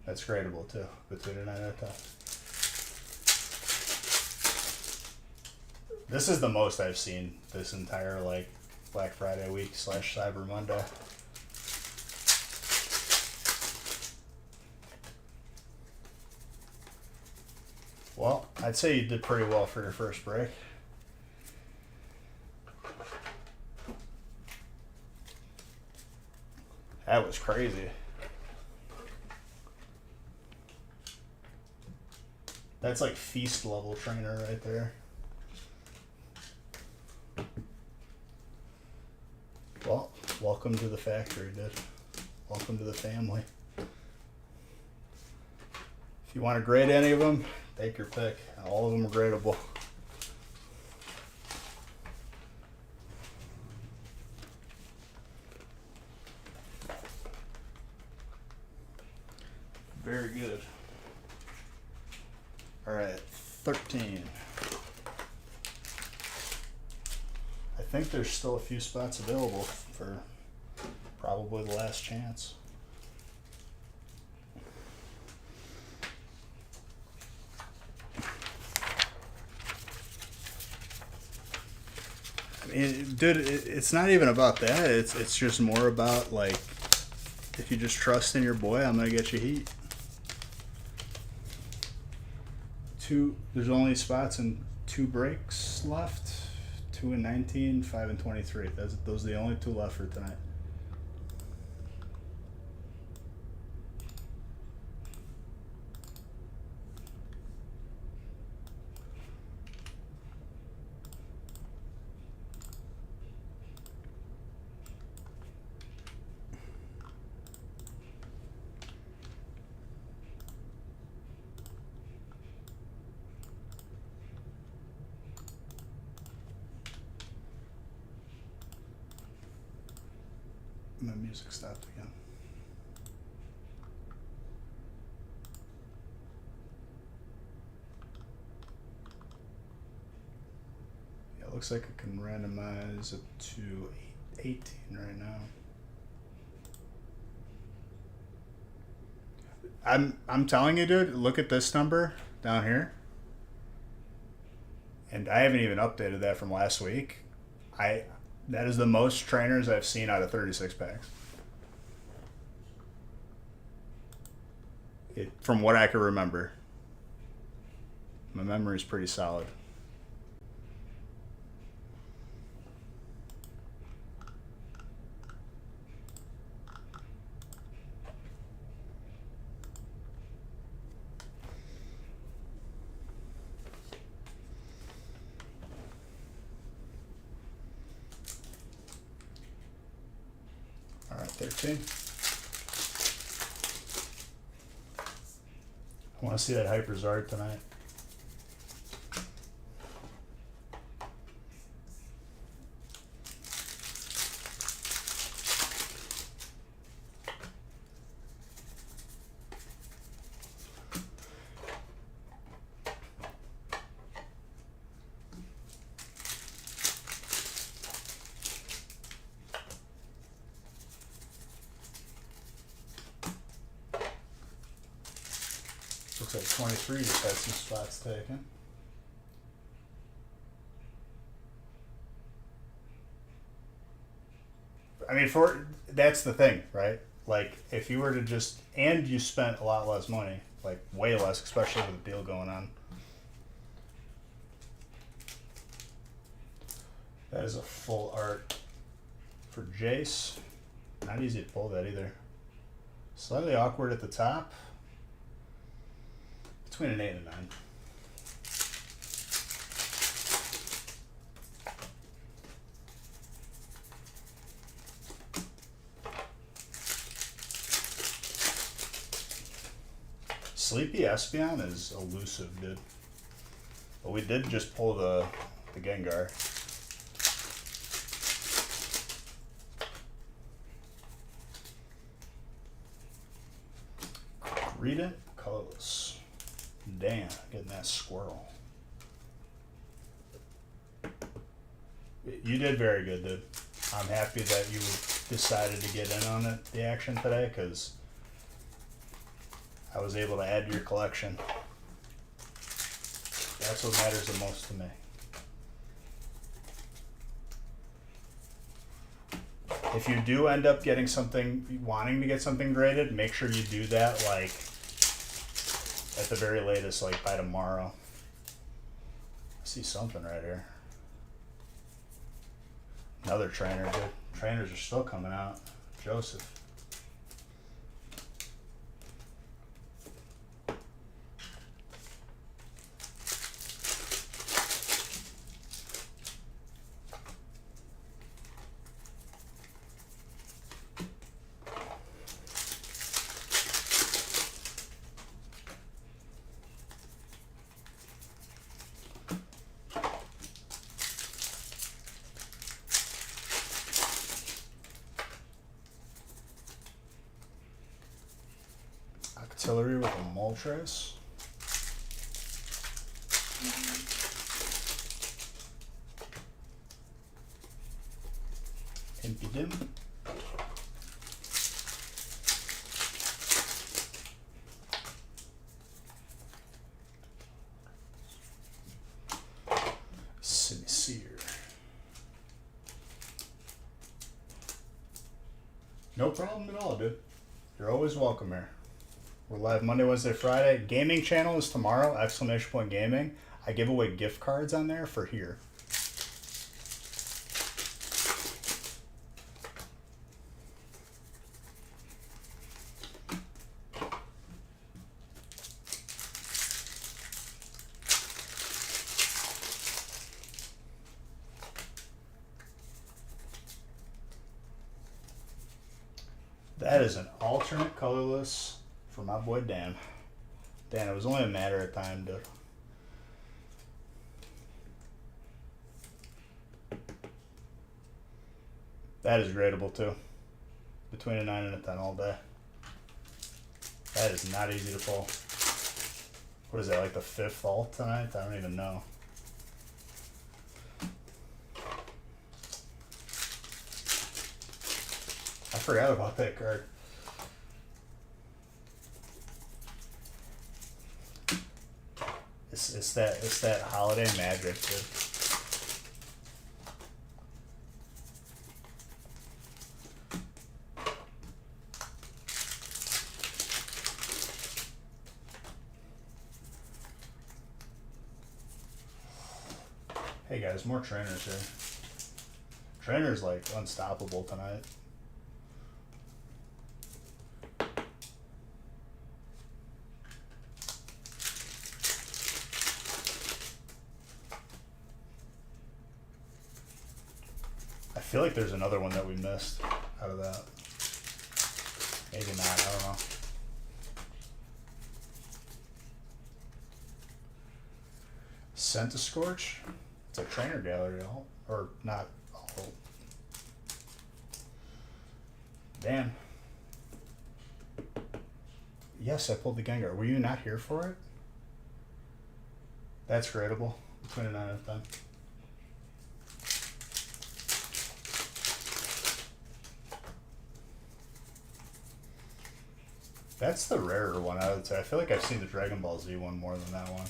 That's gradable too, between a 9 and a 10. This is the most I've seen this entire, like, Black Friday week / Cyber Monday. Well, I'd say you did pretty well for your first break. That was crazy. That's like feast level trainer right there. Welcome to the factory, dude. Welcome to the family. If you want to grade any of them, take your pick. All of them are gradable. Very good. All right, 13. I think there's still a few spots available for probably the last chance. I mean, dude, it's not even about that. It's just more about, like, if you just trust in your boy, I'm gonna get you heat. There's only spots in 2 breaks left. 2 and 19, 5 and 23. Those are the only 2 left for tonight. My music stopped again. Yeah, it looks like I can randomize it to 18 right now. I'm telling you, dude, look at this number down here. And I haven't even updated that from last week. That is the most trainers I've seen out of 36 packs. From what I can remember. My memory is pretty solid. All right, 13. I want to see that Hyperzard tonight. Looks like 23 just had some spots taken. I mean, that's the thing, right? Like, if you were to just, and you spent a lot less money, like way less, especially with the deal going on. That is a full art for Jace. Not easy to pull that either. Slightly awkward at the top. Between an 8 and a 9. Sleepy Espeon is elusive, dude. But we did just pull the Gengar. Read it, colorless. Damn, getting that squirrel. You did very good, dude. I'm happy that you decided to get in on the action today, because I was able to add to your collection. That's what matters the most to me. If you do end up getting something, wanting to get something graded, make sure you do that, like, at the very latest, like, by tomorrow. I see something right here. Another trainer, dude. Trainers are still coming out. Joseph. artillery with a Moltres. Impidum. Sincere. No problem at all, dude. You're always welcome here. We're live Monday, Wednesday, Friday. Gaming channel is tomorrow, exclamation point gaming. I give away gift cards on there for here. That is an alternate colorless for my boy Dan. Dan, it was only a matter of time to... That is gradable too. Between a 9 and a 10 all day. That is not easy to pull. What is that, like the 5th alt tonight? I don't even know. I forgot about that card. It's that holiday magic, dude. Hey guys, more trainers here. Trainers like unstoppable tonight. I feel like there's another one that we missed out of that. Maybe not, I don't know. Centiscorch? It's a trainer gallery alt, or not alt. Damn. Yes, I pulled the Gengar. Were you not here for it? That's gradable. Between a 9 and a 10. That's the rarer one, I would say. I feel like I've seen the Dragon Ball Z one more than that one.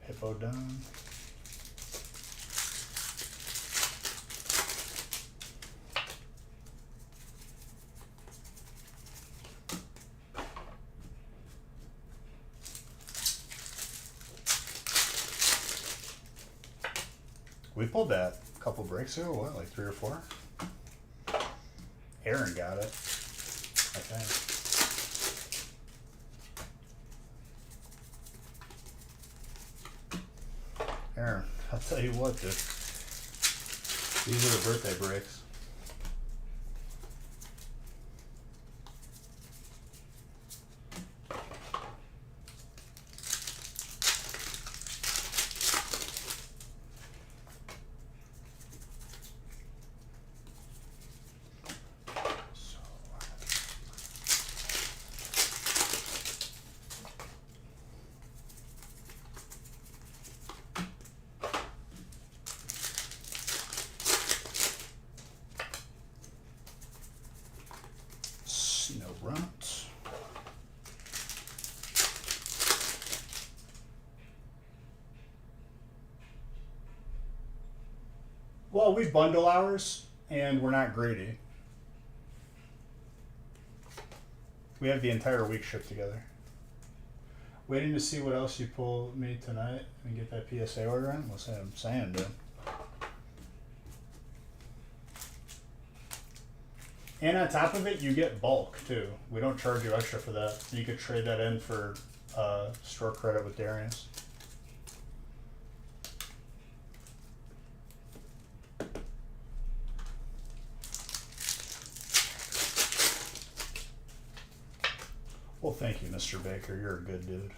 Hippodon. We pulled that a couple breaks ago, what, like 3 or 4? Aaron got it, I think. Aaron, I'll tell you what, dude. These are the birthday breaks. Runt. Well, we bundle ours, and we're not greedy. We have the entire week shipped together. Waiting to see what else you pull me tonight and get that PSA order in. What's that I'm saying, dude? And on top of it, you get bulk too. We don't charge you extra for that. You could trade that in for store credit with Darius. Well, thank you, Mr. Baker. You're a good dude.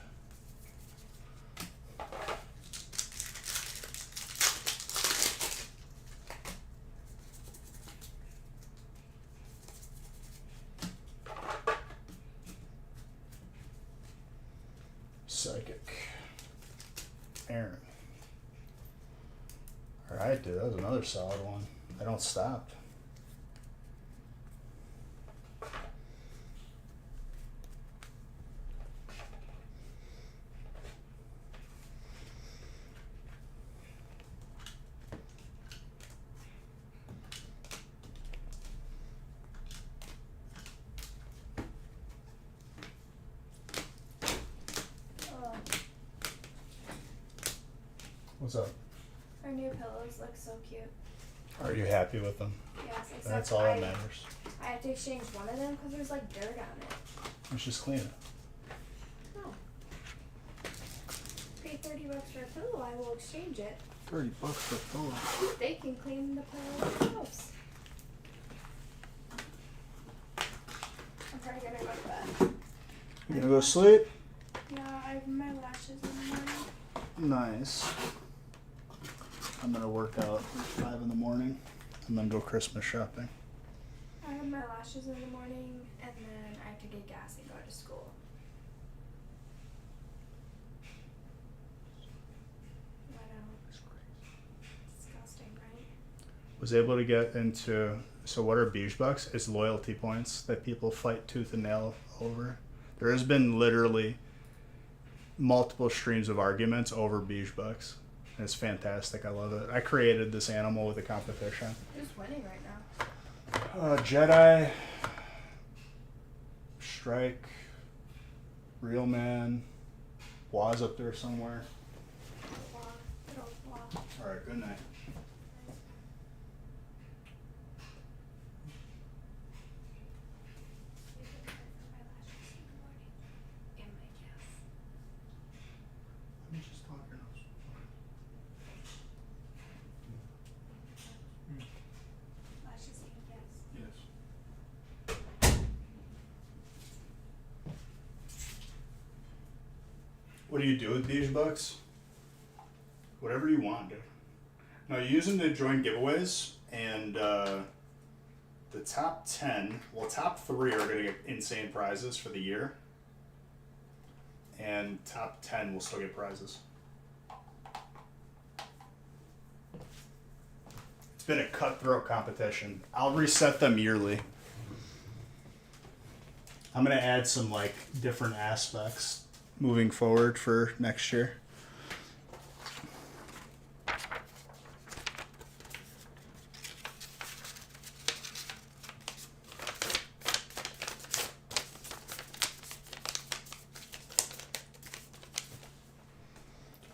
Psychic. Aaron. Alright, dude. That was another solid one. I don't stop. Oh, What's up? our new pillows look so cute. Are you happy with them? Yes, except That's all that matters. I have to exchange one of them because there's like dirt on it. Let's just clean it. No. Pay $30 for a pillow, I will exchange it. $30 for a pillow. They can clean the pillow themselves. I'm probably gonna go to bed. You gonna go to sleep? Yeah, I have my lashes in the morning. Nice. I'm gonna work out at 5 in the morning and then go Christmas shopping. I have my lashes in the morning and then I have to get gas and go to school. I know. Disgusting, right? Was able to get into, so what are Beige Bucks? It's loyalty points that people fight tooth and nail over. There has been literally multiple streams of arguments over Beige Bucks. And it's fantastic. I love it. I created this animal with a competition. Who's winning right now? Jedi, Strike, Real Man, Waz up there somewhere. Blah. Good old blah. All right, good night. Let me just talk your nose. Yes. What do you do with Beige Bucks? Whatever you want, dude. No, you use them to join giveaways, and the top 10, well, top 3 are going to get insane prizes for the year, and top 10 will still get prizes. It's been a cutthroat competition. I'll reset them yearly. I'm going to add some, like, different aspects moving forward for next year.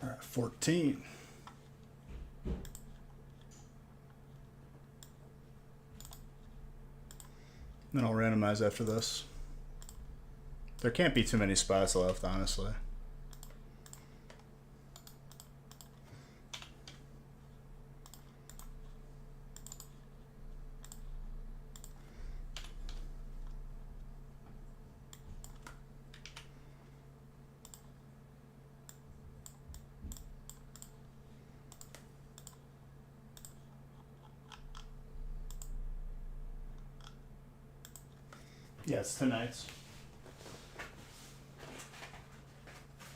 All right, 14. Then I'll randomize after this. There can't be too many spots left, honestly. Yeah, it's tonight's.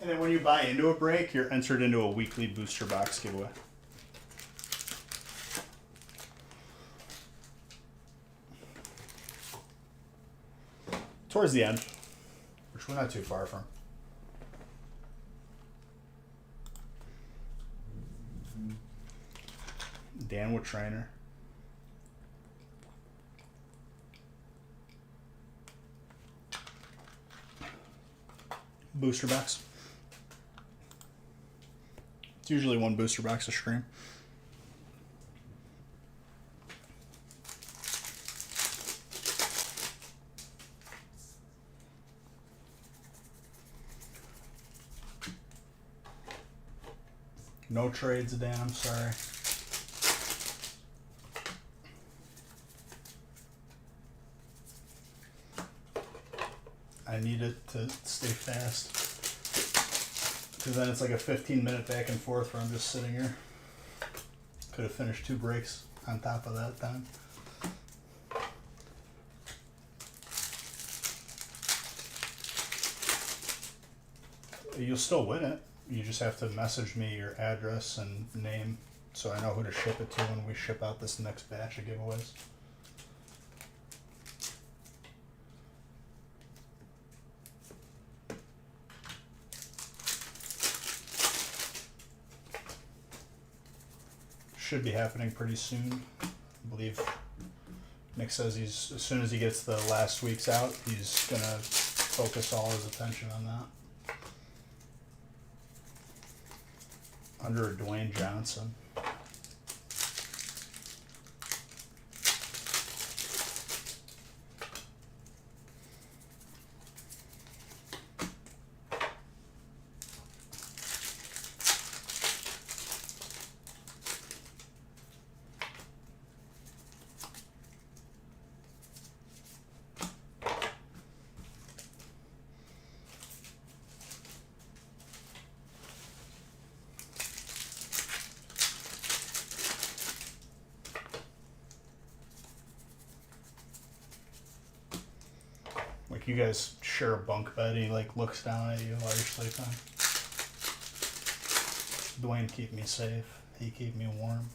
And then when you buy into a break, you're entered into a weekly booster box giveaway. Towards the end, which we're not too far from. Danwood Trainer. Booster box. It's usually one booster box a stream. No trades, Dan. I'm sorry. I need it to stay fast. Because then it's like a 15-minute back and forth where I'm just sitting here. Could have finished 2 breaks on top of that time. You'll still win it. You just have to message me your address and name so I know who to ship it to when we ship out this next batch of giveaways. Should be happening pretty soon. I believe Nick says he's, as soon as he gets the last week's out, he's gonna focus all his attention on that. Under a Dwayne Johnson. Like you guys share a bunk bed, he like looks down at you while you're sleeping. Dwayne keep me safe. He keep me warm.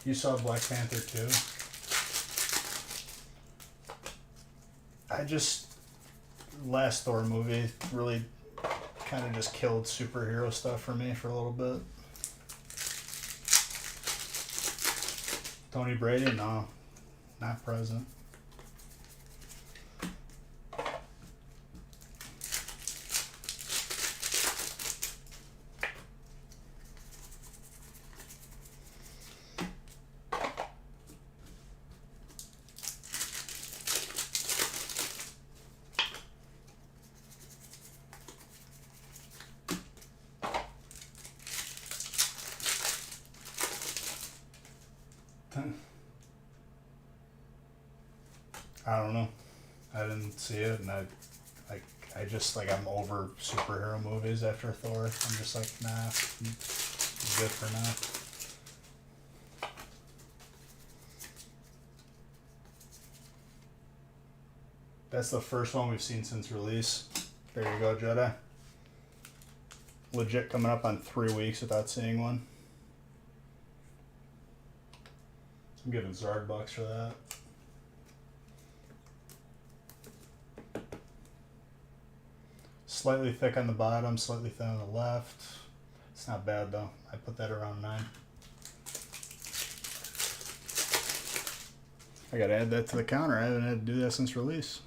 You saw Black Panther 2? Last Thor movie really kind of just killed superhero stuff for me for a little bit. Tony Brady? No, not present. I don't know. I didn't see it, and I'm over superhero movies after Thor. I'm just like, nah, I'm good for now. That's the first one we've seen since release. There you go, Jedi. Legit coming up on 3 weeks without seeing one. I'm giving Zard bucks for that. Slightly thick on the bottom, slightly thin on the left. It's not bad though. I put that around 9. I gotta add that to the counter. I haven't had to do that since release.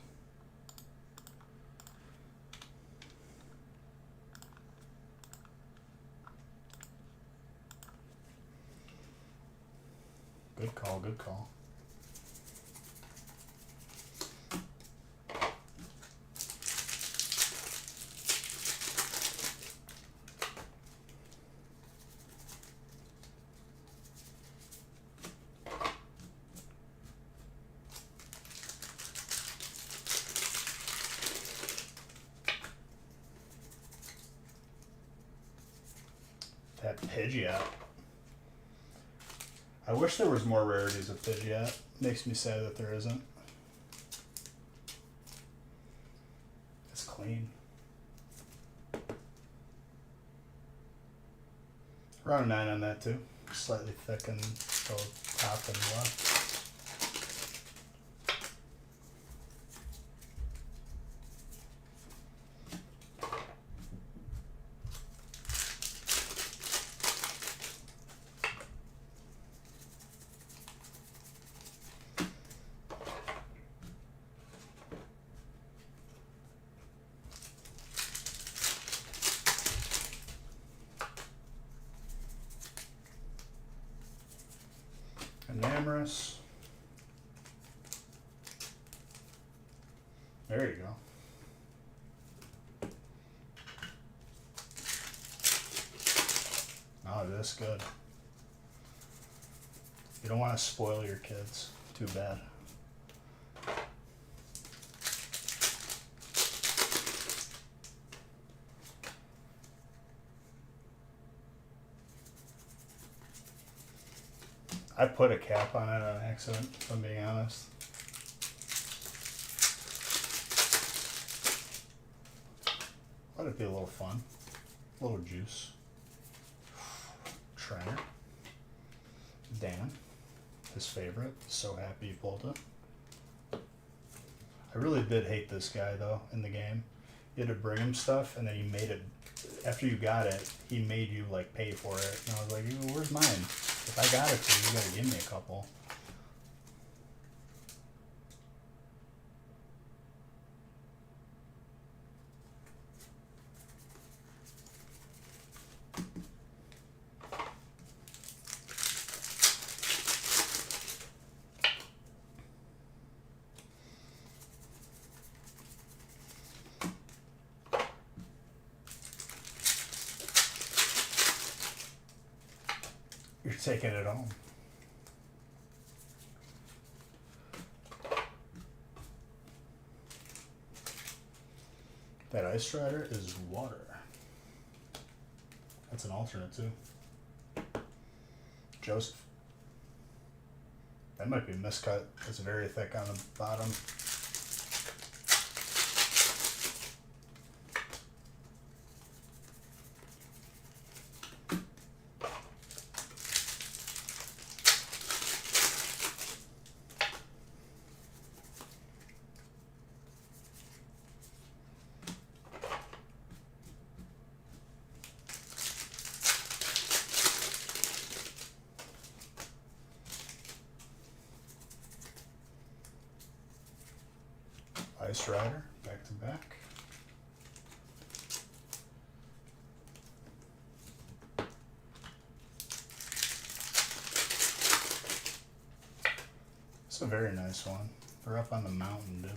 Good call, good call. That Pidgeot. I wish there was more rarities of Pidgeot. Makes me sad that there isn't. It's clean. Around a 9 on that too. Slightly thick and both top and left. Enamorous. There you go. Oh, it is good. You don't want to spoil your kids. Too bad. I put a cap on it on accident, if I'm being honest. Let it be a little fun. A little juice. Trainer. Dan. His favorite. So happy he pulled it. I really did hate this guy though in the game. You had to bring him stuff and then he made it, after you got it, he made you like pay for it. And I was like, where's mine? If I got it for you, you gotta give me a couple. You're taking it home. That Ice Strider is water. That's an alternate too. Joseph. That might be a miscut. It's very thick on the bottom. Ice Rider, back to back. It's a very nice one. They're up on the mountain, dude.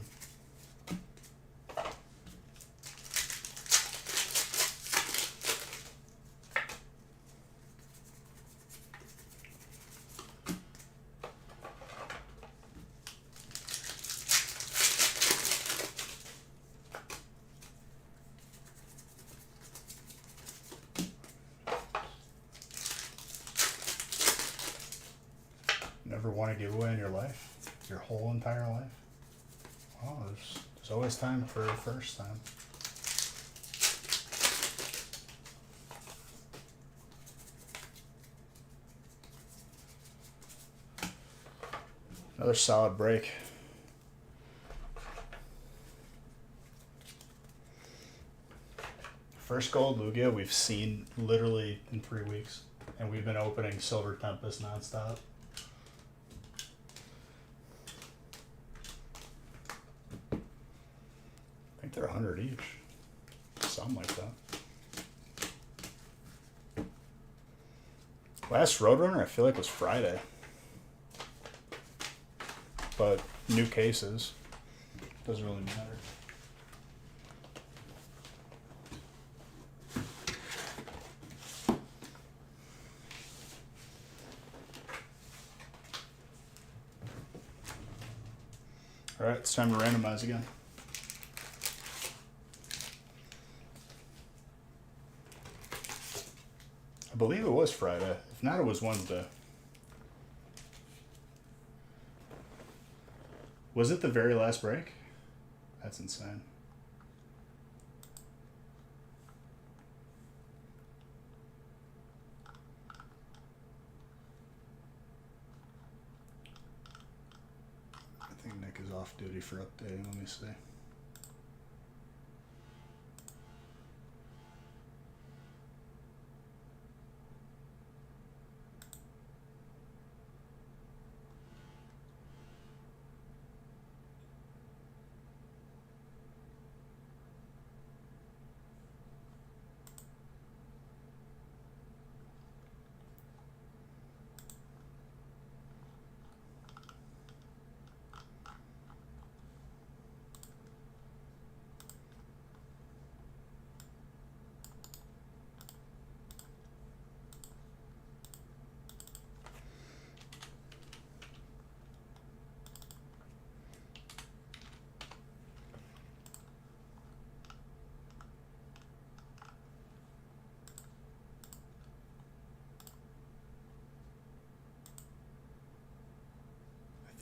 Never won a giveaway in your life? Your whole entire life? Well, there's always time for a first time. Another solid break. First gold Lugia we've seen literally in 3 weeks. And we've been opening Silver Tempest nonstop. I think they're 100 each. Something like that. Last Roadrunner I feel like was Friday. But new cases. Doesn't really matter. Alright, it's time to randomize again. I believe it was Friday. If not, it was Wednesday. Was it the very last break? That's insane. I think Nick is off duty for updating. Let me see.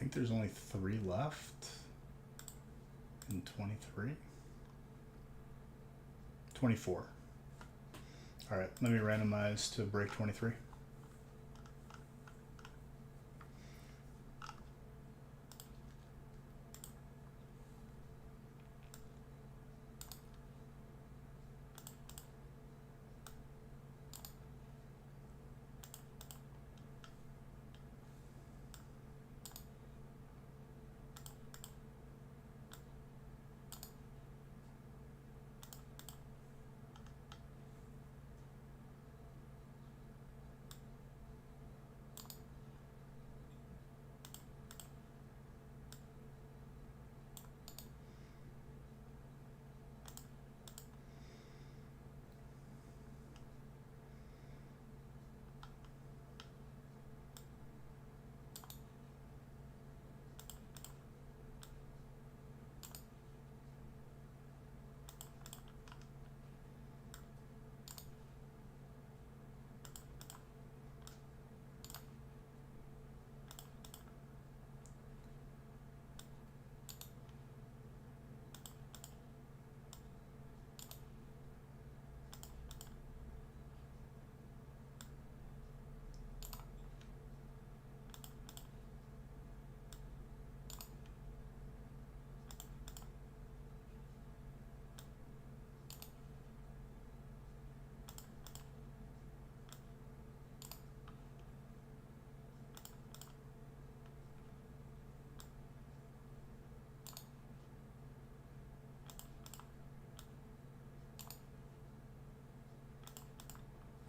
think there's only 3 left in 23. 24. All right, let me randomize to break 23.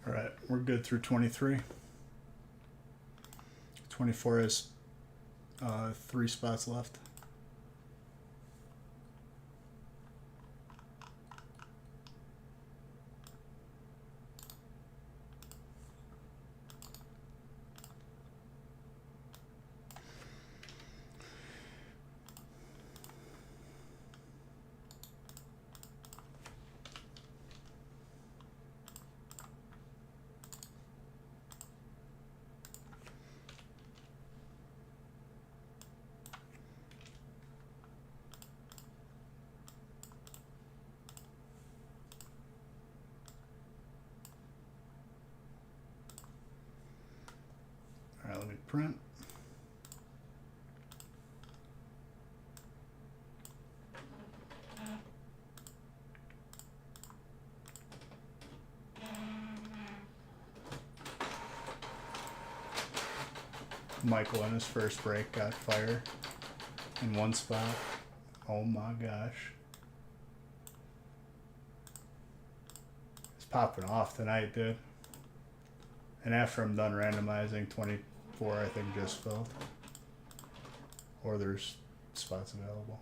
All right, we're good through 23. 24 has 3 spots left. All right, let me print. Michael in his first break got fire in 1 spot. Oh my gosh. It's popping off tonight, dude. And after I'm done randomizing, 24 I think just filled. Or there's spots available.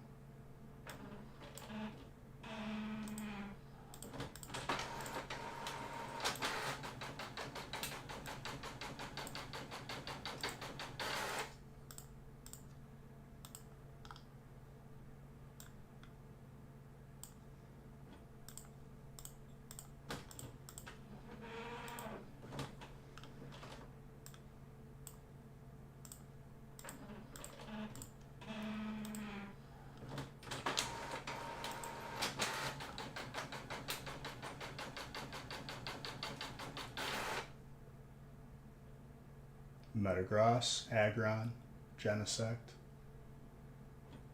Metagross, Aggron, Genesect,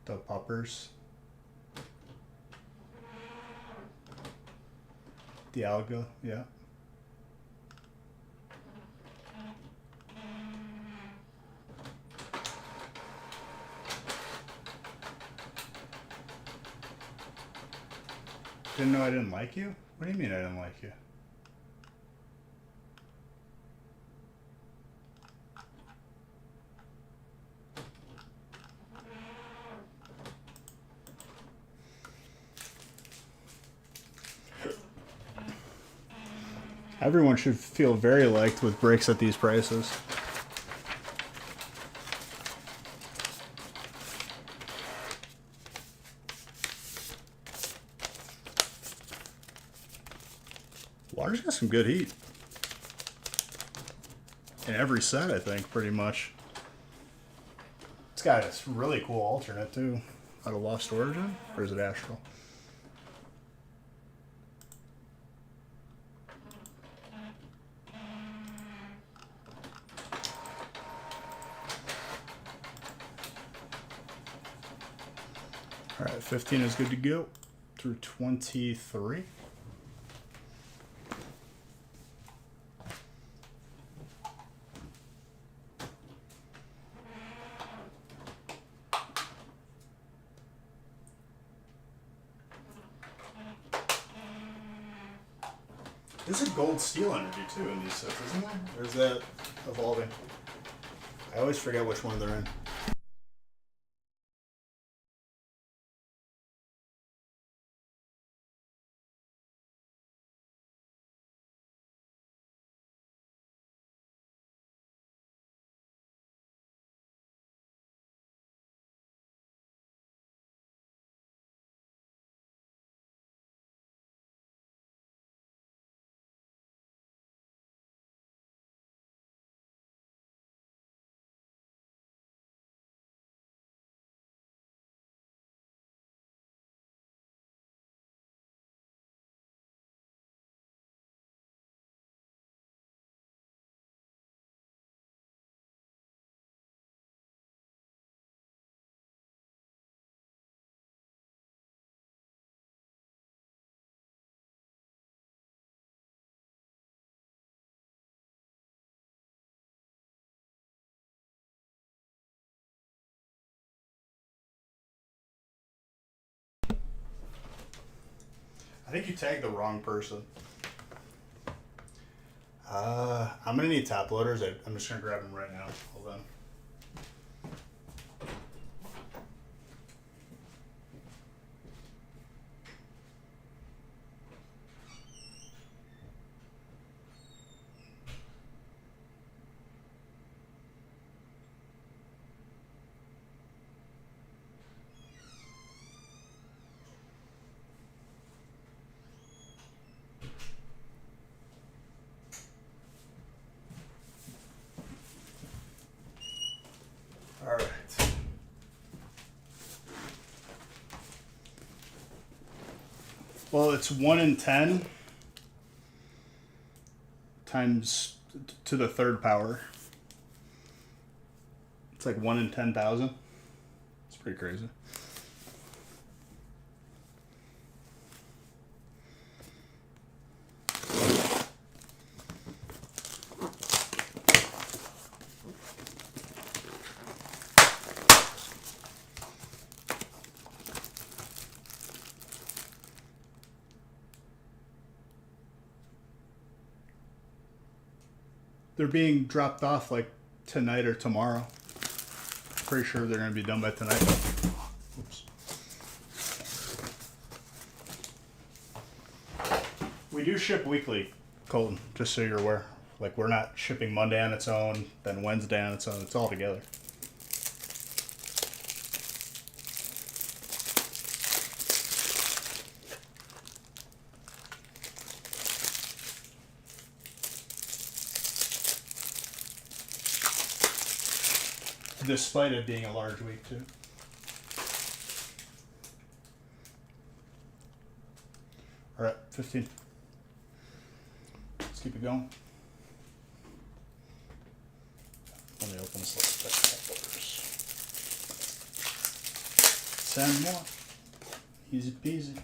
the Puppers, Dialga, yeah. Didn't know I didn't like you? What do you mean I didn't like you? Everyone should feel very liked with breaks at these prices. Water's got some good heat. In every set, I think, pretty much. It's got a really cool alternate too. Out of Lost Origin? Or is it Astral? Alright, 15 is good to go through 23. There's a gold steel energy too in these sets, isn't there? Or is that evolving? I always forget which one they're in. I think you tagged the wrong person. I'm gonna need top loaders. I'm just gonna grab them right now. Hold on. All right. Well, it's 1 in 10 times to the third power. It's like 1 in 10,000. It's pretty crazy. They're being dropped off like tonight or tomorrow. Pretty sure they're going to be done by tonight. Oops. We do ship weekly, Colton, just so you're aware. Like, we're not shipping Monday on its own, then Wednesday on its own. It's all together. Despite it being a large week, too. All right, 15. Let's keep it going. Let me open this list back up. 10 more. Easy peasy.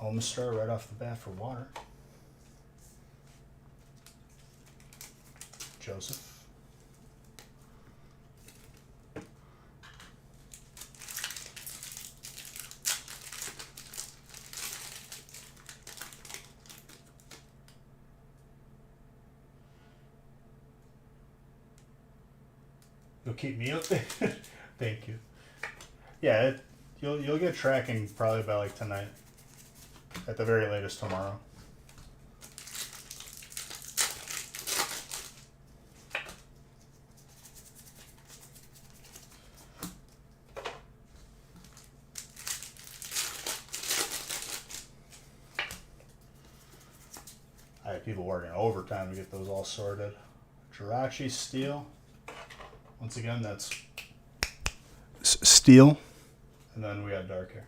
Omastar right off the bat for water. Joseph. You'll keep me updated. Thank you. Yeah, you'll get tracking probably by like tonight. At the very latest tomorrow. like people working overtime to get those all sorted. Jirachi steel. Once again, that's steel. And then we got dark hair.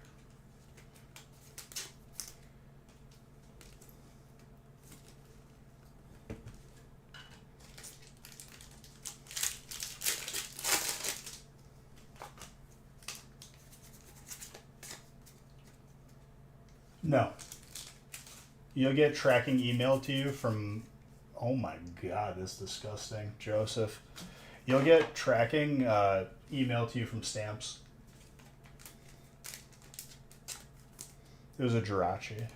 No. You'll get tracking emailed to you from, oh my God, this is disgusting, Joseph. You'll get tracking emailed to you from Stamps. It was a Jirachi.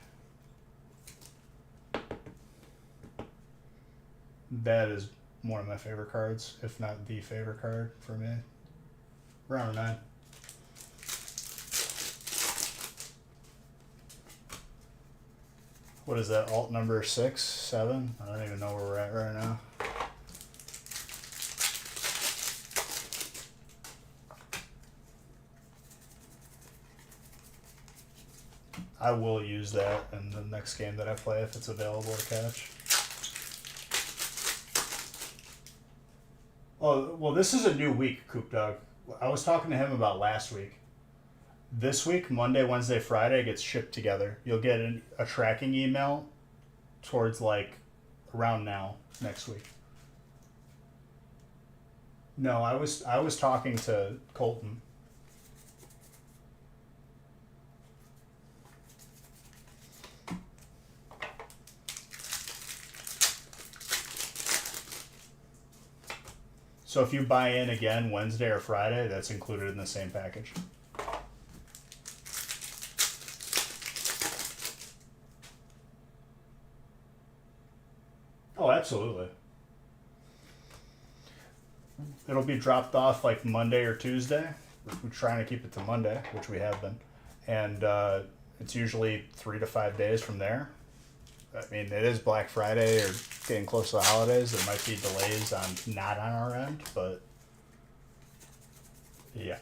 That is one of my favorite cards, if not the favorite card for me. Round of 9. What is that, alt number 6, 7? I don't even know where we're at right now. I will use that in the next game that I play if it's available to catch. Oh, well, this is a new week, Coop Dog. I was talking to him about last week. This week, Monday, Wednesday, Friday, gets shipped together. You'll get a tracking email towards like around now next week. No, I was talking to Colton. So if you buy in again Wednesday or Friday, that's included in the same package. Oh, absolutely. It'll be dropped off like Monday or Tuesday. We're trying to keep it to Monday, which we have been. And it's usually 3 to 5 days from there. I mean, it is Black Friday or getting close to the holidays. There might be delays not on our end, but yeah.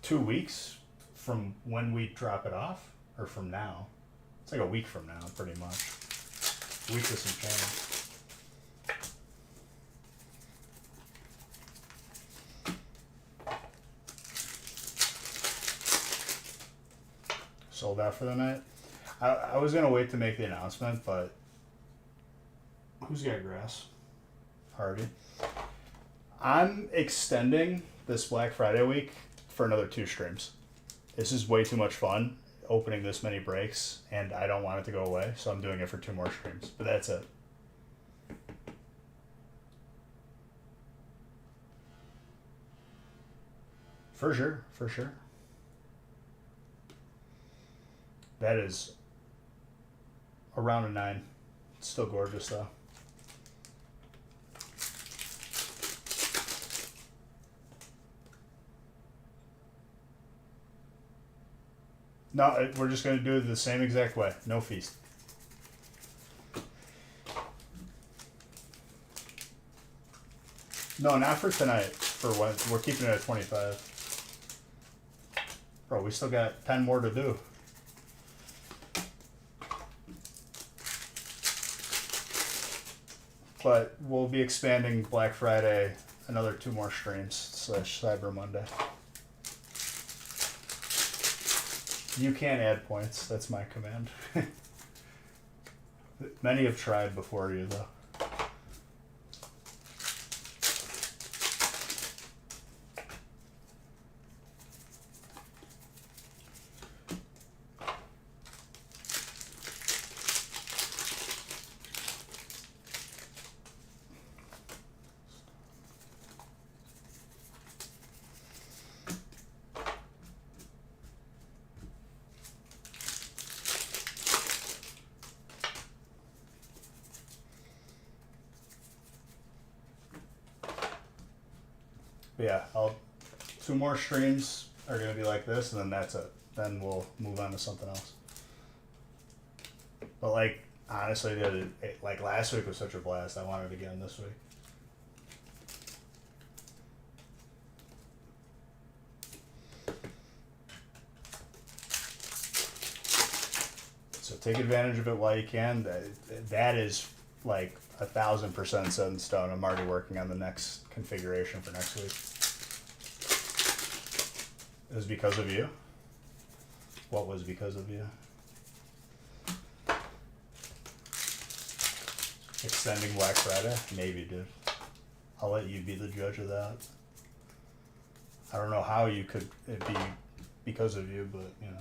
Two weeks from when we drop it off, or from now? It's like a week from now, pretty much. A week with some change. Sold out for the night. I was gonna wait to make the announcement, but who's got grass? Harvey. I'm extending this Black Friday week for another 2 streams. This is way too much fun opening this many breaks, and I don't want it to go away, so I'm doing it for 2 more streams. But that's it. For sure, for sure. That is around a 9. It's still gorgeous though. No, we're just going to do it the same exact way. No feast. No, not for tonight. For when we're keeping it at 25. Bro, we still got 10 more to do. But we'll be expanding Black Friday another 2 more streams / Cyber Monday. You can't add points. That's my command. Many have tried before you, though. But yeah, 2 more streams are going to be like this, and then that's it. Then we'll move on to something else. But like, Honestly, like last week was such a blast. I want it again this week. So take advantage of it while you can. That is like 1,000% set in stone. I'm already working on the next configuration for next week. It was because of you. What was because of you? Extending Black Friday? Maybe, dude. I'll let you be the judge of that. I don't know how you could it be because of you, but you know.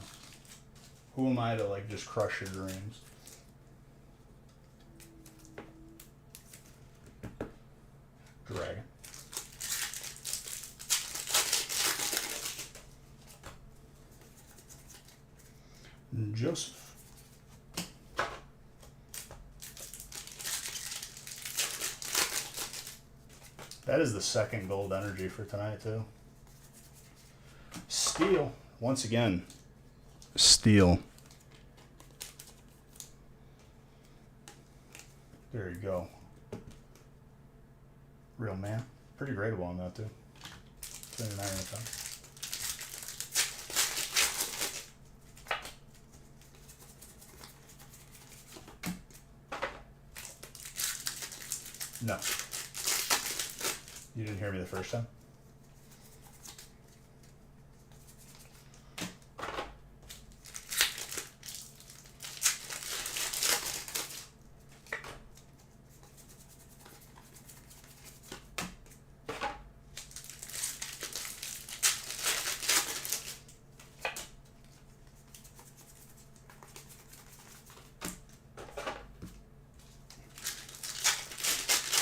Who am I to like just crush your dreams? Dragon. Joseph. That is the second gold energy for tonight, too. Steel. Once again. Steel. There you go. Real man. Pretty gradable on that, too. 29 out of 10. No. You didn't hear me the first time?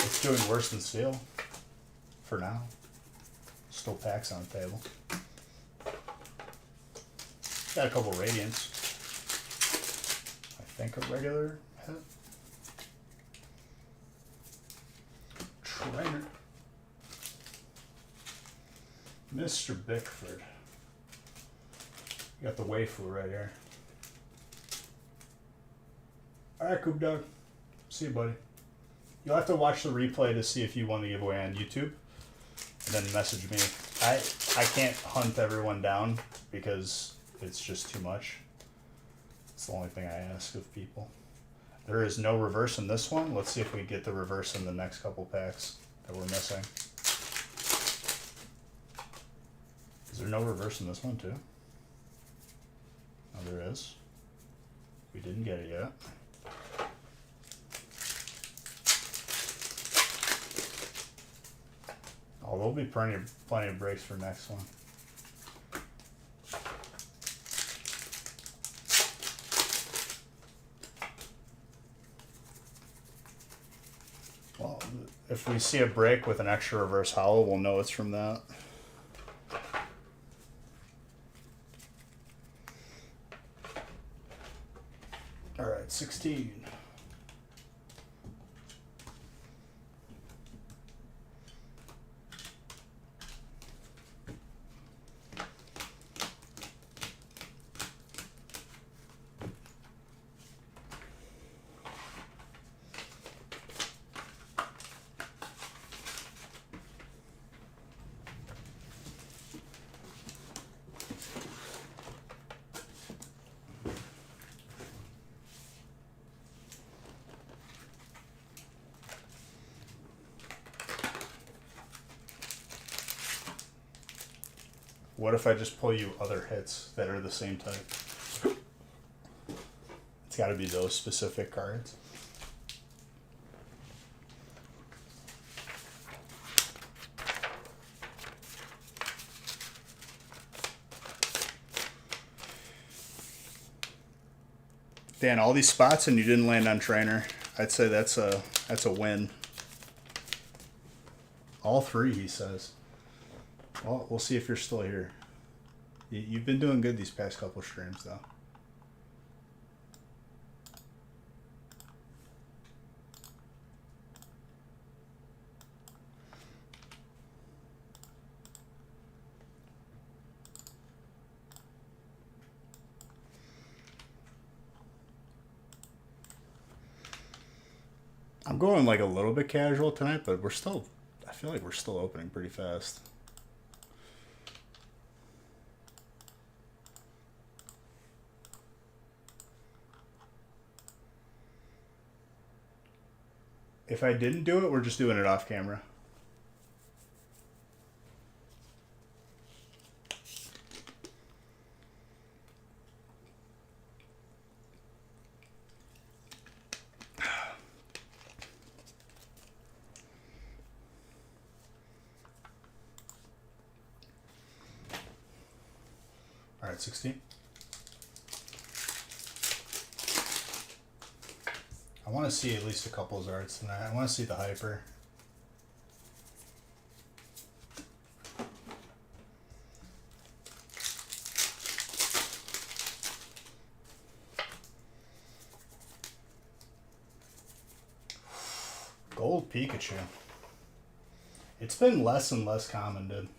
It's doing worse than steel. For now. Still packs on the table. Got a couple radiants. I think a regular hit. Trainer. Mr. Bickford. You got the waifu right here. Alright, Coop Dog. See you, buddy. You'll have to watch the replay to see if you won the giveaway on YouTube. And then message me. I can't hunt everyone down because it's just too much. It's the only thing I ask of people. There is no reverse in this one. Let's see if we get the reverse in the next couple packs that we're missing. Is there no reverse in this one too? Oh, there is. We didn't get it yet. Oh, there'll be plenty of breaks for next one. Well, if we see a break with an extra reverse hollow, we'll know it's from that. All right, 16. What if I just pull you other hits that are the same type? It's got to be those specific cards. Dan, all these spots and you didn't land on trainer. I'd say that's a win. All three, he says. Well, we'll see if you're still here. You've been doing good these past couple streams, though. I'm going like a little bit casual tonight, but I feel like we're still opening pretty fast. If I didn't do it, we're just doing it off camera. All right, 16. I want to see at least a couple Zards tonight. I want to see the hyper. Gold Pikachu. It's been less and less common, dude.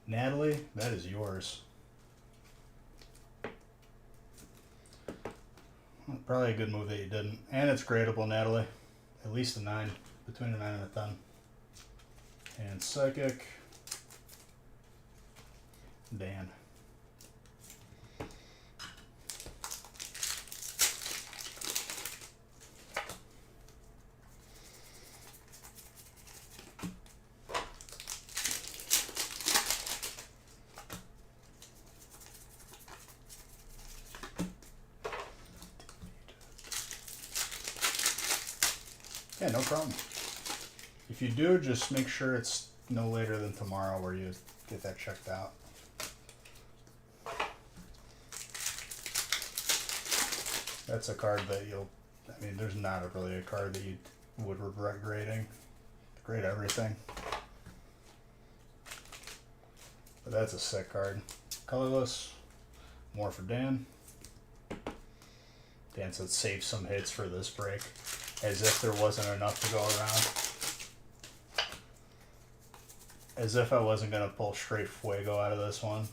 Natalie, that is yours. Probably a good move that you didn't. And it's gradable, Natalie. At least a 9. Between a 9 and a 10. And Psychic. Dan. Yeah, no problem. If you do, just make sure it's no later than tomorrow where you get that checked out. That's a card that there's not really a card that you would regret grading. Grade everything. But that's a sick card. Colorless. More for Dan. Dan said save some hits for this break. As if there wasn't enough to go around. As if I wasn't going to pull straight Fuego out of this one.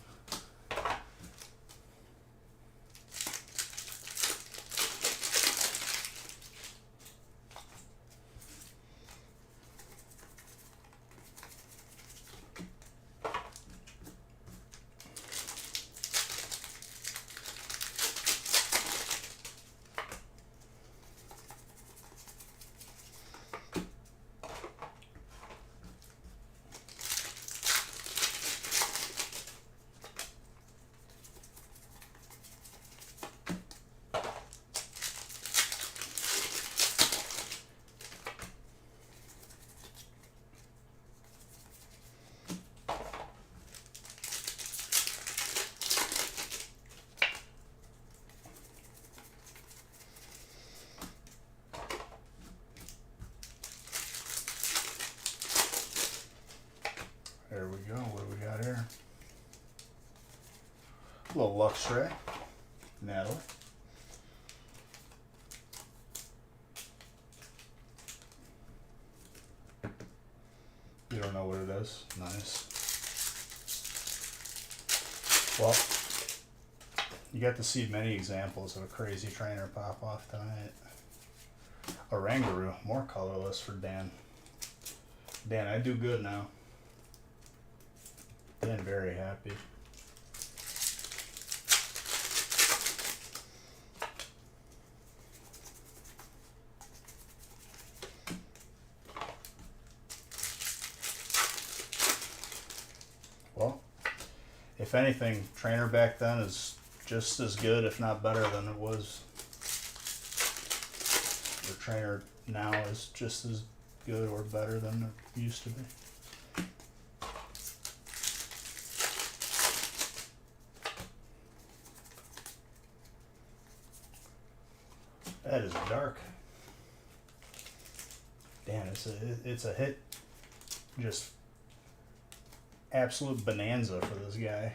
There we go. What do we got here? A little Luxray. Natalie. You don't know what it is? Nice. Well, you got to see many examples of a crazy trainer pop off tonight. Oranguru, more colorless for Dan. Dan, I do good now. Dan, very happy. Well, if anything, trainer back then is just as good, if not better, than it was. The trainer now is just as good or better than it used to be. That is dark. Damn, it's a hit. Just absolute bonanza for this guy.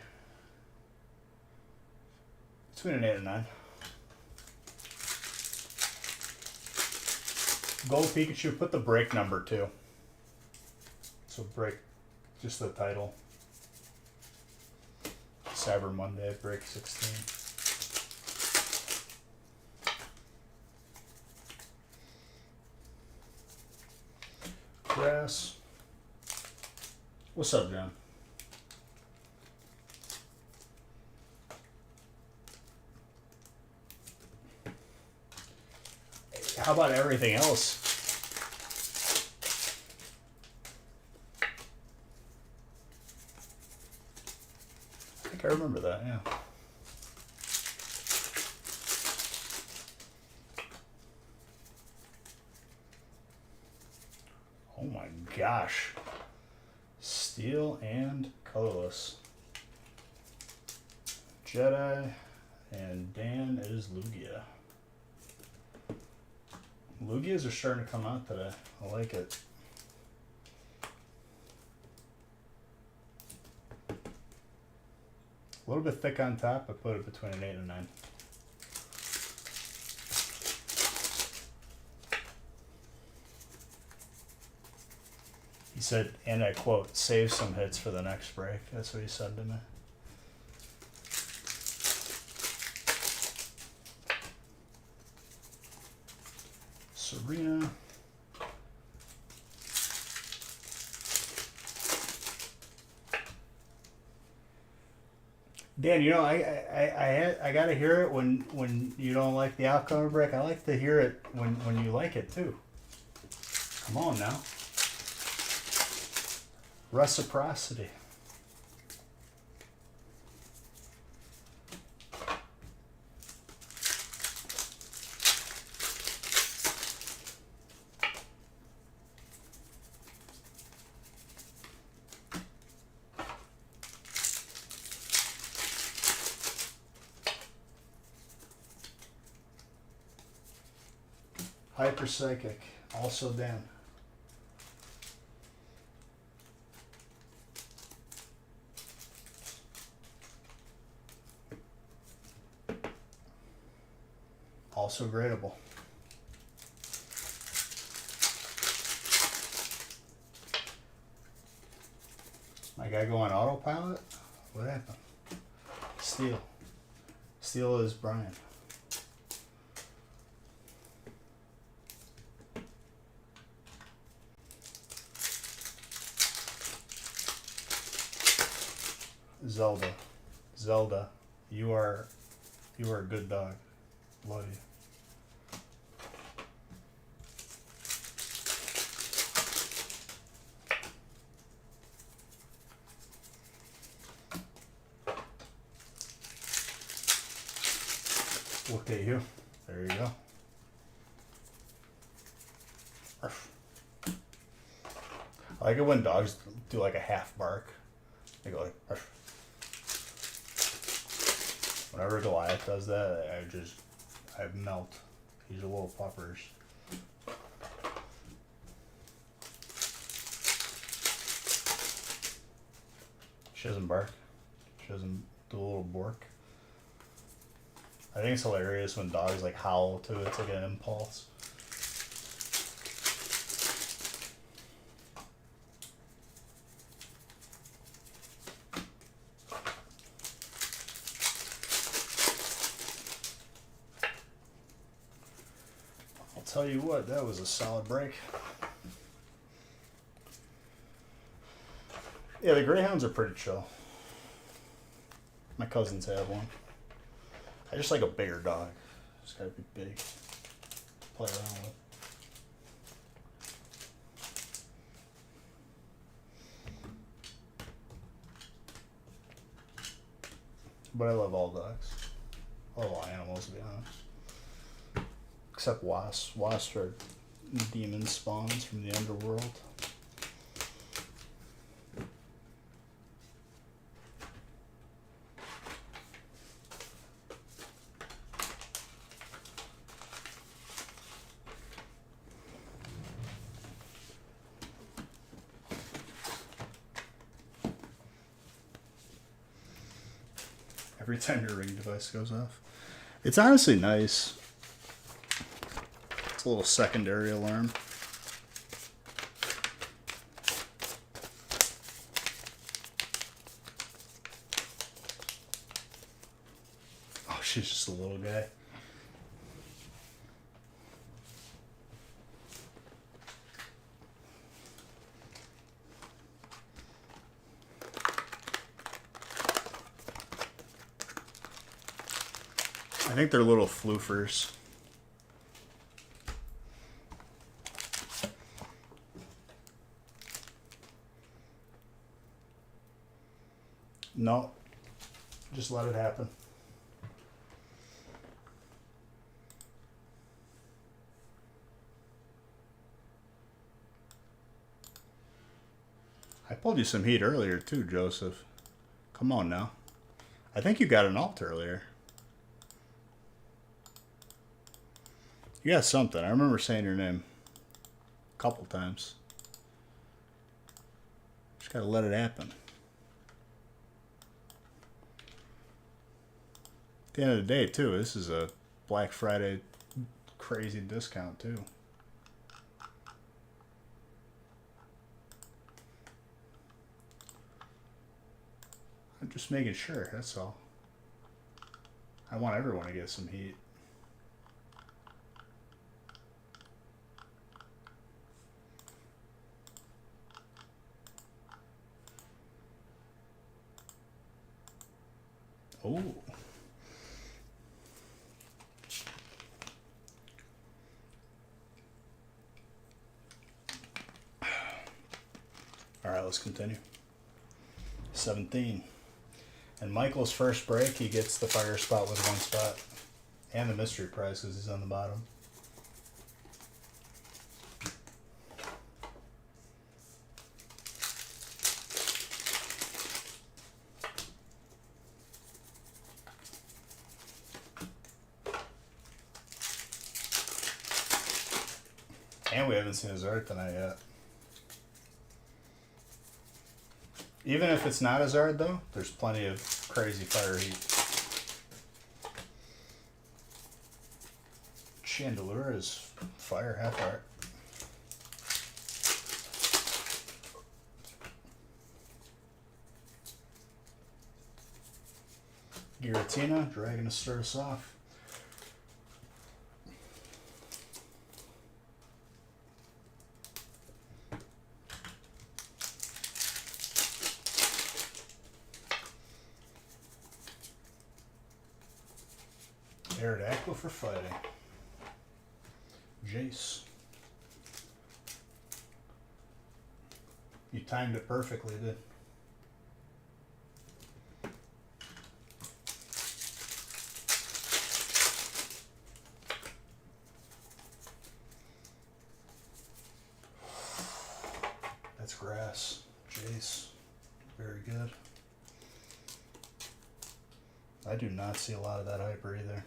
Between an 8 and 9. Gold Pikachu, put the break number too. So break, just the title. Cyber Monday, break 16. grass. What's up, John? How about everything else? I think I remember that, yeah. Oh my gosh. Steel and colorless. Jedi and Dan is Lugia. Lugias are starting to come out today. I like it. A little bit thick on top. I put it between an 8 and a 9. He said, and I quote, save some hits for the next break. That's what he said to me. Serena. Dan, you know, I gotta hear it when you don't like the outcome of a break. I like to hear it when you like it too. Come on now. Reciprocity. Hyper Psychic, also Dan. Also gradable. My guy go on autopilot? What happened? Steel. Steel is Brian. Zelda. Zelda, you are a good dog. Love you. Look at you. There you go. Arf. I like it when dogs do like a half bark. They go like, arf. Whenever Goliath does that, I melt. These are little puppers. She doesn't bark. She doesn't do a little bork. I think it's hilarious when dogs like howl too. It's like an impulse. I'll tell you what, that was a solid break. Yeah, the Greyhounds are pretty chill. My cousins have one. I just like a bigger dog. It's gotta be big. Play around with. But I love all dogs. I love all animals, to be honest. Except wasps. Wasps are demon spawns from the underworld. Every time your ring device goes off. It's honestly nice. It's a little secondary alarm. Oh, she's just a little guy. think they're little floofers. No, just let it happen. I pulled you some heat earlier too, Joseph. Come on now. I think you got an alt earlier. You got something. I remember saying your name a couple times. Just gotta let it happen. At the end of the day, too, this is a Black Friday crazy discount, too. I'm just making sure, that's all. I want everyone to get some heat. Oh. All right, let's continue. 17. And Michael's first break, he gets the fire spot with 1 spot. And the mystery prize because he's on the bottom. And we haven't seen his art tonight yet. Even if it's not a Zard, though, there's plenty of crazy fire heat. Chandelure is fire, half art. Giratina, Dragon to start us off. Aerodactyl for fighting. Jace. You timed it perfectly, did. That's grass. Jace. Very good. I do not see a lot of that hyper either.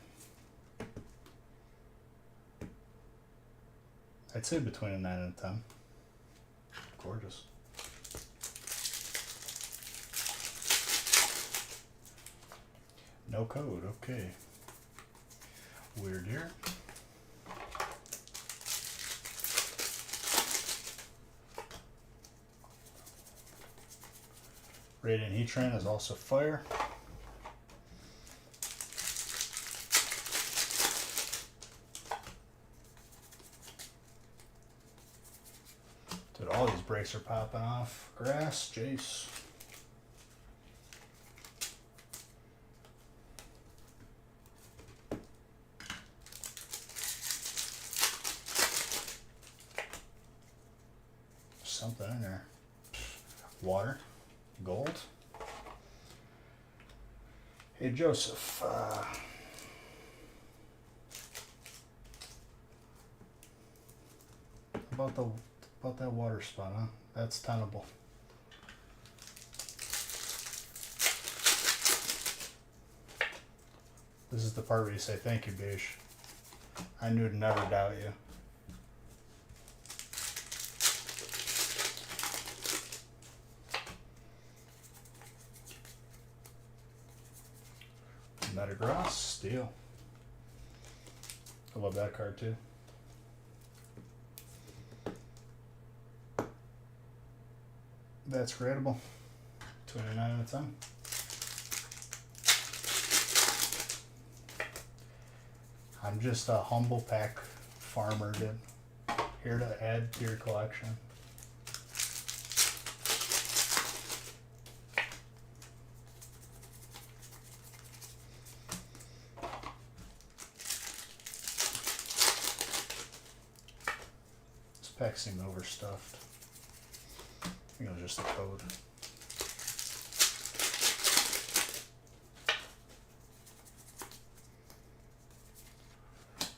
I'd say between a 9 and a 10. Gorgeous. No code, okay. Weird here. Radiant Heatran is also fire. Dude, all these breaks are popping off. Grass, Jace. Something in there. Water. Gold. Hey Joseph, about that water spot, huh? That's tenable. This is the part where you say thank you, Beige. I knew to never doubt you. Metagross, Steel. I love that card too. That's gradable. 29 out of 10. I'm just a humble pack farmer, dude. Here to add to your collection. pack seemed overstuffed. I think it was just the code.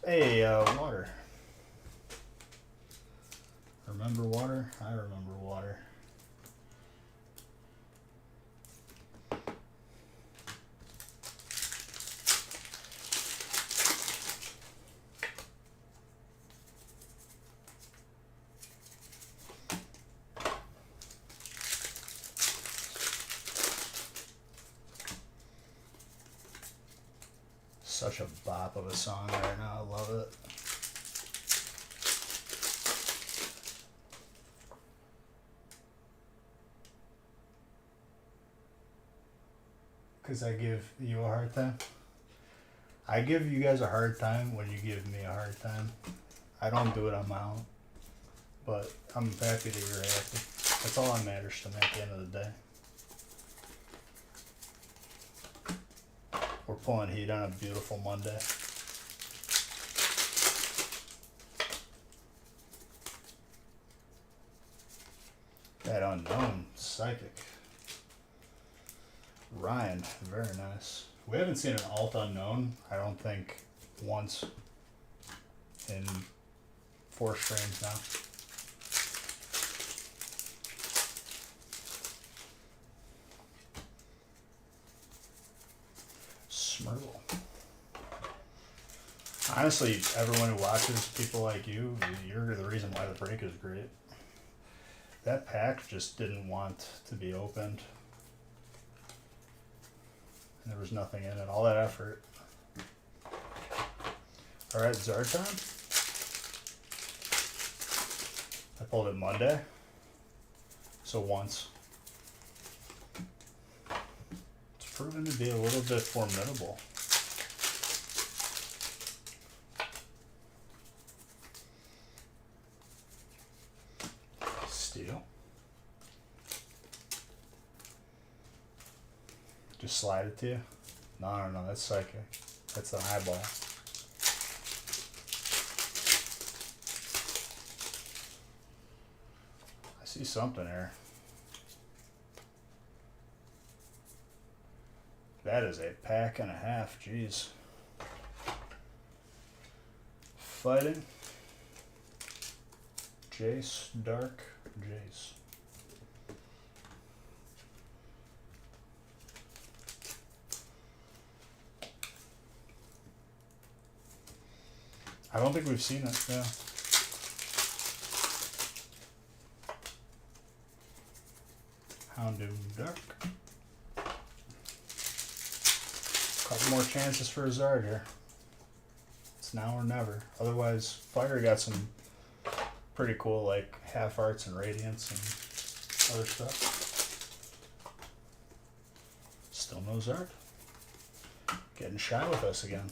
Hey, water. Remember water? I remember water. Such a bop of a song right now. I love it. Because I give you a hard time. I give you guys a hard time when you give me a hard time. I don't do it on my own. But I'm happy that you're happy. That's all that matters to me at the end of the day. We're pulling heat on a beautiful Monday. That unknown psychic. Ryan, very nice. We haven't seen an alt unknown, I don't think, once in 4 streams now. Smurgle. Honestly, everyone who watches people like you, you're the reason why the break is great. That pack just didn't want to be opened. And there was nothing in it. All that effort. Alright, Zard time. I pulled it Monday. So once. It's proven to be a little bit formidable. Steel. Just slide it to you? No, that's psychic. That's an eyeball. I see something there. That is a pack and a half, jeez. Fighting. Jace, Dark, Jace. I don't think we've seen it, yeah. Houndoom Dark. Couple more chances for a Zard here. It's now or never. Otherwise, Fire got some pretty cool, like, half arts and radiance and other stuff. Still no Zard. Getting shy with us again.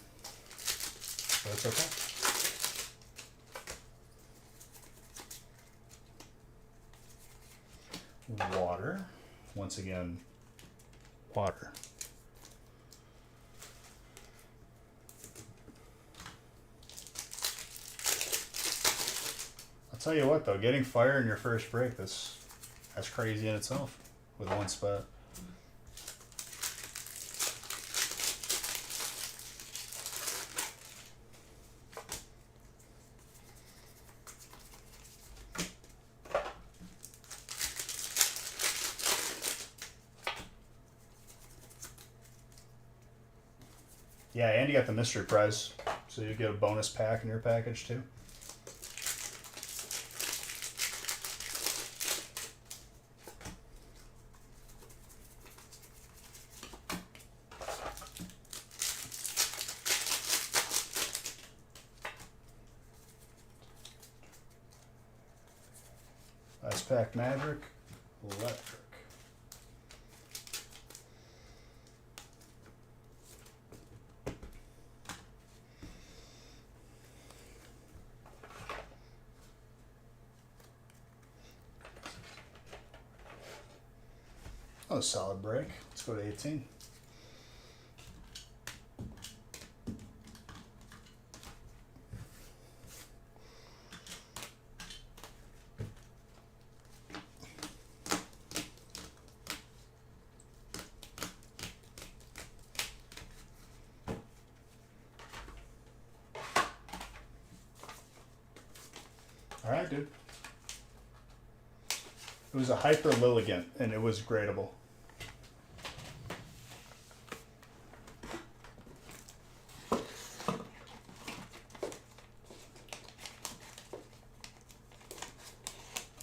But it's okay. Water. Once again, water. I'll tell you what though, getting Fire in your first break, that's crazy in itself with one spot. Yeah, and you got the mystery prize, so you get a bonus pack in your package too. Last pack, Magic, Electric. Oh, solid break. Let's go to 18. All right, dude. It was a Hyper Lilligant, and it was gradable.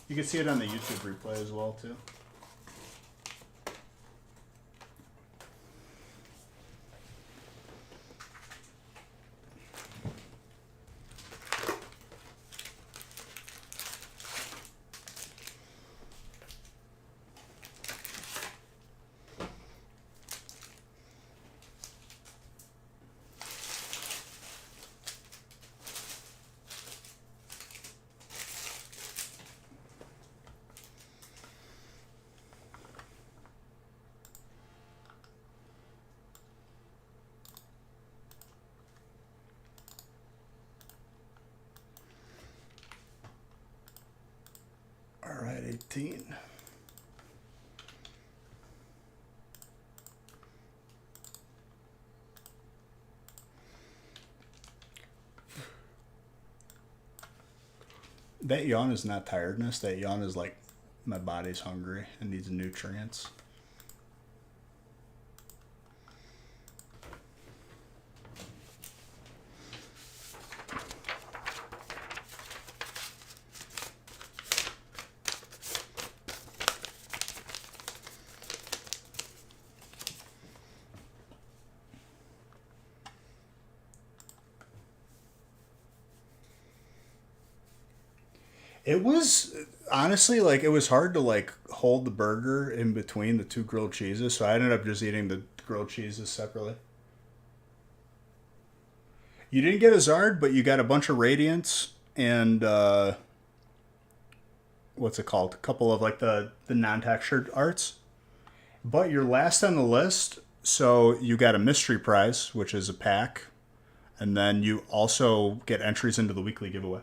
You can see it on the YouTube replay as well, too. All right, 18. That yawn is not tiredness. That yawn is like my body's hungry and needs nutrients. It was honestly like it was hard to like hold the burger in between the two grilled cheeses, so I ended up just eating the grilled cheeses separately. You didn't get a Zard, but you got a bunch of Radiants and what's it called? A couple of like the non-textured arts. But you're last on the list, so you got a mystery prize, which is a pack, and then you also get entries into the weekly giveaway.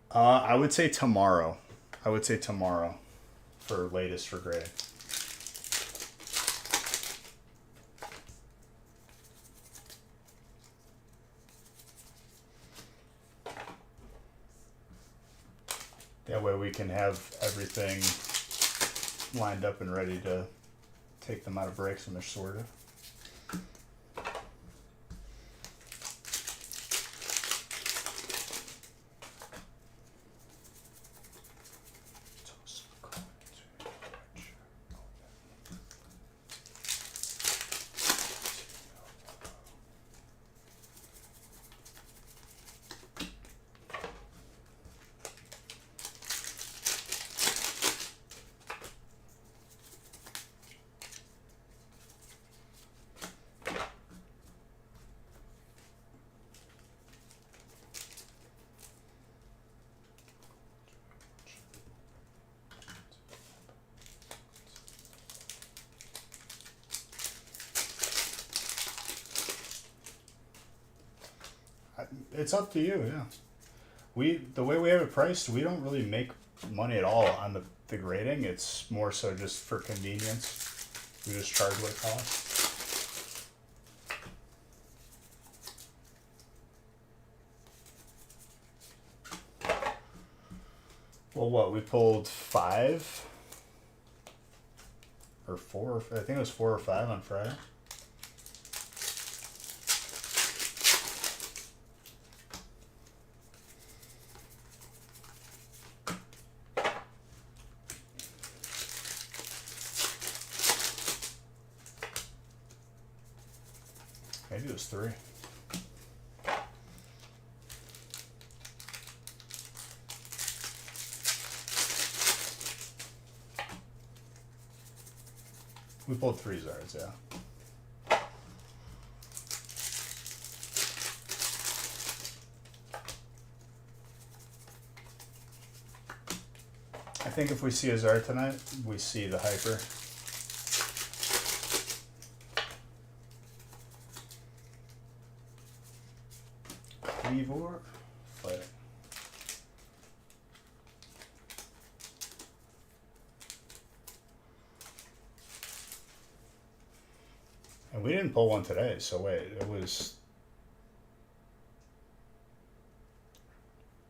I would say tomorrow. I would say tomorrow for latest for grading. That way we can have everything lined up and ready to take them out of breaks when they're sorted. It's up to you, yeah. The way we have it priced, we don't really make money at all on the grading. It's more so just for convenience. We just charge what it costs. Well, what we pulled 5 or 4. I think it was 4 or 5 on Friday. Maybe it was 3. We pulled 3 Zards, yeah. I think if we see a Zard tonight, we see the Hyper. Cleavor, fighting. And we didn't pull one today, so wait, it was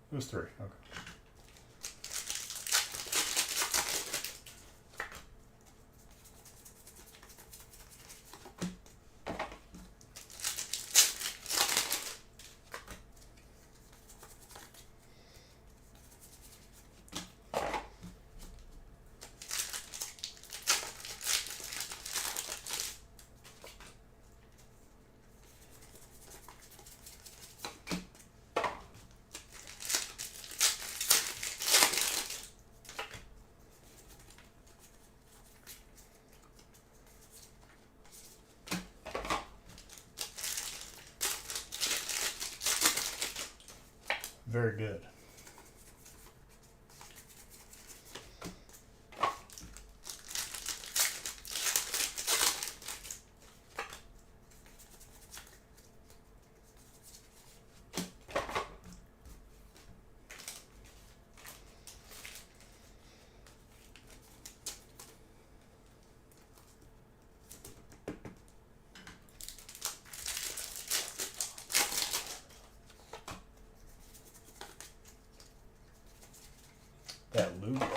It was 3. Okay. Very good. That Lugia.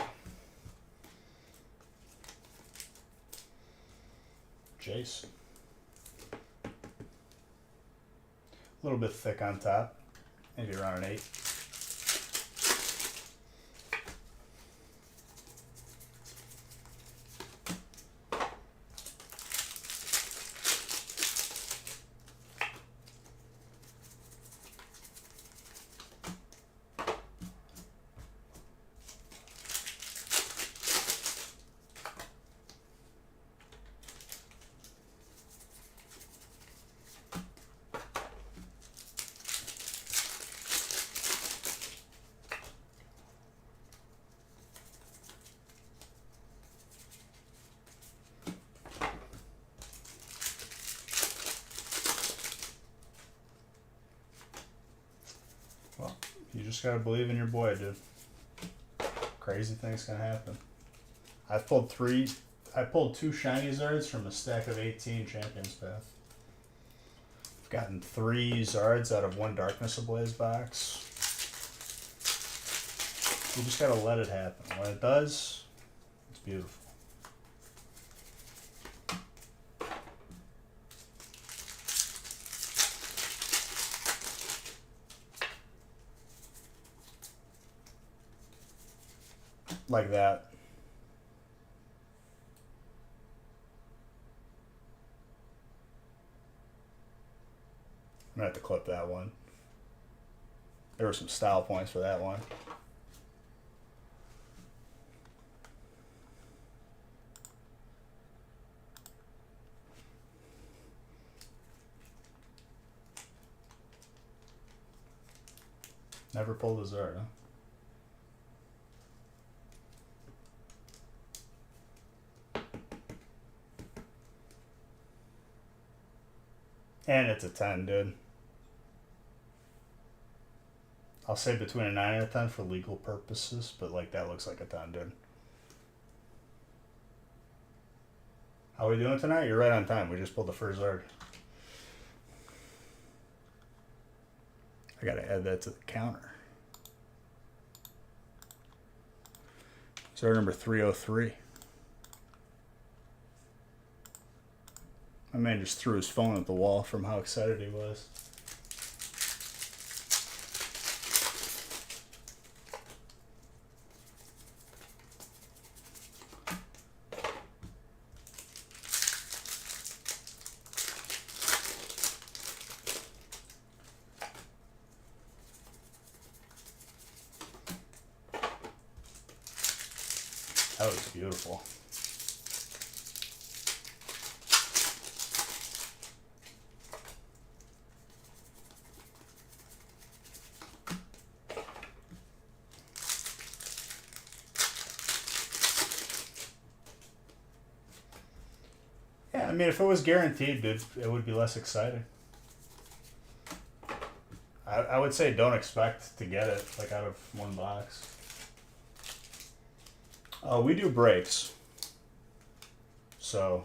Jace. A little bit thick on top. Maybe around an 8. Well, you just gotta believe in your boy, dude. Crazy things can happen. I pulled 2 shiny Zards from a stack of 18 Champions Path. I've gotten 3 Zards out of 1 Darkness Ablaze box. You just gotta let it happen. When it does, it's beautiful. Like that. I'm gonna have to clip that one. There were some style points for that one. Never pulled a Zard, huh? And it's a 10, dude. I'll say between a 9 and a 10 for legal purposes, but like that looks like a 10, dude. How are we doing tonight? You're right on time. We just pulled the first Zard. I gotta add that to the counter. Zard number 303. My man just threw his phone at the wall from how excited he was. That was beautiful. Yeah, I mean, if it was guaranteed, dude, it would be less exciting. I would say don't expect to get it like out of 1 box. We do breaks, so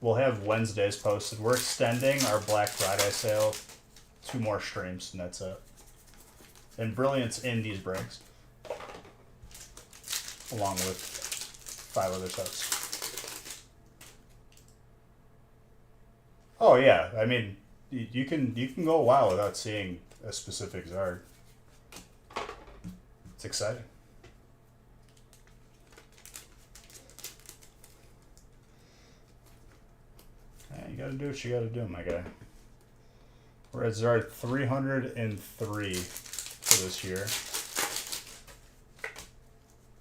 we'll have Wednesdays posted. We're extending our Black Friday sale 2 more streams, and that's it. And Brilliant's in these brakes, along with 5 other sets. Oh yeah, I mean, you can go a while without seeing a specific Zard. It's exciting. Yeah, you gotta do what you gotta do, my guy. We're at Zard 303 for this year.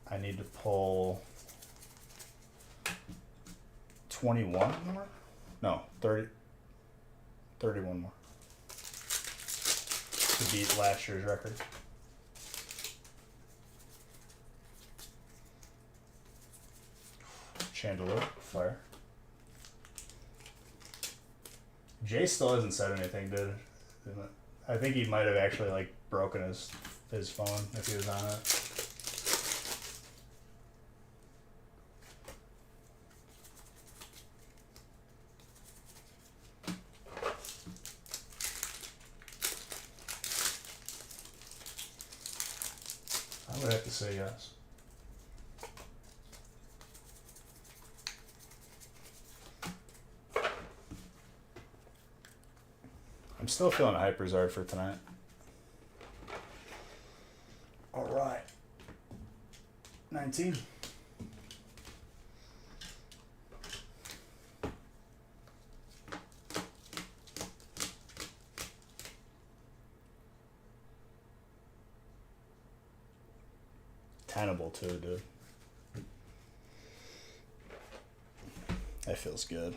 I need to pull 21 more? No, 30. 31 more. To beat last year's record. Chandelier, fire. Jay still hasn't said anything, did it? I think he might have actually like broken his phone if he was on it. I would have to say yes. I'm still feeling a Hyperzard for tonight. All right. 19. Tenable too, dude. That feels good.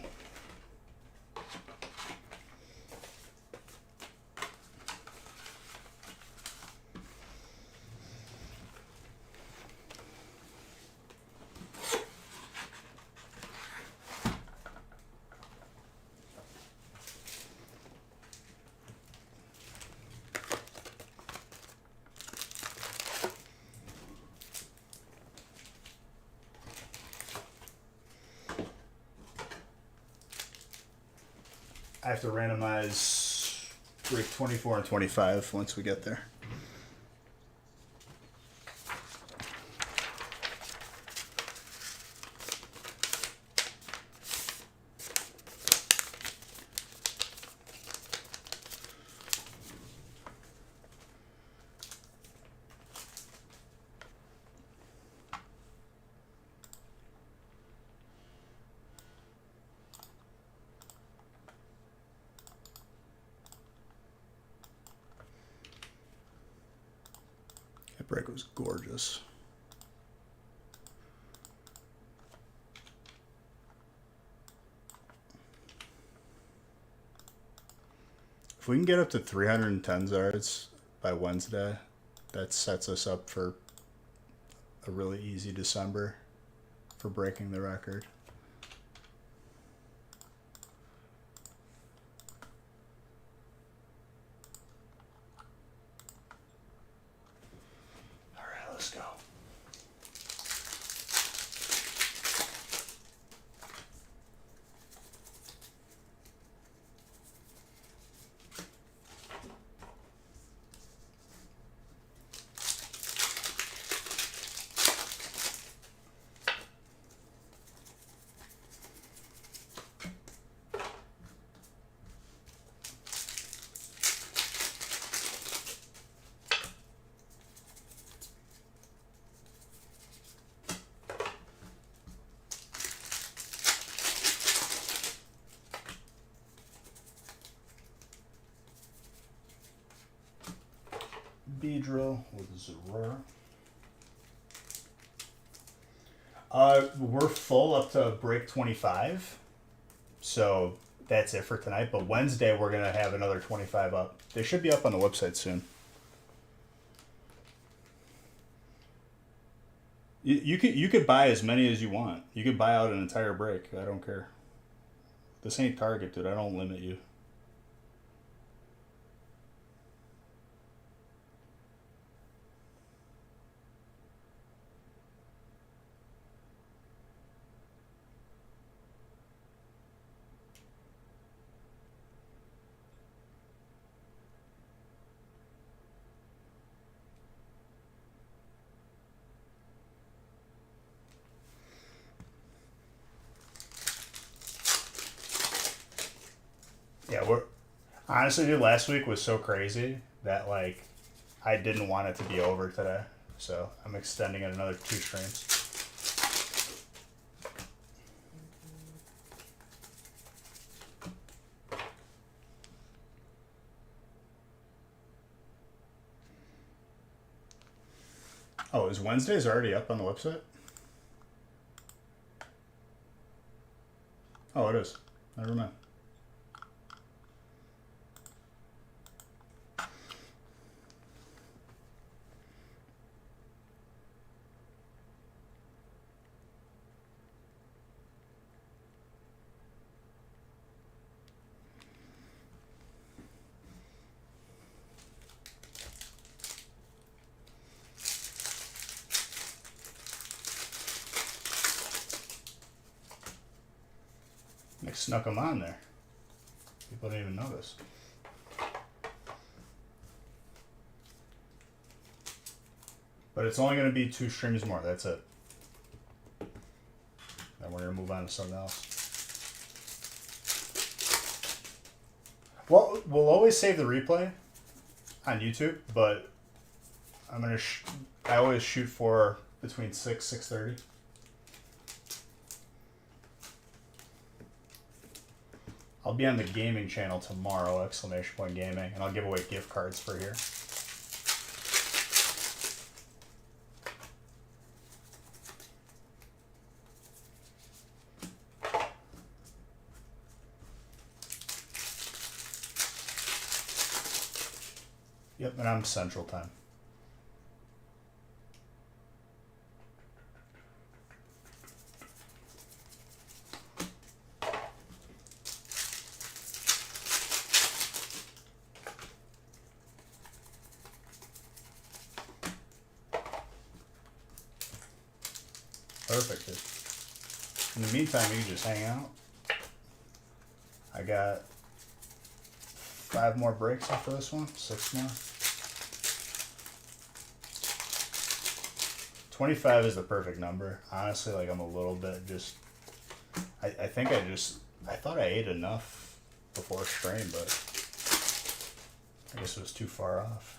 I have to randomize break 24 and 25 once we get there. That break was gorgeous. If we can get up to 310 Zards by Wednesday, that sets us up for a really easy December for breaking the record. All right, let's go. Beedrill with Zorora. We're full up to break 25, so that's it for tonight. But Wednesday we're gonna have another 25 up. They should be up on the website soon. You could buy as many as you want. You could buy out an entire break. I don't care. This ain't Target, dude. I don't limit you. Yeah, we're honestly, dude. Last week was so crazy that like I didn't want it to be over today, so I'm extending it another 2 streams. Oh, is Wednesday's already up on the website? Oh, it is. Never mind. They snuck them on there. People didn't even notice. But it's only going to be 2 streams more. That's it. Then we're going to move on to something else. Well, we'll always save the replay on YouTube, but I'm going to. I always shoot for between 6:30. I'll be on the gaming channel tomorrow, exclamation point gaming, and I'll give away gift cards for here. Yep, and I'm Central Time. Perfect. In the meantime, you can just hang out. I got 5 more breaks after this one, 6 more. 25 is the perfect number. Honestly, like I'm a little bit just. I think I thought I ate enough before stream, but I guess it was too far off.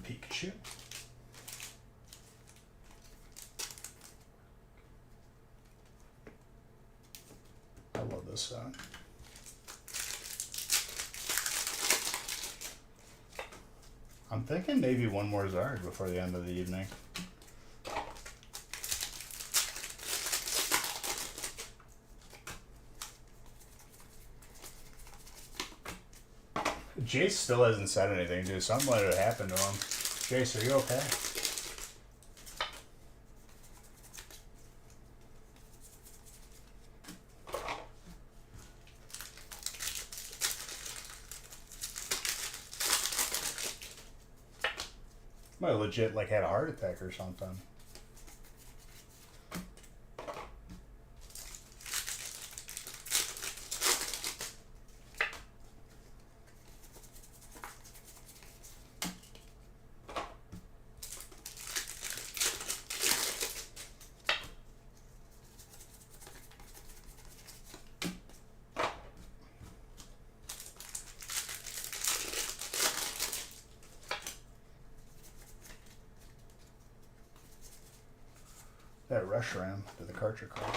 Pikachu. I love this song. I'm thinking maybe one more Zard before the end of the evening. Jace still hasn't said anything, dude. Something might have happened to him. Jace, are you okay? Might have legit like had a heart attack or something. That rush ram to the Karcher card.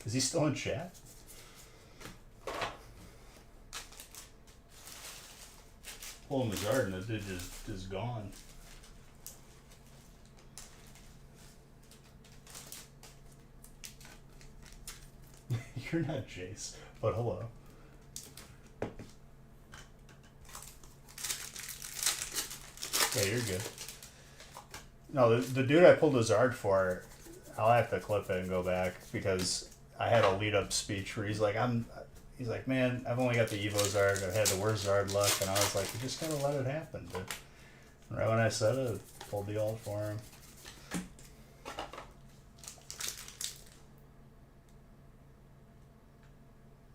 Is he still in chat? Pull in the garden, that dude just is gone. You're not Jace, but hello. Yeah, you're good. No, the dude I pulled a Zard for, I'll have to clip it and go back because I had a lead up speech where he's like, He's like, man, I've only got the Evo Zard. I've had the worst Zard luck. And I was like, you just gotta let it happen, dude. And right when I said it, I pulled the ult for him.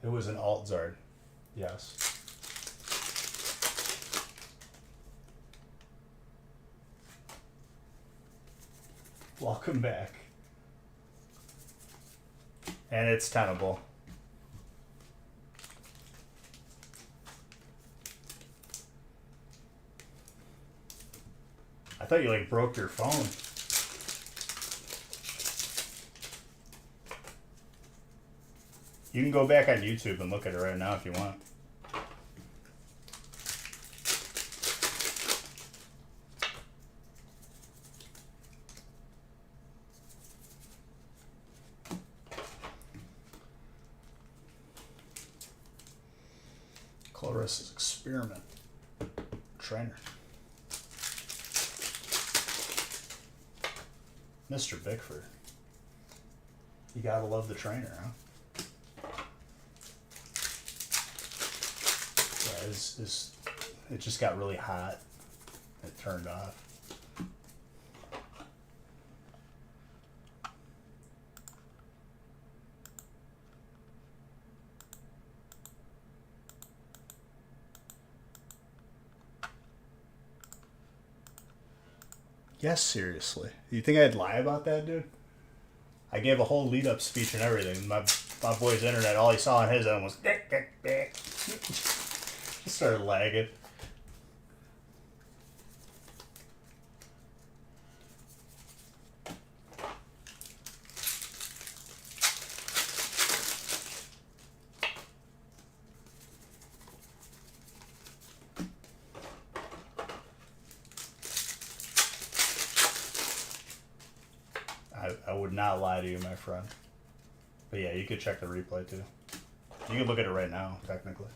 It was an alt Zard. Yes. Welcome back. And it's tenable. I thought you like broke your phone. You can go back on YouTube and look at it right now if you want. Clarissa's Experiment Trainer. Mr. Bickford. You gotta love the trainer, huh? Yeah, it just got really hot. It turned off. Yes, seriously. You think I'd lie about that, dude? I gave a whole lead-up speech and everything. My boy's internet, all he saw on his end was just started lagging. I would not lie to you, my friend. But yeah, you could check the replay too. You can look at it right now, technically.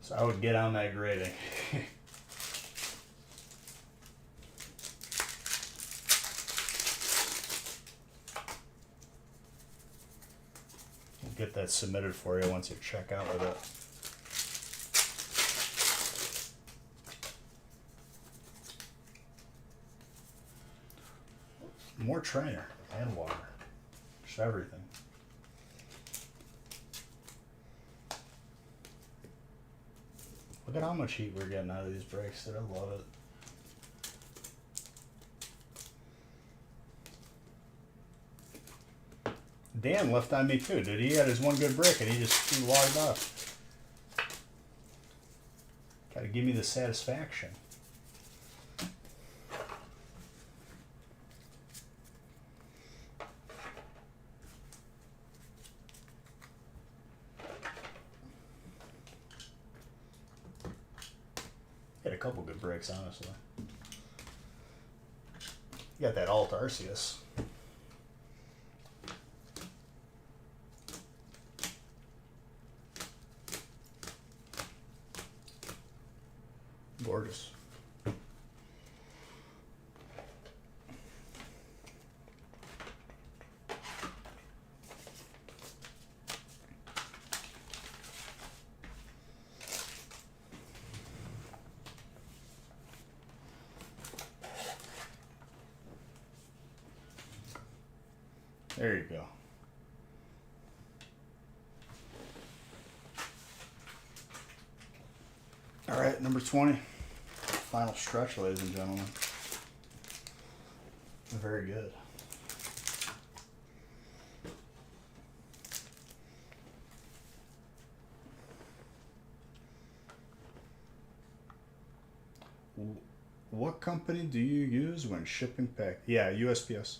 So I would get on that grading. We'll get that submitted for you once you check out with it. More trainer and water. Just everything. Look at how much heat we're getting out of these breaks, dude. I love it. Dan left on me too, dude. He had his one good break and he logged off. Gotta give me the satisfaction. Had a couple good breaks, honestly. You got that alt Arceus. Gorgeous. There you go. All right, number 20. Final stretch, ladies and gentlemen. Very good. What company do you use when shipping pack? Yeah, USPS.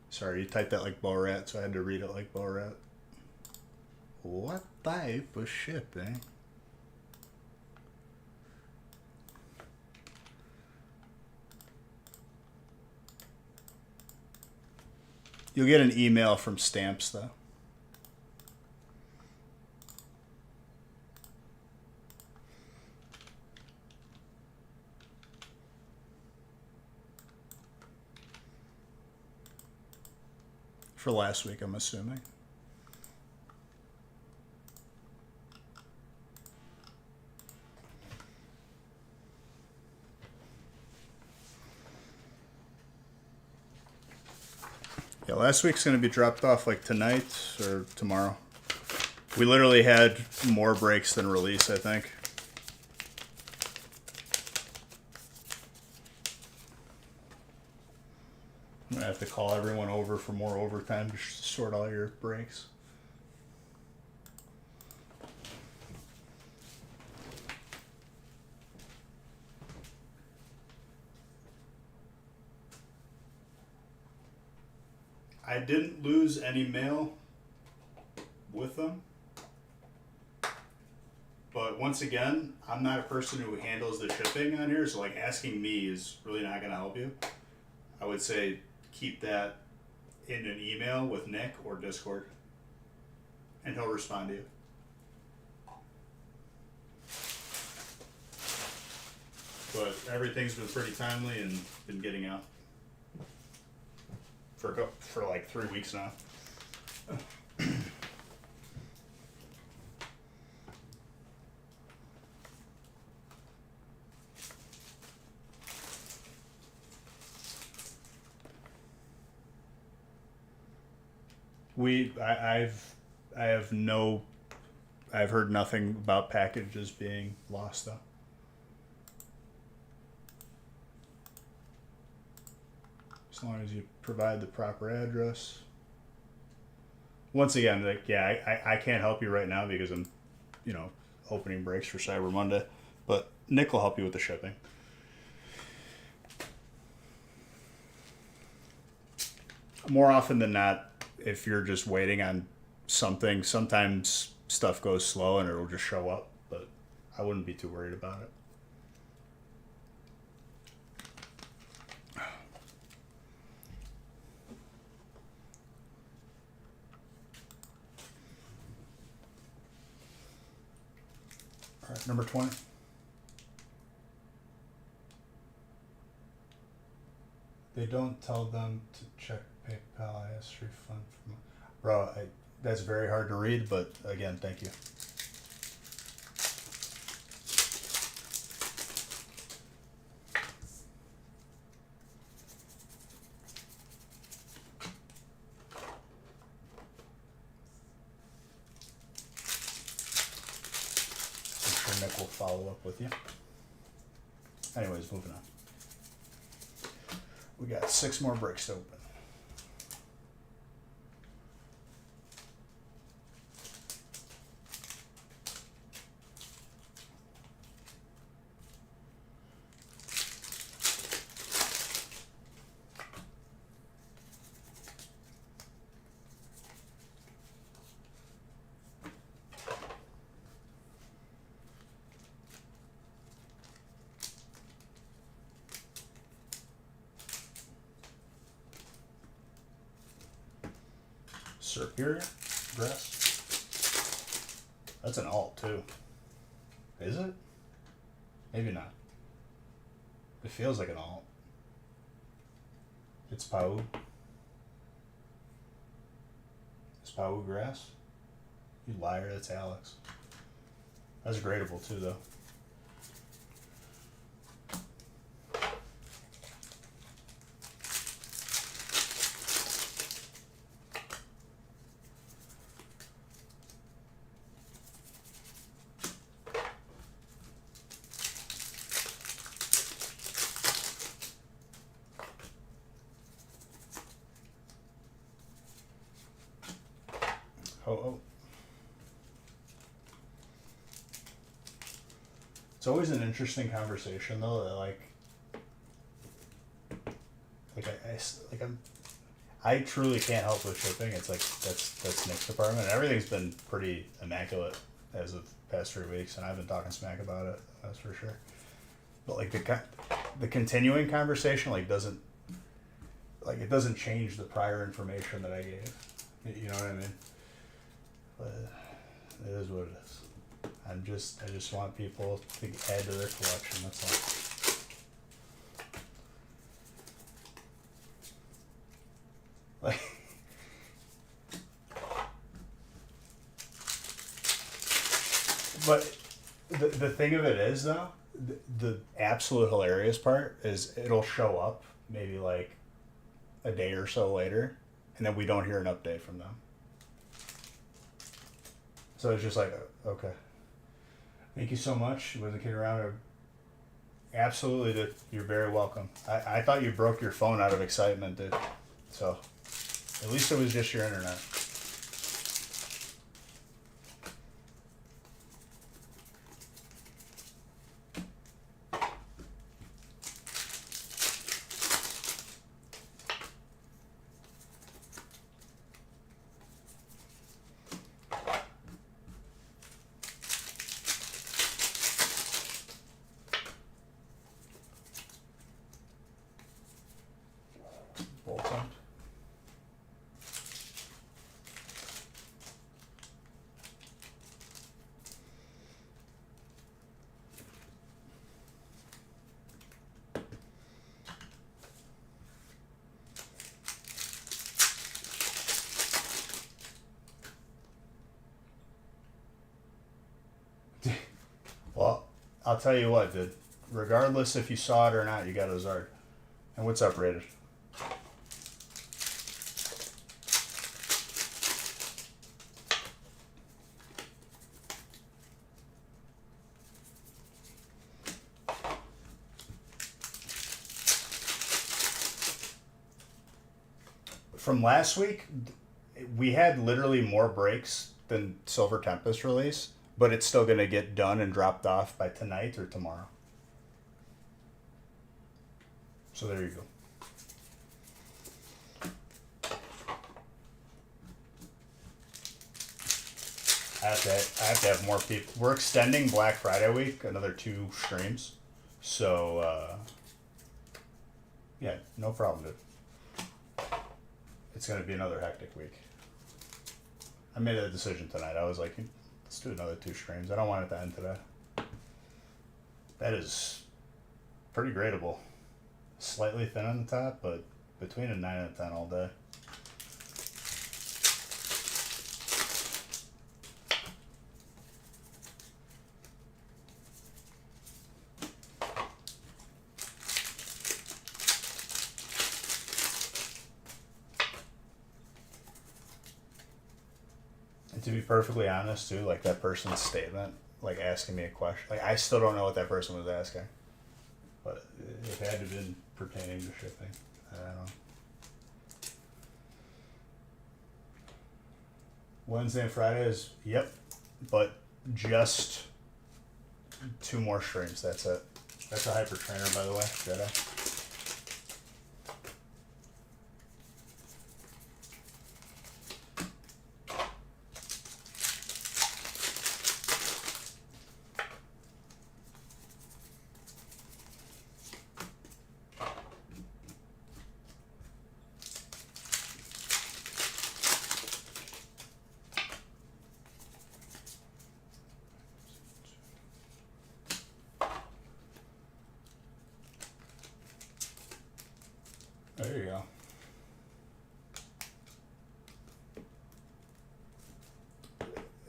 Sorry, you typed that like Borat, so I had to read it like Borat. What type of shipping? You'll get an email from Stamps, though. for last week, I'm assuming. Yeah, last week's going to be dropped off like tonight or tomorrow. We literally had more breaks than release, I think. I'm going to have to call everyone over for more overtime to sort all your breaks. I didn't lose any mail with them. But once again, I'm not a person who handles the shipping on here, so like asking me is really not going to help you. I would say keep that in an email with Nick or Discord, and he'll respond to you. But everything's been pretty timely and been getting out for like 3 weeks now. I've heard nothing about packages being lost though. As long as you provide the proper address. Once again, like, yeah, I can't help you right now because I'm, opening breaks for Cyber Monday, but Nick will help you with the shipping. More often than not, if you're just waiting on something, sometimes stuff goes slow and it'll just show up, but I wouldn't be too worried about it. All right, number 20. They don't tell them to check PayPal. I asked refund from. Bro, that's very hard to read, but again, thank you. I'm sure Nick will follow up with you. Anyways, moving on. We got 6 more bricks to open. Superior Grass. That's an alt too. Is it? Maybe not. It feels like an alt. It's Pau. It's Pau Grass. You liar, that's Alex. That's gradable too though. Oh. It's always an interesting conversation though. That I truly can't help with shipping. It's like that's Nick's department. Everything's been pretty immaculate as of past 3 weeks, and I've been talking smack about it. That's for sure. But like the continuing conversation it doesn't change the prior information that I gave. You know what I mean? But it is what it is. I just want people to add to their collection. That's all. But the thing of it is, though, the absolute hilarious part is it'll show up maybe like a day or so later, and then we don't hear an update from them. So it's just like, okay, thank you so much. Wasn't kidding around. Absolutely, dude. You're very welcome. I thought you broke your phone out of excitement, dude. So at least it was just your internet. Bolt on. Well, I'll tell you what, dude. Regardless if you saw it or not, you got Ozark. And what's up, Rated? From last week, we had literally more breaks than Silver Tempest release, but it's still going to get done and dropped off by tonight or tomorrow. So there you go. I have to have more people. We're extending Black Friday week, another 2 streams. So, yeah, no problem, dude. It's going to be another hectic week. I made a decision tonight. I was like, let's do another 2 streams. I don't want it to end today. That is pretty gradable. Slightly thin on the top, but between a 9 and a 10 all day. And to be perfectly honest, too, like that person's statement, like asking me a question, like I still don't know what that person was asking. But it had to have been pertaining to shipping. I don't know. Wednesday and Friday is, yep, but just 2 more streams. That's it. That's a hyper trainer, by the way, Jedi. There you go.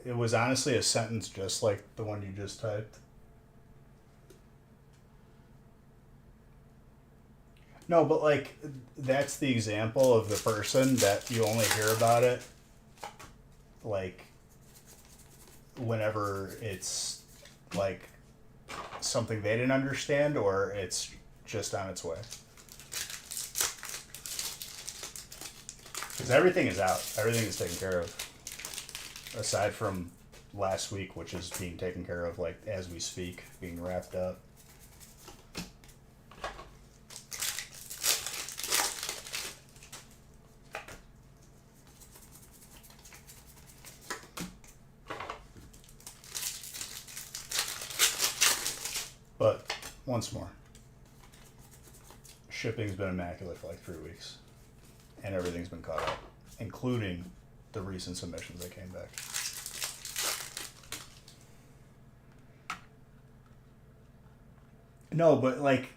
It was honestly a sentence just like the one you just typed. No, but like that's the example of the person that you only hear about it like whenever it's like something they didn't understand or it's just on its way. Because everything is out. Everything is taken care of. Aside from last week, which is being taken care of like as we speak, being wrapped up. But once more, shipping's been immaculate for like 3 weeks. And everything's been caught up, including the recent submissions that came back. No, but like,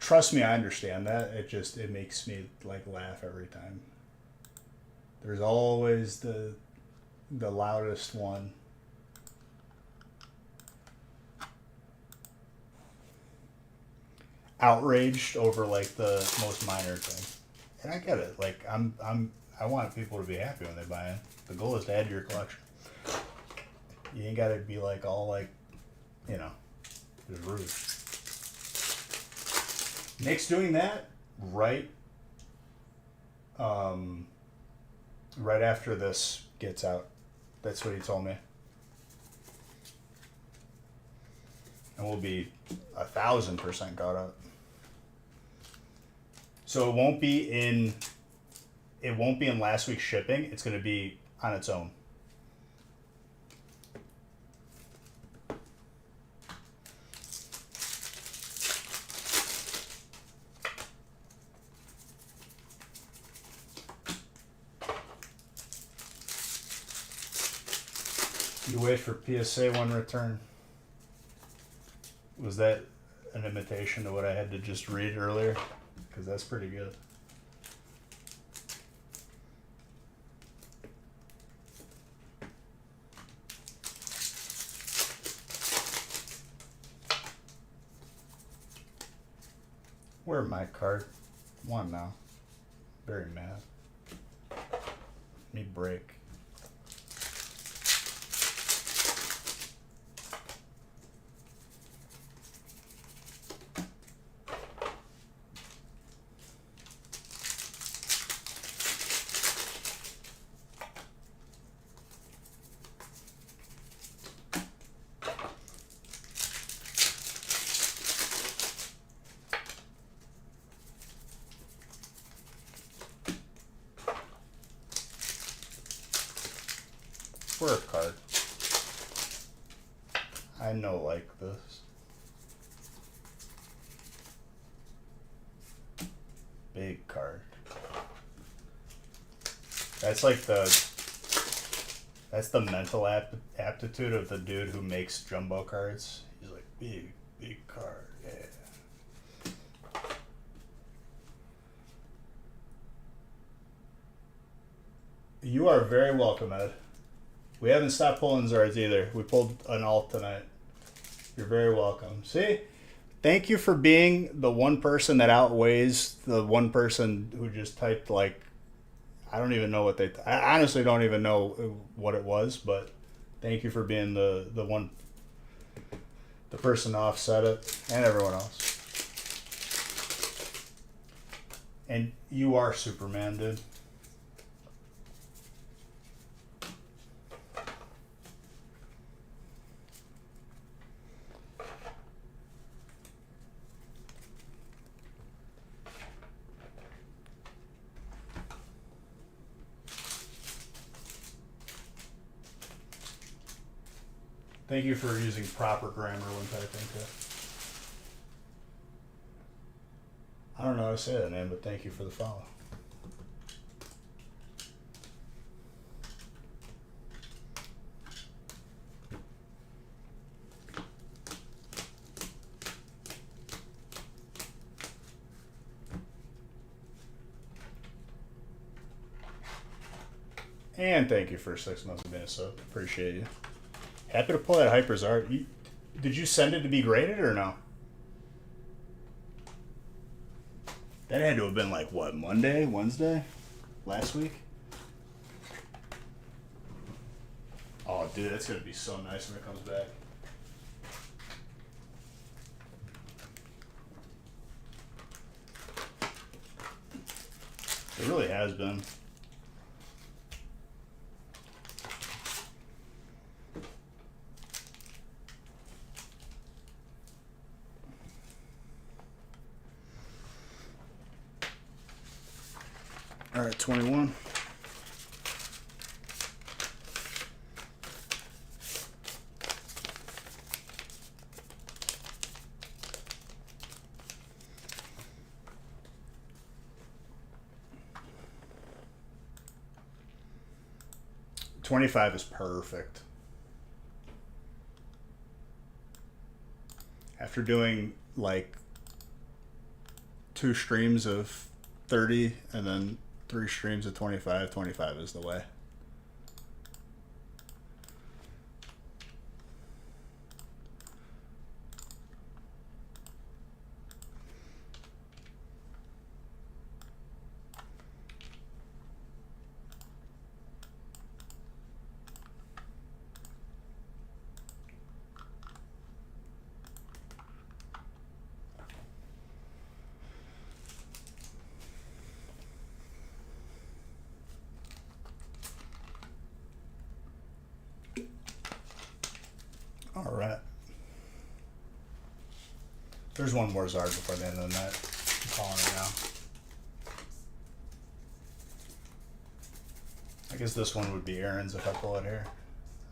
trust me, I understand that. It makes me like laugh every time. There's always the loudest one outraged over like the most minor thing. And I get it. Like I want people to be happy when they buy it. The goal is to add to your collection. You ain't gotta be like all like, you know, just rude. Nick's doing that right right after this gets out. That's what he told me. And we'll be 1,000% caught up. So it won't be in last week's shipping. It's gonna be on its own. You wait for PSA 1 return. Was that an imitation of what I had to just read earlier? Because that's pretty good. Where my card? One now. Very mad. Need break. For a card. I know like this. Big card. That's like that's the mental aptitude of the dude who makes jumbo cards. He's like, big card, yeah. You are very welcome, Ed. We haven't stopped pulling Zards either. We pulled an alt tonight. You're very welcome. See? Thank you for being the one person that outweighs the one person who just typed like, I don't even know what they, I honestly don't even know what it was, but thank you for being the one, the person to offset it, and everyone else. And you are Superman, dude. Thank you for using proper grammar when typing too. I don't know how to say that name, but thank you for the follow. And thank you for 6 months of being a sub. Appreciate you. Happy to pull that Hyperzard. Did you send it to be graded or no? That had to have been like what, Monday, Wednesday, last week? Oh, dude, that's gonna be so nice when it comes back. It really has been. All right, 21. $25 is perfect. After doing like 2 streams of 30 and then 3 streams of 25, 25 is the way. All right. There's one more Zard before the end of the night. I'm calling it now. I guess this one would be Aaron's if I pull it here.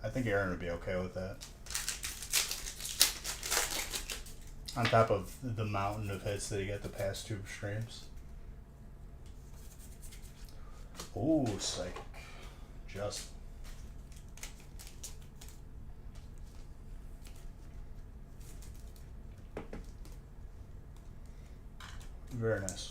I think Aaron would be okay with that. On top of the mountain of hits that he got the past two streams. Ooh, psychic. Just. Very nice.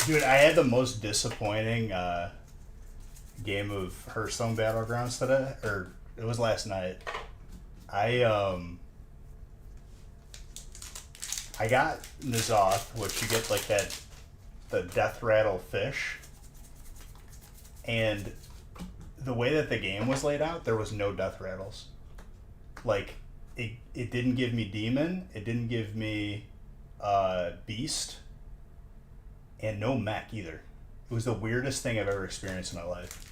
Dude, I had the most disappointing game of Hearthstone Battlegrounds today, or it was last night. I got N'Zoth, which you get like the death rattle fish, and the way that the game was laid out, there was no death rattles. Like it didn't give me demon, it didn't give me beast, and no mech either. It was the weirdest thing I've ever experienced in my life.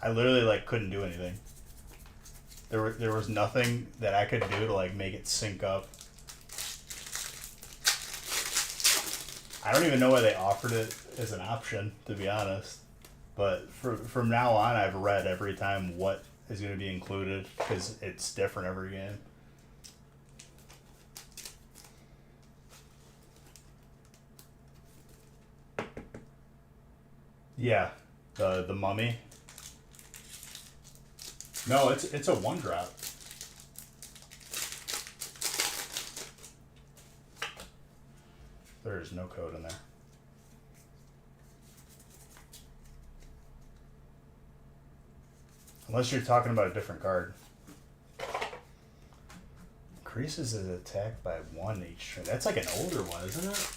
I literally like couldn't do anything. There was nothing that I could do to like make it sync up. I don't even know why they offered it as an option, to be honest. But from now on, I've read every time what is going to be included because it's different every game. Yeah, the mummy. No, it's a one drop. There is no code in there. Unless you're talking about a different card. Increases his attack by 1 each turn. That's like an older one, isn't it?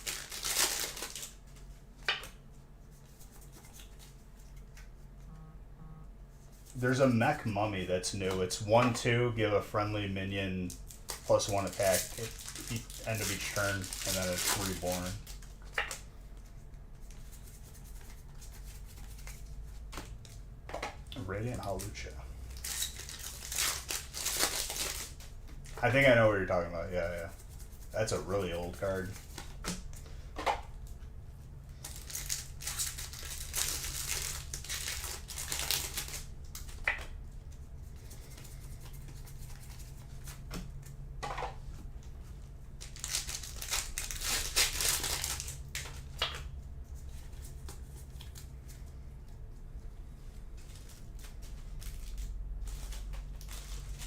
There's a mech mummy that's new. It's 1/2, give a friendly minion +1 attack at end of each turn, and then it's reborn. Radiant Halucha. I think I know what you're talking about. Yeah. That's a really old card.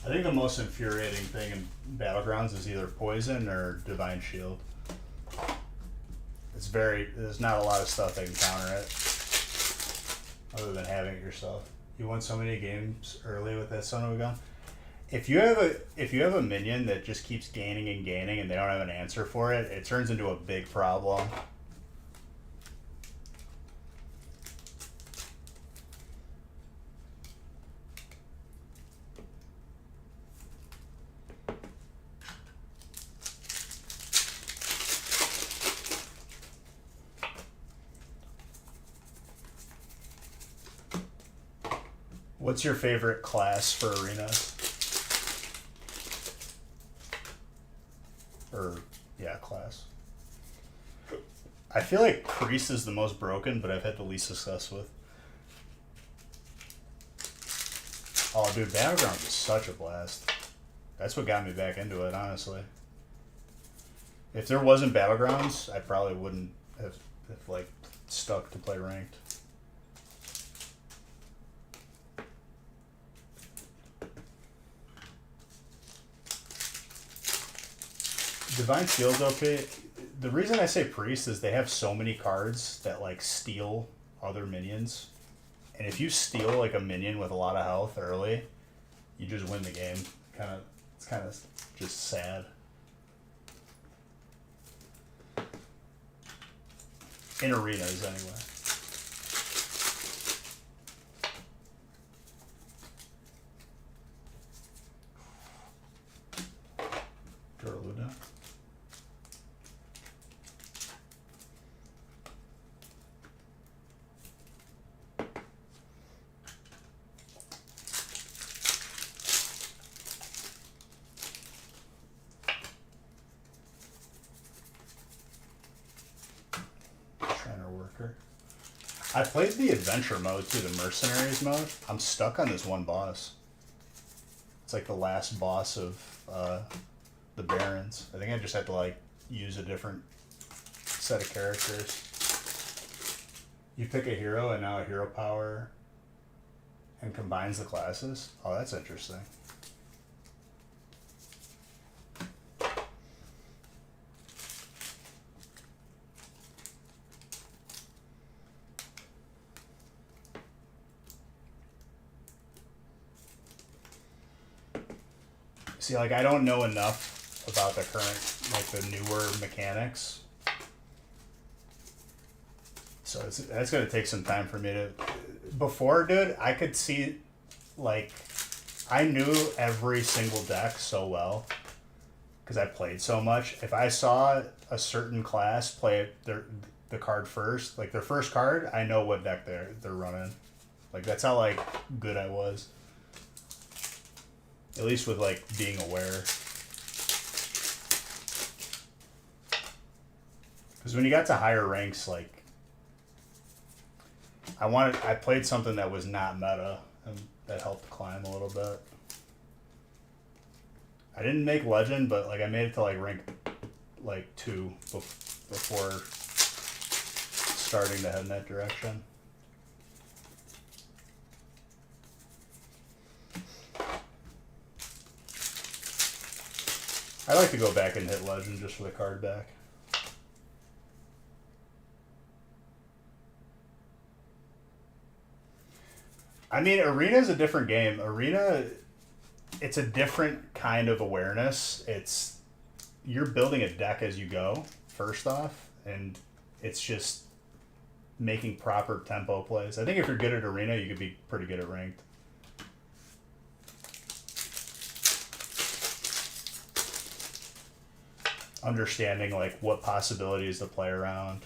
I think the most infuriating thing in Battlegrounds is either Poison or Divine Shield. There's not a lot of stuff that can counter it, other than having it yourself. You won so many games early with that son of a gun. If you have a minion that just keeps gaining and gaining and they don't have an answer for it, it turns into a big problem. What's your favorite class for arenas? Class. I feel like Priest is the most broken, but I've had the least success with. Oh, dude, Battlegrounds is such a blast. That's what got me back into it, honestly. If there wasn't Battlegrounds, I probably wouldn't have like stuck to play ranked. Divine Shield's okay. The reason I say Priest is they have so many cards that like steal other minions. And if you steal like a minion with a lot of health early, you just win the game. It's kind of just sad. In arenas, anyway. I played the adventure mode too, the mercenaries mode. I'm stuck on this one boss. It's like the last boss of the Barons. I think I just had to like use a different set of characters. You pick a hero and now a hero power and combines the classes. Oh, that's interesting. See, like, I don't know enough about the current, like, the newer mechanics. So that's going to take some time for me to... Before, dude, I could see, like, I knew every single deck so well because I played so much. If I saw a certain class play the card first, like, their first card, I know what deck they're running. Like, that's how, like, good I was. At least with, like, being aware. Because when you got to higher ranks, like, I played something that was not meta, and that helped climb a little bit. I didn't make legend, but, like, I made it to, like, rank, like, 2 before starting to head in that direction. I like to go back and hit legend just for the card back. I mean, Arena is a different game. Arena, it's a different kind of awareness. You're building a deck as you go, first off, and it's just making proper tempo plays. I think if you're good at Arena, you could be pretty good at Ranked. Understanding, like, what possibilities to play around.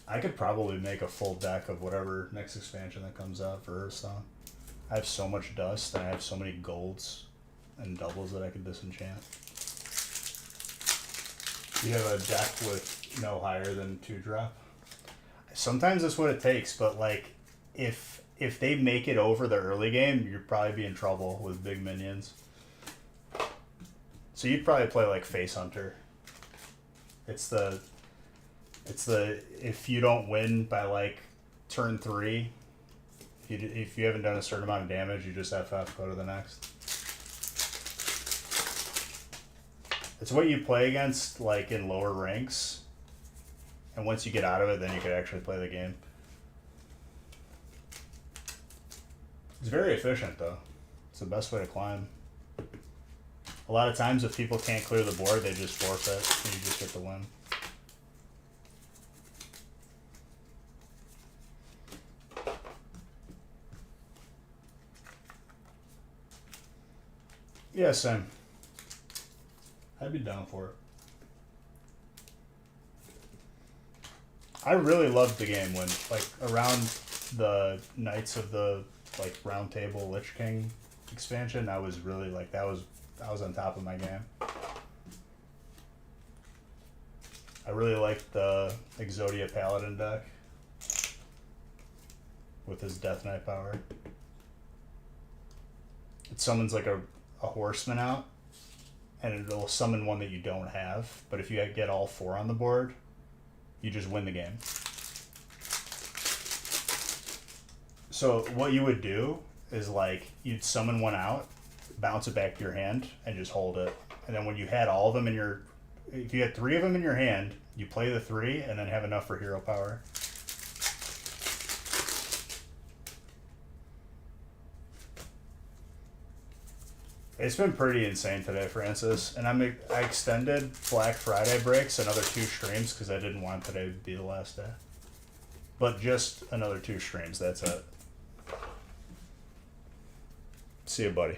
I could probably make a full deck of whatever next expansion that comes out for Hearthstone. I have so much dust and I have so many golds and doubles that I could disenchant. You have a deck with no higher than 2-drop. Sometimes that's what it takes, but, like, if they make it over the early game, you'd probably be in trouble with big minions. So you'd probably play, like, Face Hunter. It's the if you don't win by, like, turn 3, if you haven't done a certain amount of damage, you just FF, go to the next. It's what you play against, like, in lower ranks. And once you get out of it, then you could actually play the game. It's very efficient, though. It's the best way to climb. A lot of times, if people can't clear the board, they just forfeit, and you just get the win. Yeah, same. I'd be down for it. I really loved the game when, like, around the Knights of the, like, Round Table Lich King expansion, I was really, like, I was on top of my game. I really liked the Exodia Paladin deck with his Death Knight power. It summons, like, a horseman out, and it'll summon one that you don't have, but if you get all 4 on the board, you just win the game. So what you would do is, like, you'd summon one out, bounce it back to your hand, and just hold it. And then when you had all of them in your... If you had 3 of them in your hand, you play the 3, and then have enough for hero power. It's been pretty insane today, Francis, and I extended Black Friday breaks another 2 streams because I didn't want today to be the last day. But just another 2 streams, that's it. See you, buddy.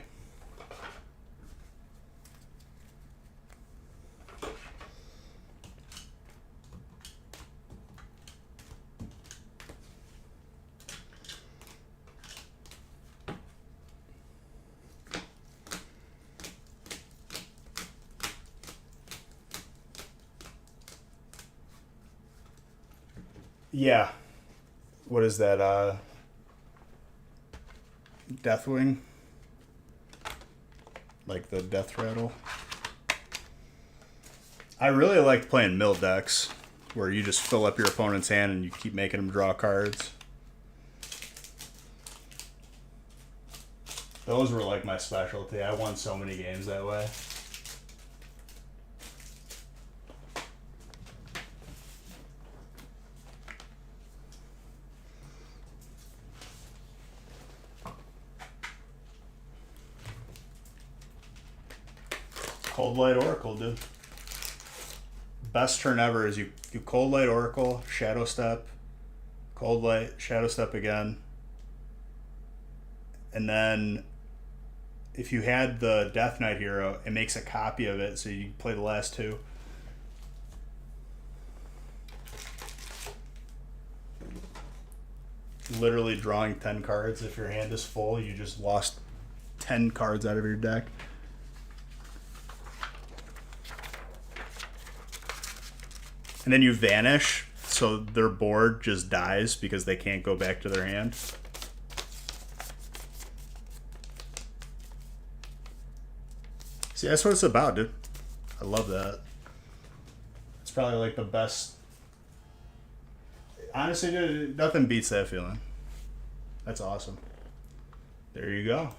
Yeah. What is that? Deathwing? Like the death rattle? I really liked playing mill decks, where you just fill up your opponent's hand and you keep making them draw cards. Those were like my specialty. I won so many games that way. Cold Light Oracle, dude. Best turn ever is you Cold Light Oracle, Shadow Step, Cold Light, Shadow Step again. And then if you had the Death Knight hero, it makes a copy of it so you can play the last two. Literally drawing 10 cards. If your hand is full, you just lost 10 cards out of your deck. And then you vanish, so their board just dies because they can't go back to their hand. See, that's what it's about, dude. I love that. It's probably like the best. Honestly, dude, nothing beats that feeling. That's awesome. There you go.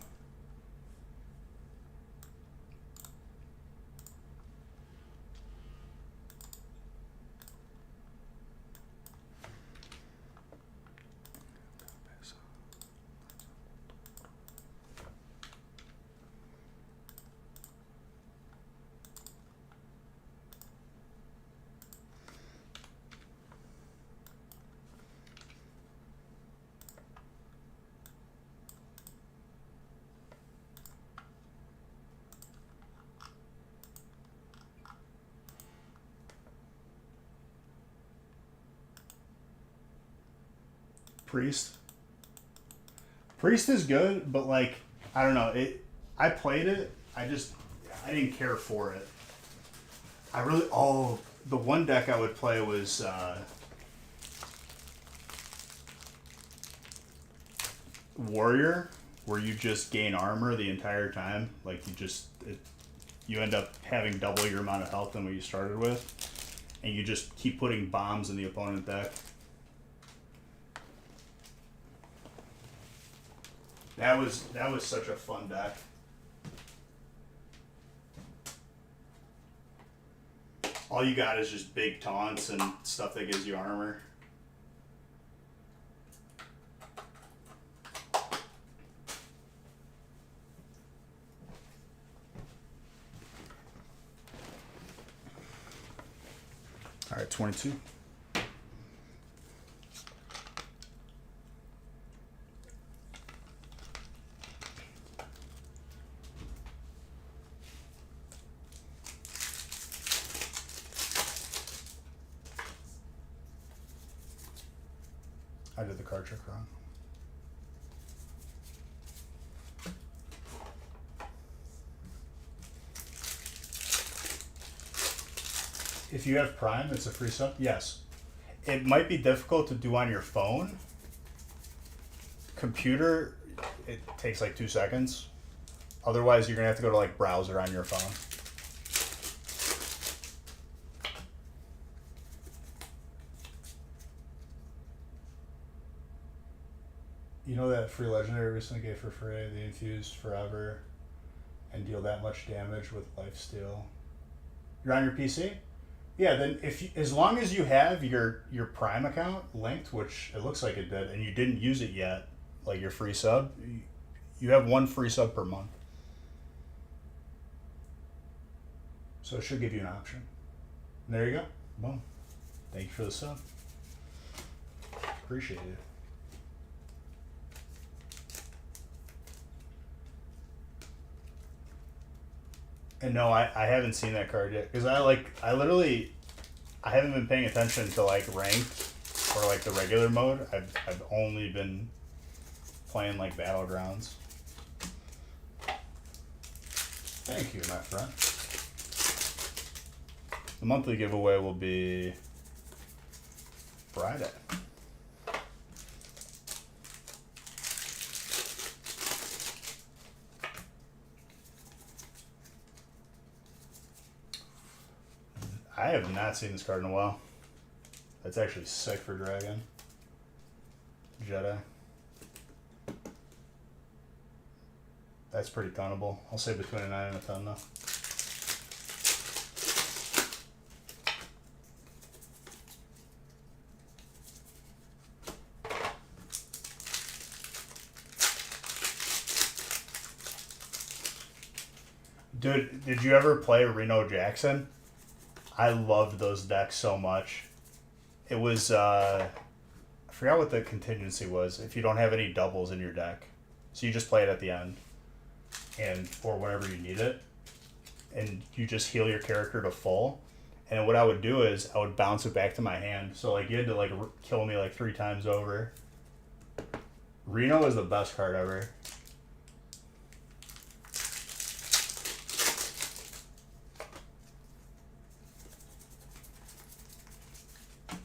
Priest. Priest is good, but like I don't know. I played it. I didn't care for it. I really the one deck I would play was Warrior, where you just gain armor the entire time. Like you end up having double your amount of health than what you started with, and you just keep putting bombs in the opponent deck. That was such a fun deck. All you got is just big taunts and stuff that gives you armor. All right, 22. I did the card trick wrong. If you have Prime, it's a free sub? Yes. It might be difficult to do on your phone. Computer, it takes like 2 seconds. Otherwise, you're going to have to go to like browser on your phone. You know that free legendary recently gave for free, the Infused Forever, and deal that much damage with Lifesteal. You're on your PC? Yeah, then as long as you have your Prime account linked, which it looks like it did, and you didn't use it yet, like your free sub, you have 1 free sub per month. So it should give you an option. And there you go. Boom. Thank you for the sub. Appreciate it. And no, I haven't seen that card yet because I haven't been paying attention to like ranked or like the regular mode. I've only been playing like Battlegrounds. Thank you, my friend. The monthly giveaway will be Friday. I have not seen this card in a while. That's actually sick for Dragon. Jedi. That's pretty tunnable. I'll say between a 9 and a 10 though. Dude, did you ever play Reno Jackson? I loved those decks so much. It was, I forgot what the contingency was, if you don't have any doubles in your deck. So you just play it at the end, and or whenever you need it, and you just heal your character to full. And what I would do is I would bounce it back to my hand. So like you had to like kill me like 3 times over. Reno is the best card ever.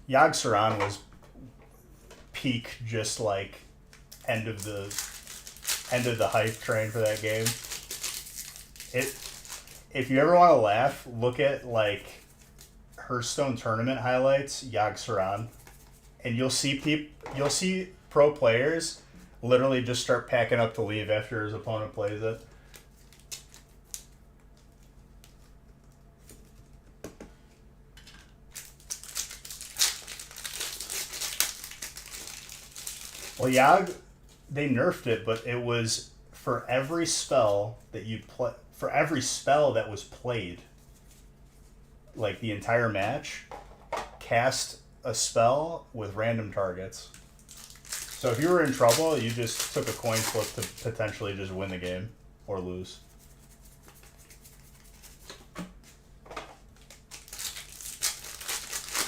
Yogg Saron was peak, just like end of the hype train for that game. If you ever want to laugh, look at like Hearthstone tournament highlights, Yogg Saron, and you'll see pro players literally just start packing up to leave after his opponent plays it. Well, Yogg, they nerfed it, but it was for every spell that you play, for every spell that was played, like the entire match, cast a spell with random targets. So if you were in trouble, you just took a coin flip to potentially just win the game or lose.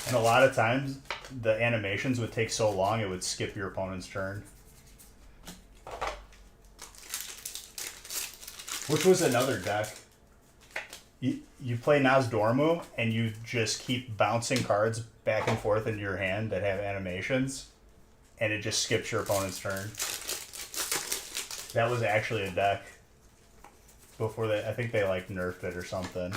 And a lot of times, the animations would take so long it would skip your opponent's turn. Which was another deck. You play Nozdormu and you just keep bouncing cards back and forth into your hand that have animations, and it just skips your opponent's turn. That was actually a deck before I think they like nerfed it or something.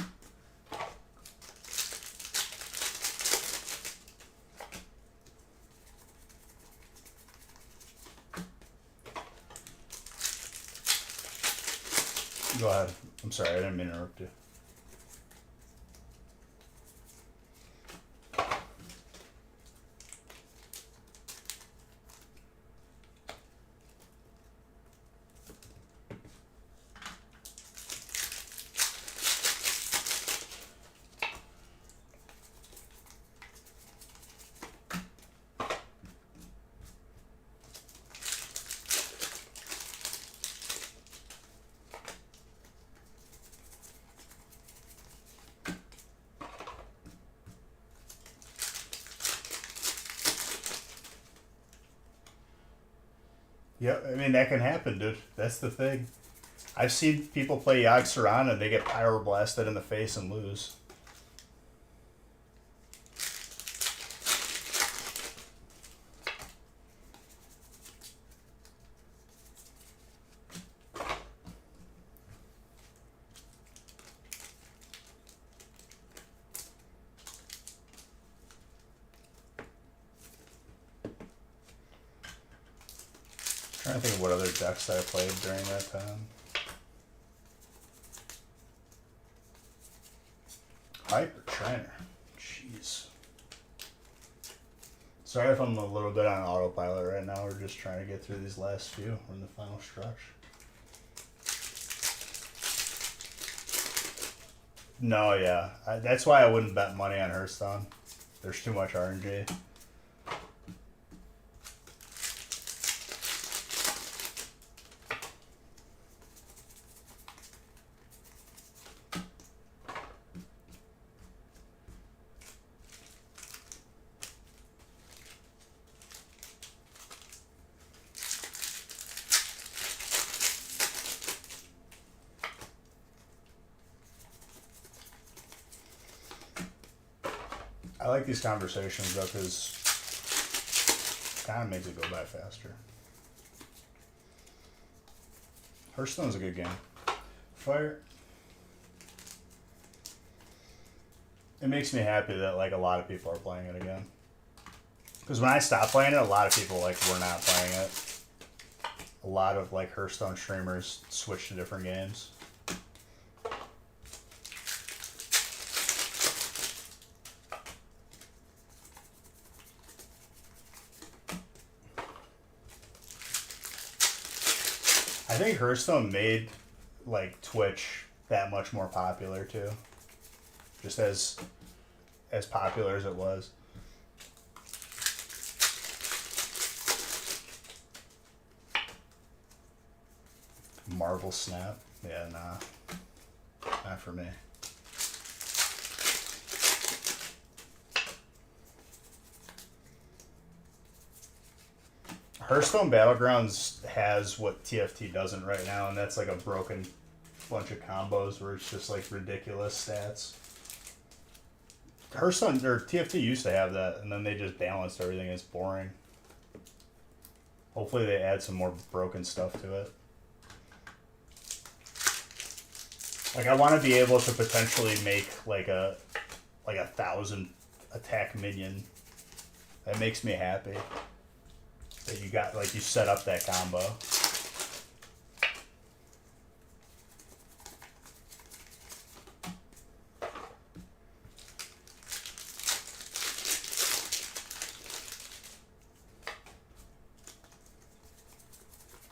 Go ahead. I'm sorry, I didn't mean to interrupt you. Yeah, I mean, that can happen, dude. That's the thing. I've seen people play Yogg Saron and they get pyroblasted in the face and lose. I'm trying to think of what other decks I played during that time. Hyper Trainer. Jeez. Sorry if I'm a little bit on autopilot right now. We're just trying to get through these last few. We're in the final stretch. No, yeah. That's why I wouldn't bet money on Hearthstone. There's too much RNG. I like these conversations though, because it kind of makes it go by faster. Hearthstone's a good game. Fire. it makes me happy that like a lot of people are playing it again. Because when I stopped playing it, a lot of people like were not playing it. A lot of like Hearthstone streamers switched to different games. I think Hearthstone made like Twitch that much more popular too. Just as popular as it was. Marvel Snap? Yeah, nah. Not for me. Hearthstone Battlegrounds has what TFT doesn't right now, and that's like a broken bunch of combos where it's just like ridiculous stats. Hearthstone or TFT used to have that, and then they just balanced everything. It's boring. Hopefully, they add some more broken stuff to it. Like, I want to be able to potentially make like a 1,000 attack minion. That makes me happy. That you got like you set up that combo.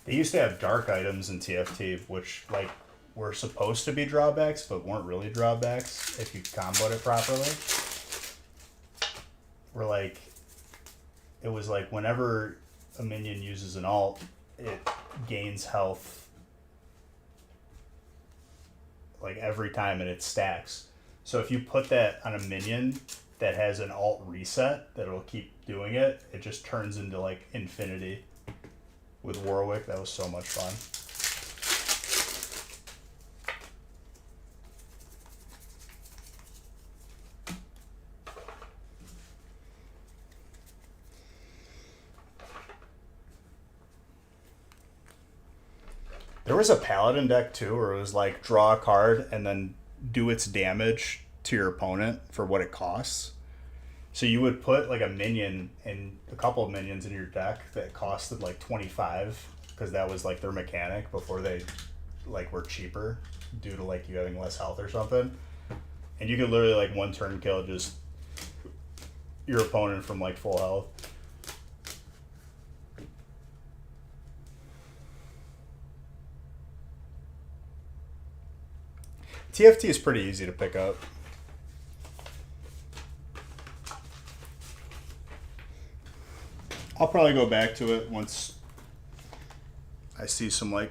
They used to have dark items in TFT, which like were supposed to be drawbacks, but weren't really drawbacks if you comboed it properly. Where like, it was like whenever a minion uses an alt, it gains health like every time and it stacks. So if you put that on a minion that has an alt reset that'll keep doing it, it just turns into like infinity. With Warwick, that was so much fun. There was a Paladin deck too where it was like draw a card and then do its damage to your opponent for what it costs. So you would put like a minion and a couple of minions in your deck that costed like 25 because that was like their mechanic before they like were cheaper due to like you having less health or something. And you could literally like one turn kill just your opponent from like full health. TFT is pretty easy to pick up. I'll probably go back to it once I see some like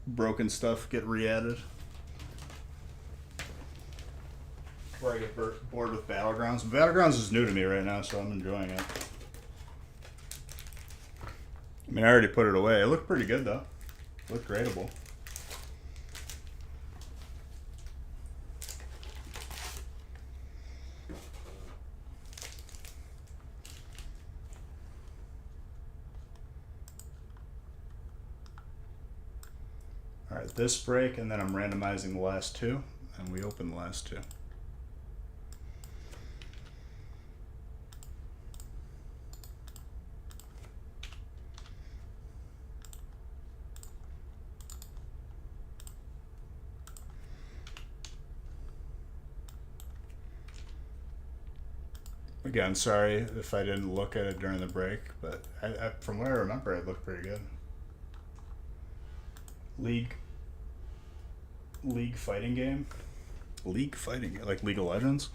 broken stuff get re-added. Before I get bored with Battlegrounds. Battlegrounds is new to me right now, so I'm enjoying it. I mean, I already put it away. It looked pretty good though. It looked gradable. Alright, this break, and then I'm randomizing the last two, and we open the last two. Again, sorry if I didn't look at it during the break, but from what I remember, it looked pretty good. League fighting game? League fighting, like League of Legends?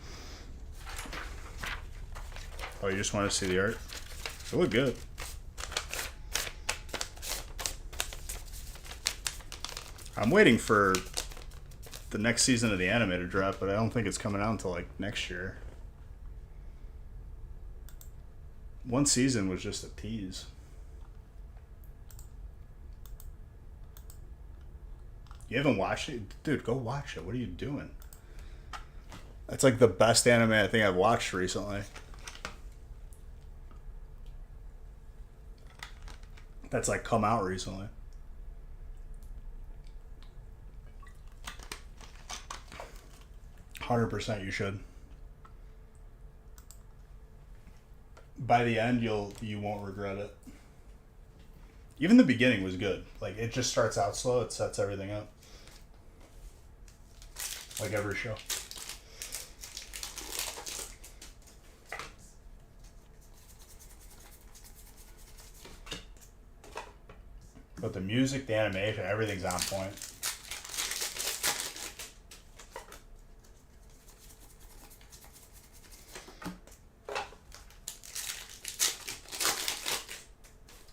Oh, you just want to see the art? It looked good. I'm waiting for the next season of the anime to drop, but I don't think it's coming out until like next year. One season was just a tease. You haven't watched it? Dude, go watch it. What are you doing? That's like the best anime I think I've watched recently. That's like come out recently. $100% you should. by the end you won't regret it. Even the beginning was good. Like it just starts out slow, it sets everything up. Like every show. But the music, the animation, everything's on point.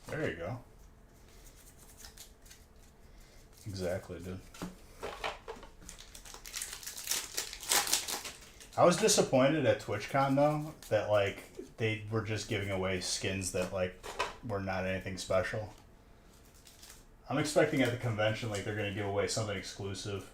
There you go. Exactly, dude. I was disappointed at TwitchCon though that like they were just giving away skins that like were not anything special. I'm expecting at the convention like they're gonna give away something exclusive.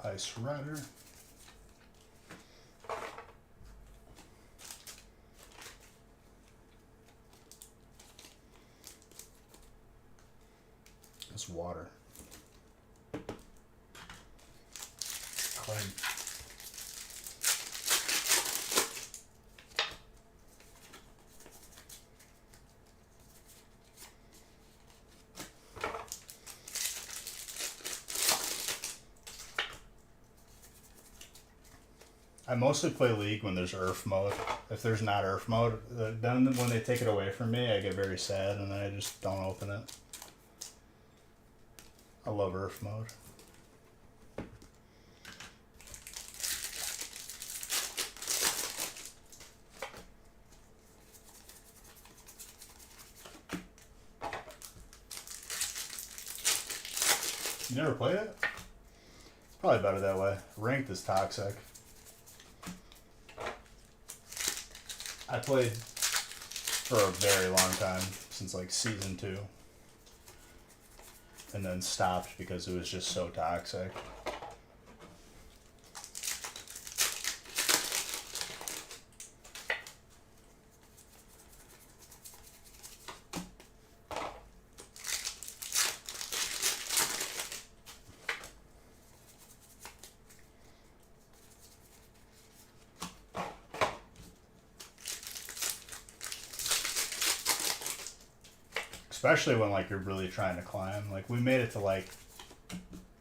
Ice Rider. It's water. Clean. I mostly play League when there's Earth mode. If there's not Earth mode, then when they take it away from me, I get very sad and then I just don't open it. I love Earth mode. You never played it? Probably better that way. Ranked is toxic. I played for a very long time, since like season 2. And then stopped because it was just so toxic. Especially when like you're really trying to climb. Like we made it to like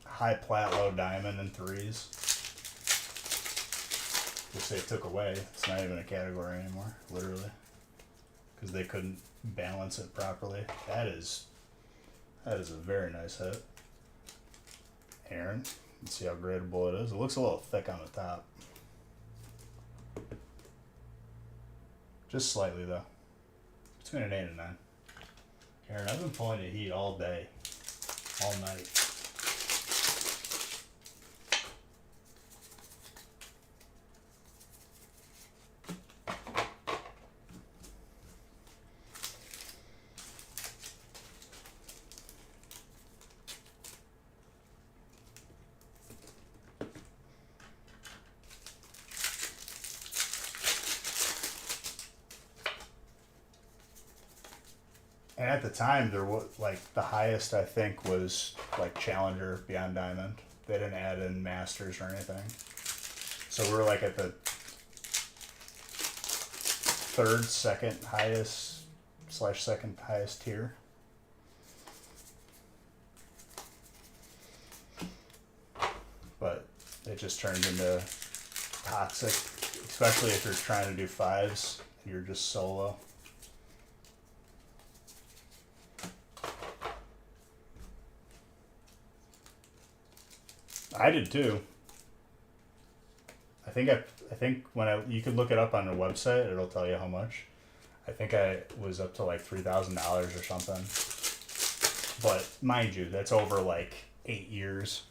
high plat, low diamond and 3s. Which they took away. It's not even a category anymore, literally. Because they couldn't balance it properly. That is a very nice hit. Aaron, let's see how gradable it is. It looks a little thick on the top. Just slightly though. Between an 8 and 9. Aaron, I've been pulling the heat all day, all night. And at the time, there was like the highest I think was like Challenger Beyond Diamond. They didn't add in Masters or anything, so we were like at the second highest / second highest tier. But it just turned into toxic, especially if you're trying to do 5s and you're just solo. I did too. I think when you could look it up on the website, it'll tell you how much. I think I was up to like $3,000 or something. But mind you, that's over like 8 years.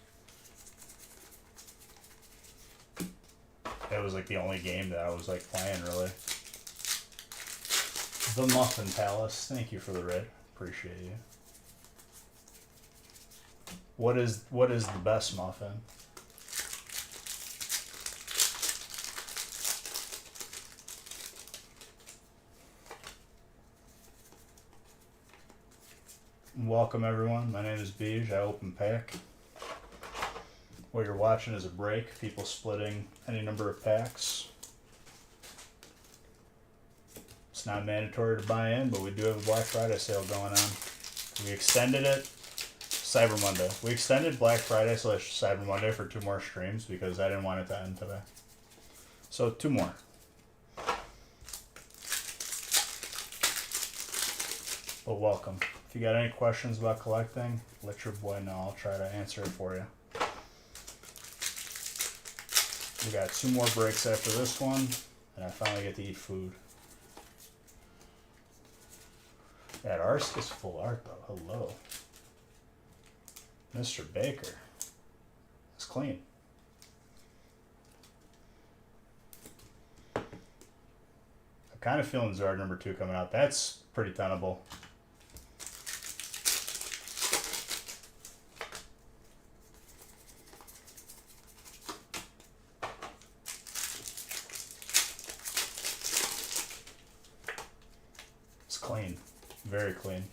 That was like the only game that I was like playing really. The Muffin Palace. Thank you for the raid. Appreciate you. What is the best muffin? Welcome everyone. My name is Beige. I open pack. What you're watching is a break. People splitting any number of packs. It's not mandatory to buy in, but we do have a Black Friday sale going on. We extended it. Cyber Monday. We extended Black Friday / Cyber Monday for 2 more streams because I didn't want it to end today. So 2 more. But welcome. If you got any questions about collecting, let your boy know. I'll try to answer it for you. We got 2 more breaks after this one, and I finally get to eat food. That art is full art though. Hello. Mr. Baker. It's clean. I'm kind of feeling Zard number 2 coming out. That's pretty tenable. It's clean. Very clean.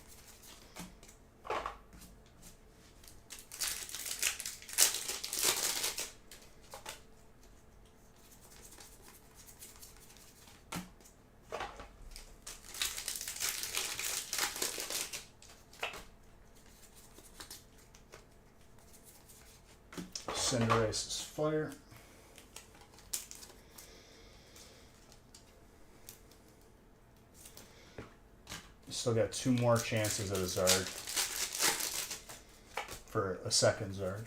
Cinderace's Fire. You still got 2 more chances at a Zard for a second Zard.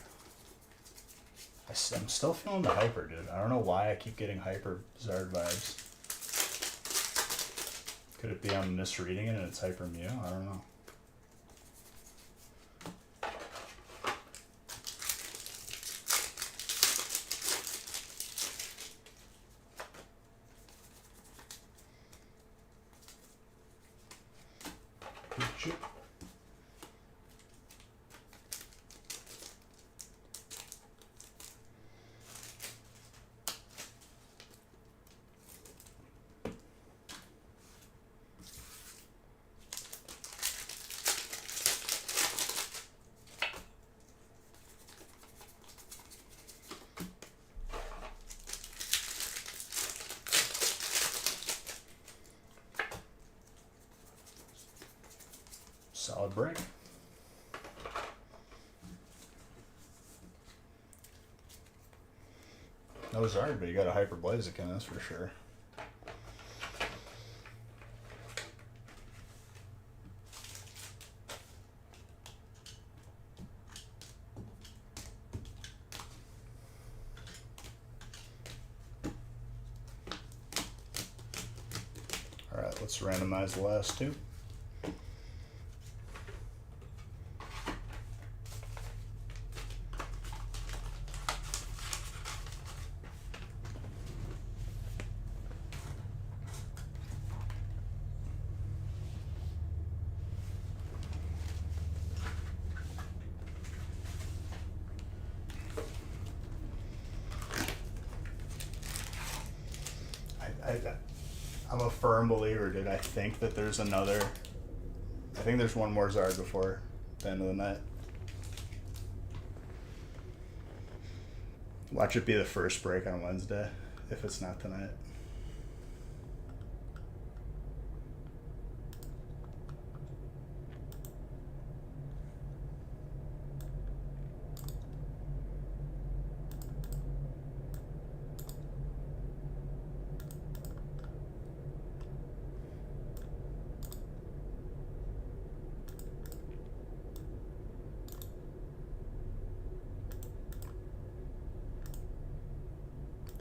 I'm still feeling the Hyper, dude. I don't know why I keep getting Hyper Zard vibes. Could it be I'm misreading it and it's Hyper Mew? I don't know. Solid break. No Zard, but you got a Hyper Blaziken, that's for sure. Alright, let's randomize the last 2. I'm a firm believer, dude. I think that there's another. I think there's one more Zard before the end of the night. Watch it be the first break on Wednesday, if it's not tonight.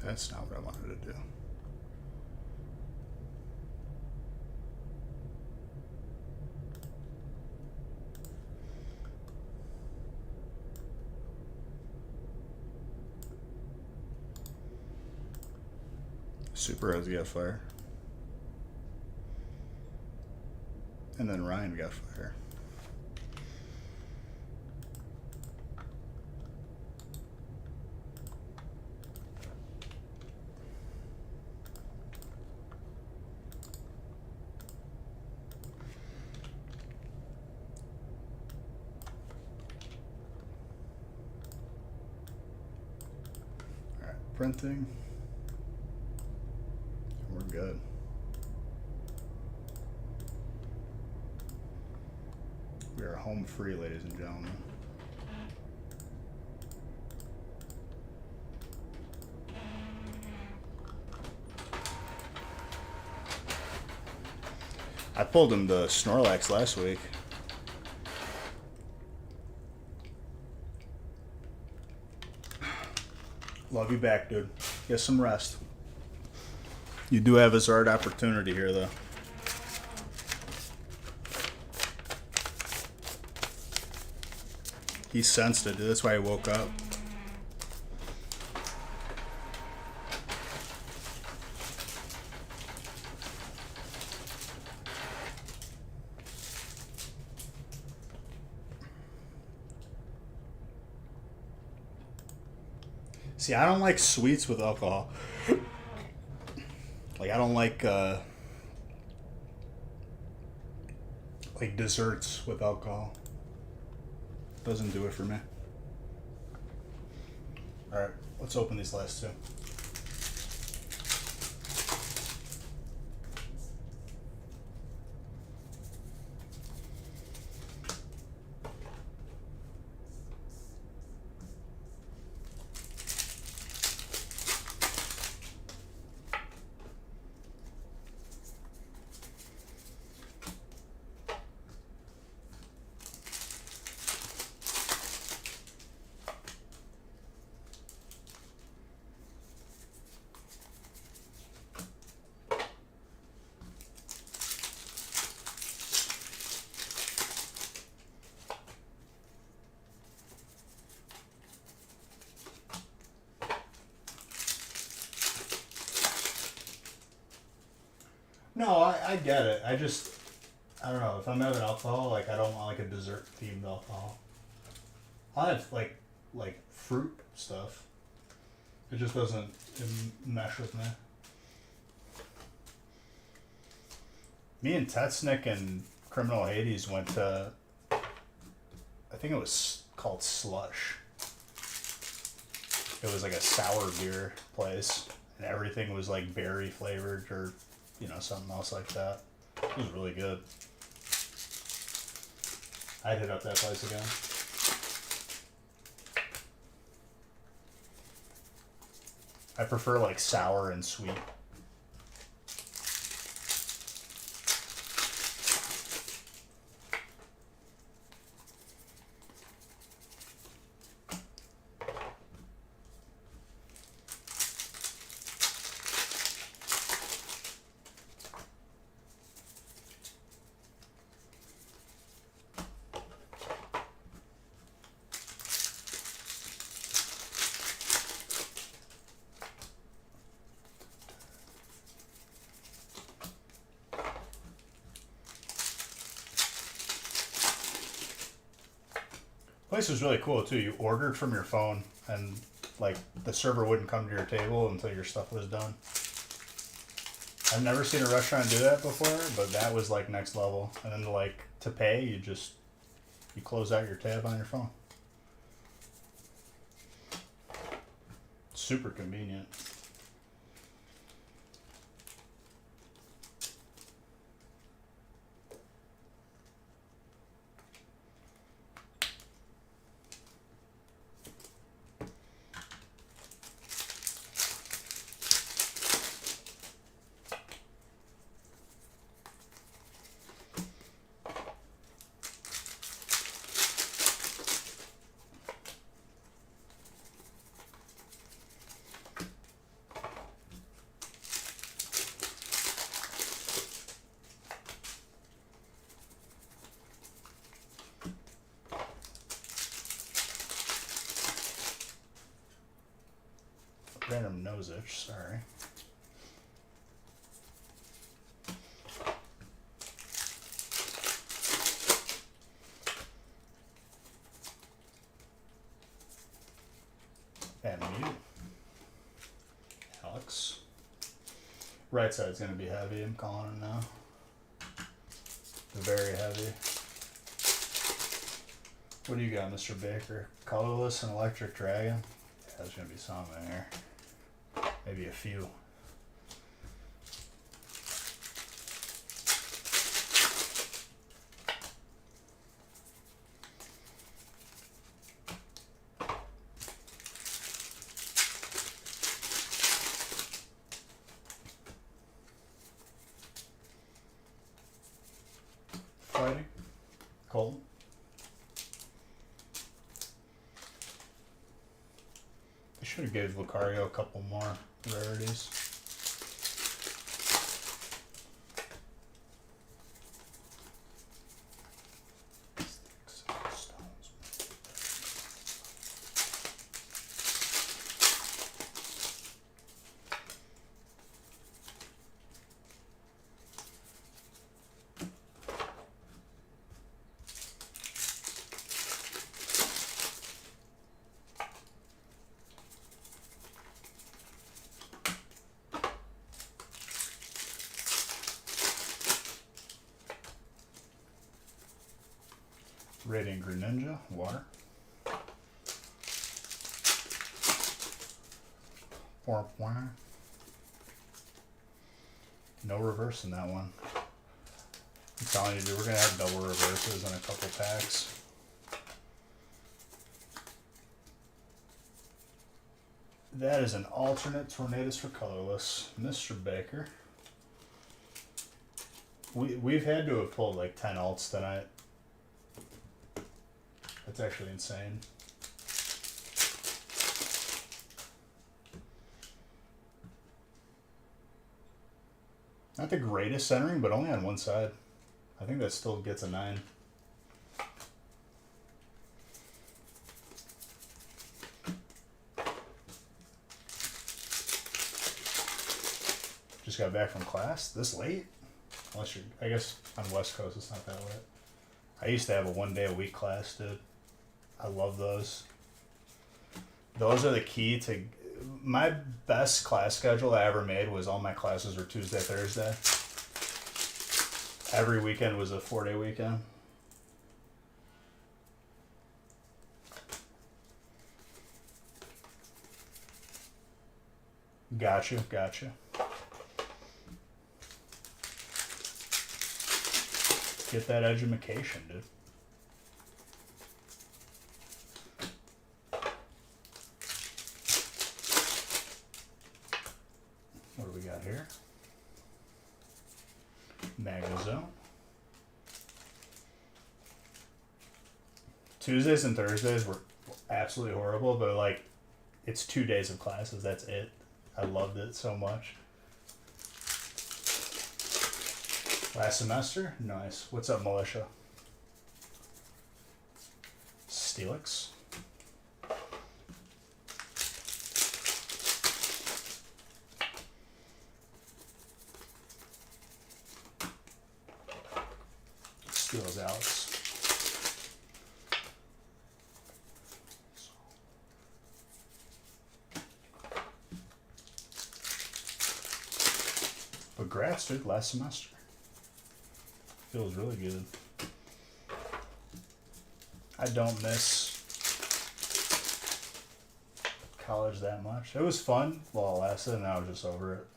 That's not what I wanted to do. Super Rose got fire. And then Ryan got fire. Alright, printing. We're good. We are home free, ladies and gentlemen. I pulled him the Snorlax last week. Love you back, dude. Get some rest. You do have a Zard opportunity here, though. He sensed it. That's why he woke up. See, I don't like sweets with alcohol. Like, I don't like desserts with alcohol. Doesn't do it for me. Alright, let's open these last two. No, I get it. I don't know. If I'm having alcohol, like, I don't want, like, a dessert-themed alcohol. I'll have, like fruit stuff. It just doesn't mesh with me. Me and Tetsnick and Criminal Hades went to, I think it was called Slush. It was like a sour beer place, and everything was, like, berry flavored or, you know, something else like that. It was really good. I'd hit up that place again. I prefer, like, sour and sweet. Place was really cool too. You ordered from your phone, and like the server wouldn't come to your table until your stuff was done. I've never seen a restaurant do that before, but that was like next level. And then like to pay, you close out your tab on your phone. Super convenient. Random nose itch, sorry. And you. Alex. Right side's going to be heavy, I'm calling it now. Very heavy. What do you got, Mr. Baker? Colorless and Electric Dragon? Yeah, there's going to be some in there. Maybe a few. Fighting. Colton. They should have gave Lucario a couple more rarities. Radiant Greninja, water. No reverse in that one. I'm telling you, dude, we're gonna have double reverses in a couple packs. That is an alternate Tornadus for colorless, Mr. Baker. We've had to have pulled like 10 alts tonight. That's actually insane. Not the greatest centering, but only on one side. I think that still gets a 9. Just got back from class this late? Unless you're, I guess on West Coast it's not that late. I used to have a 1 day a week class, dude. I love those. Those are the key to my best class schedule I ever made. Was all my classes were Tuesday, Thursday. Every weekend was a 4-day weekend. Gotcha. Get that edumacation, dude. What do we got here? Magnezone. Tuesdays and Thursdays were absolutely horrible, but like, it's 2 days of classes. That's it. I loved it so much. Last semester? Nice. What's up, Militia? Steelix. Steel's Alex. But Grass, dude, last semester. Feels really good. I don't miss college that much. It was fun while it lasted, and I was just over it.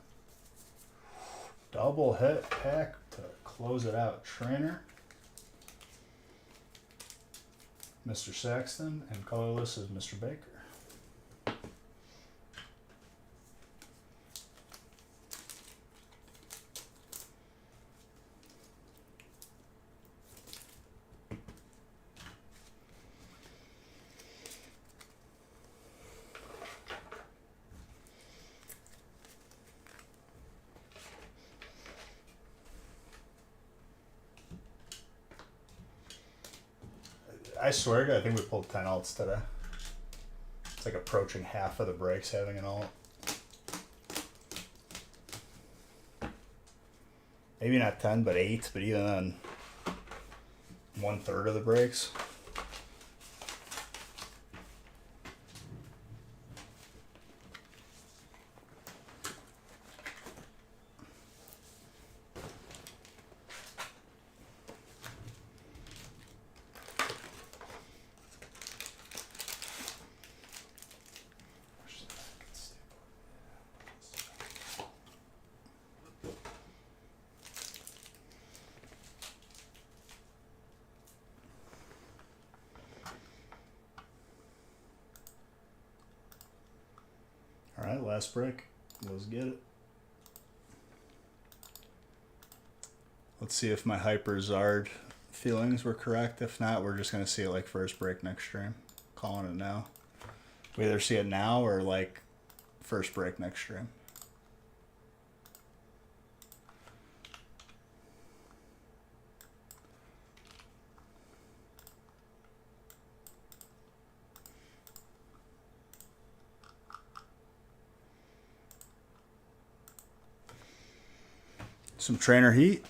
Double hit pack to close it out. Trainer, Mr. Saxton, and colorless is Mr. Baker. I swear to God, I think we pulled 10 alts today. It's like approaching half of the breaks having an alt. Maybe not 10, but 8, but even then, 1/3 of the breaks. Alright, last break. Let's get it. Let's see if my Hyper Zard feelings were correct. If not, we're just going to see it like first break next stream. Calling it now. We either see it now or like first break next stream. Some trainer heat.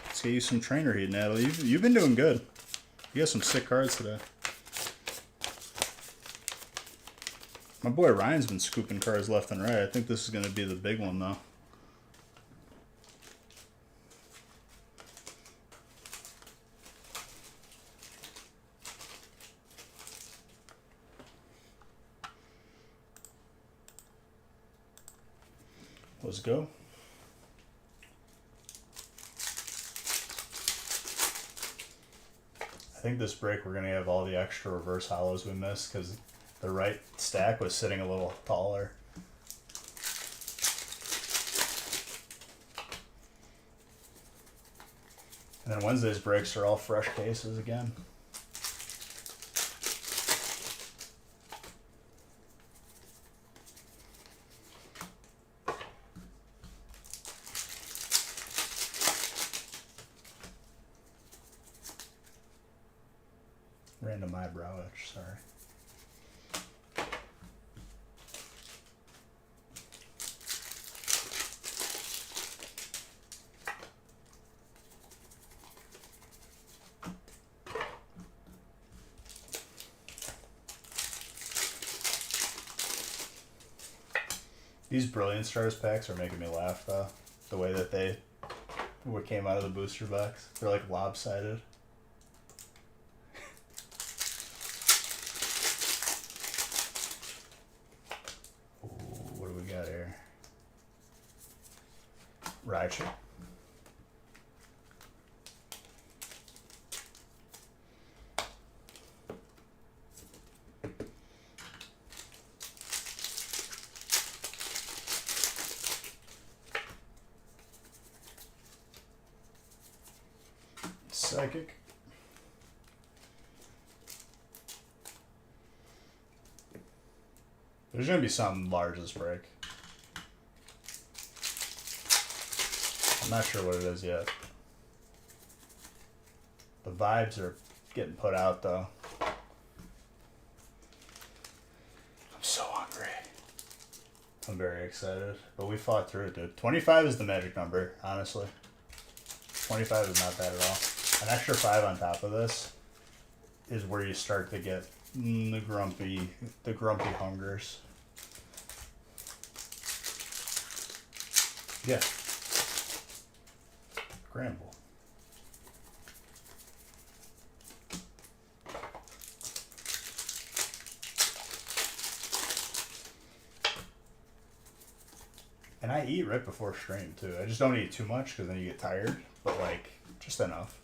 Let's get you some trainer heat, Natalie. You've been doing good. You got some sick cards today. My boy Ryan's been scooping cards left and right. I think this is going to be the big one, though. Let's go. I think this break we're going to have all the extra reverse hollows we missed because the right stack was sitting a little taller. And then Wednesday's breaks are all fresh cases again. Random eyebrow itch, sorry. These Brilliant Stars packs are making me laugh, though. The way that they what came out of the booster box. They're like lopsided. Ooh, what do we got here? Raichu. Psychic. There's gonna be something large this break. I'm not sure what it is yet. The vibes are getting put out though. I'm so hungry. I'm very excited. But we fought through it, dude. 25 is the magic number, honestly. 25 is not bad at all. An extra 5 on top of this is where you start to get the grumpy hungers. Yeah. Gramble. And I eat right before stream too. I just don't eat too much because then you get tired, but like just enough.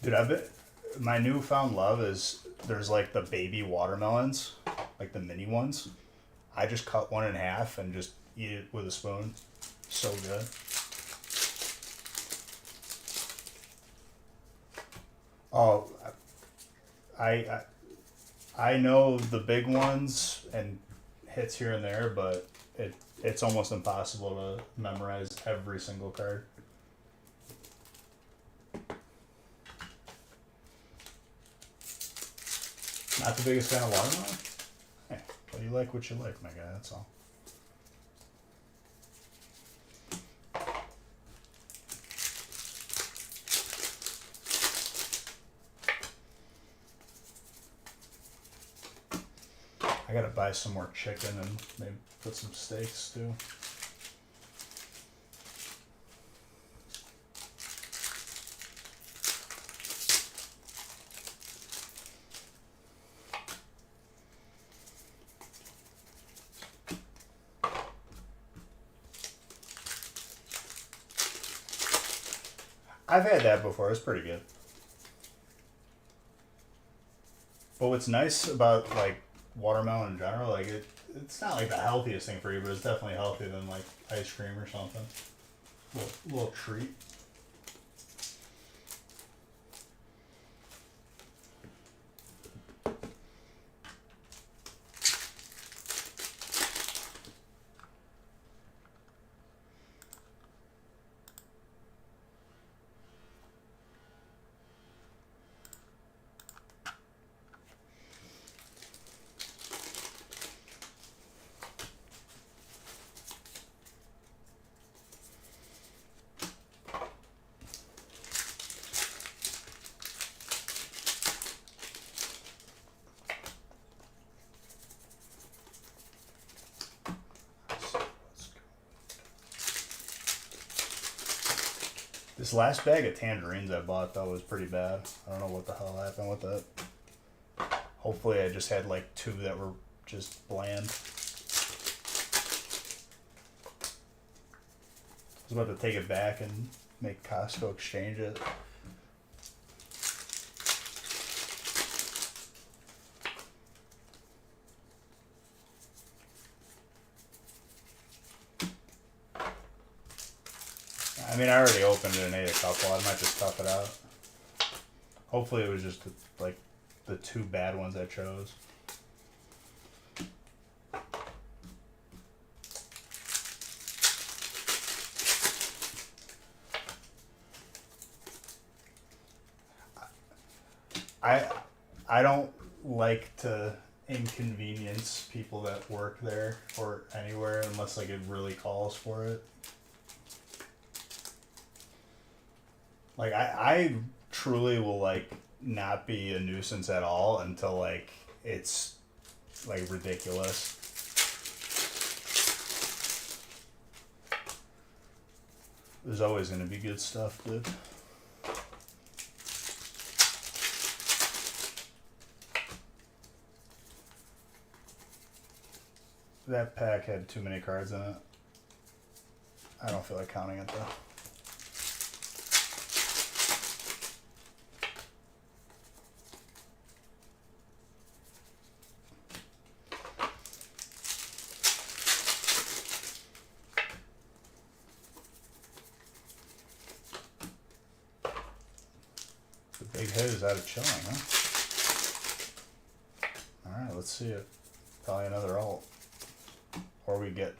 Dude, my newfound love is there's like the baby watermelons, like the mini ones. I just cut one in half and just eat it with a spoon. So good. Oh, I know the big ones and hits here and there, but it's almost impossible to memorize every single card. Not the biggest fan of watermelon? Hey, well, you like what you like, my guy, that's all. I gotta buy some more chicken and maybe put some steaks too. I've had that before. It's pretty good. But what's nice about like watermelon in general, like it's not like the healthiest thing for you, but it's definitely healthier than like ice cream or something. Little treat. This last bag of tangerines I bought though was pretty bad. I don't know what the hell happened with it. Hopefully I just had like 2 that were just bland. I was about to take it back and make Costco exchange it. I mean, I already opened it and ate a couple. I might just tough it out. Hopefully it was just like the 2 bad ones I chose. I don't like to inconvenience people that work there or anywhere unless like it really calls for it. Like I truly will like not be a nuisance at all until like it's like ridiculous. There's always gonna be good stuff, dude. That pack had too many cards in it. I don't feel like counting it though. The big hit is out of chilling, huh? Alright, let's see it. Probably another alt. Or we get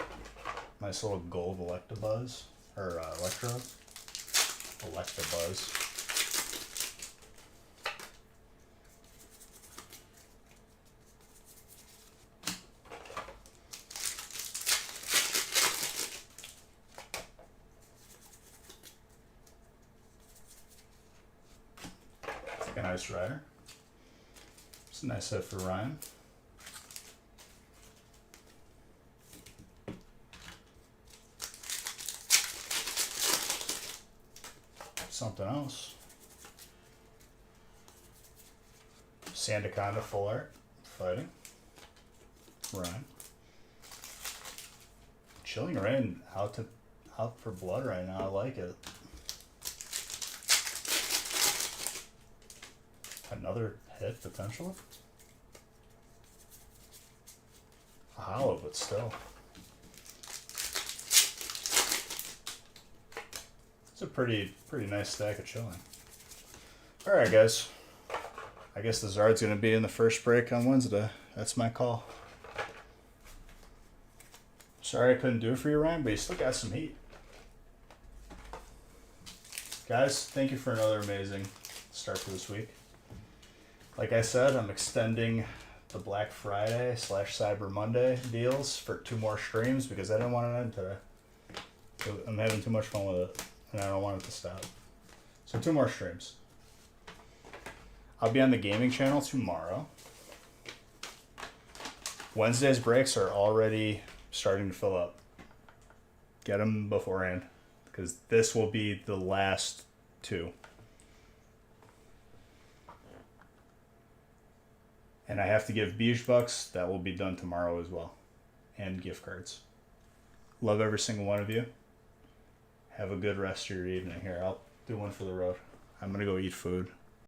nice little gold Electabuzz. Or Electro. Electabuzz. Take a nice rider. It's a nice hit for Ryan. Something else. Sandaconda full art. Fighting. Ryan. Chilling Rain out for blood right now. I like it. Another hit potentially. A hollow, but still. It's a pretty nice stack of chilling. Alright guys. I guess the Zard's gonna be in the first break on Wednesday. That's my call. Sorry I couldn't do it for you, Ryan, but you still got some heat. Guys, thank you for another amazing start to this week. Like I said, I'm extending the Black Friday / Cyber Monday deals for 2 more streams because I didn't want to end today. I'm having too much fun with it, and I don't want it to stop. So 2 more streams. I'll be on the gaming channel tomorrow. Wednesday's breaks are already starting to fill up. Get them beforehand, because this will be the last 2. And I have to give Beige Bucks. That will be done tomorrow as well. And gift cards. Love every single one of you. Have a good rest of your evening here. Do one for the road. I'm gonna go eat food.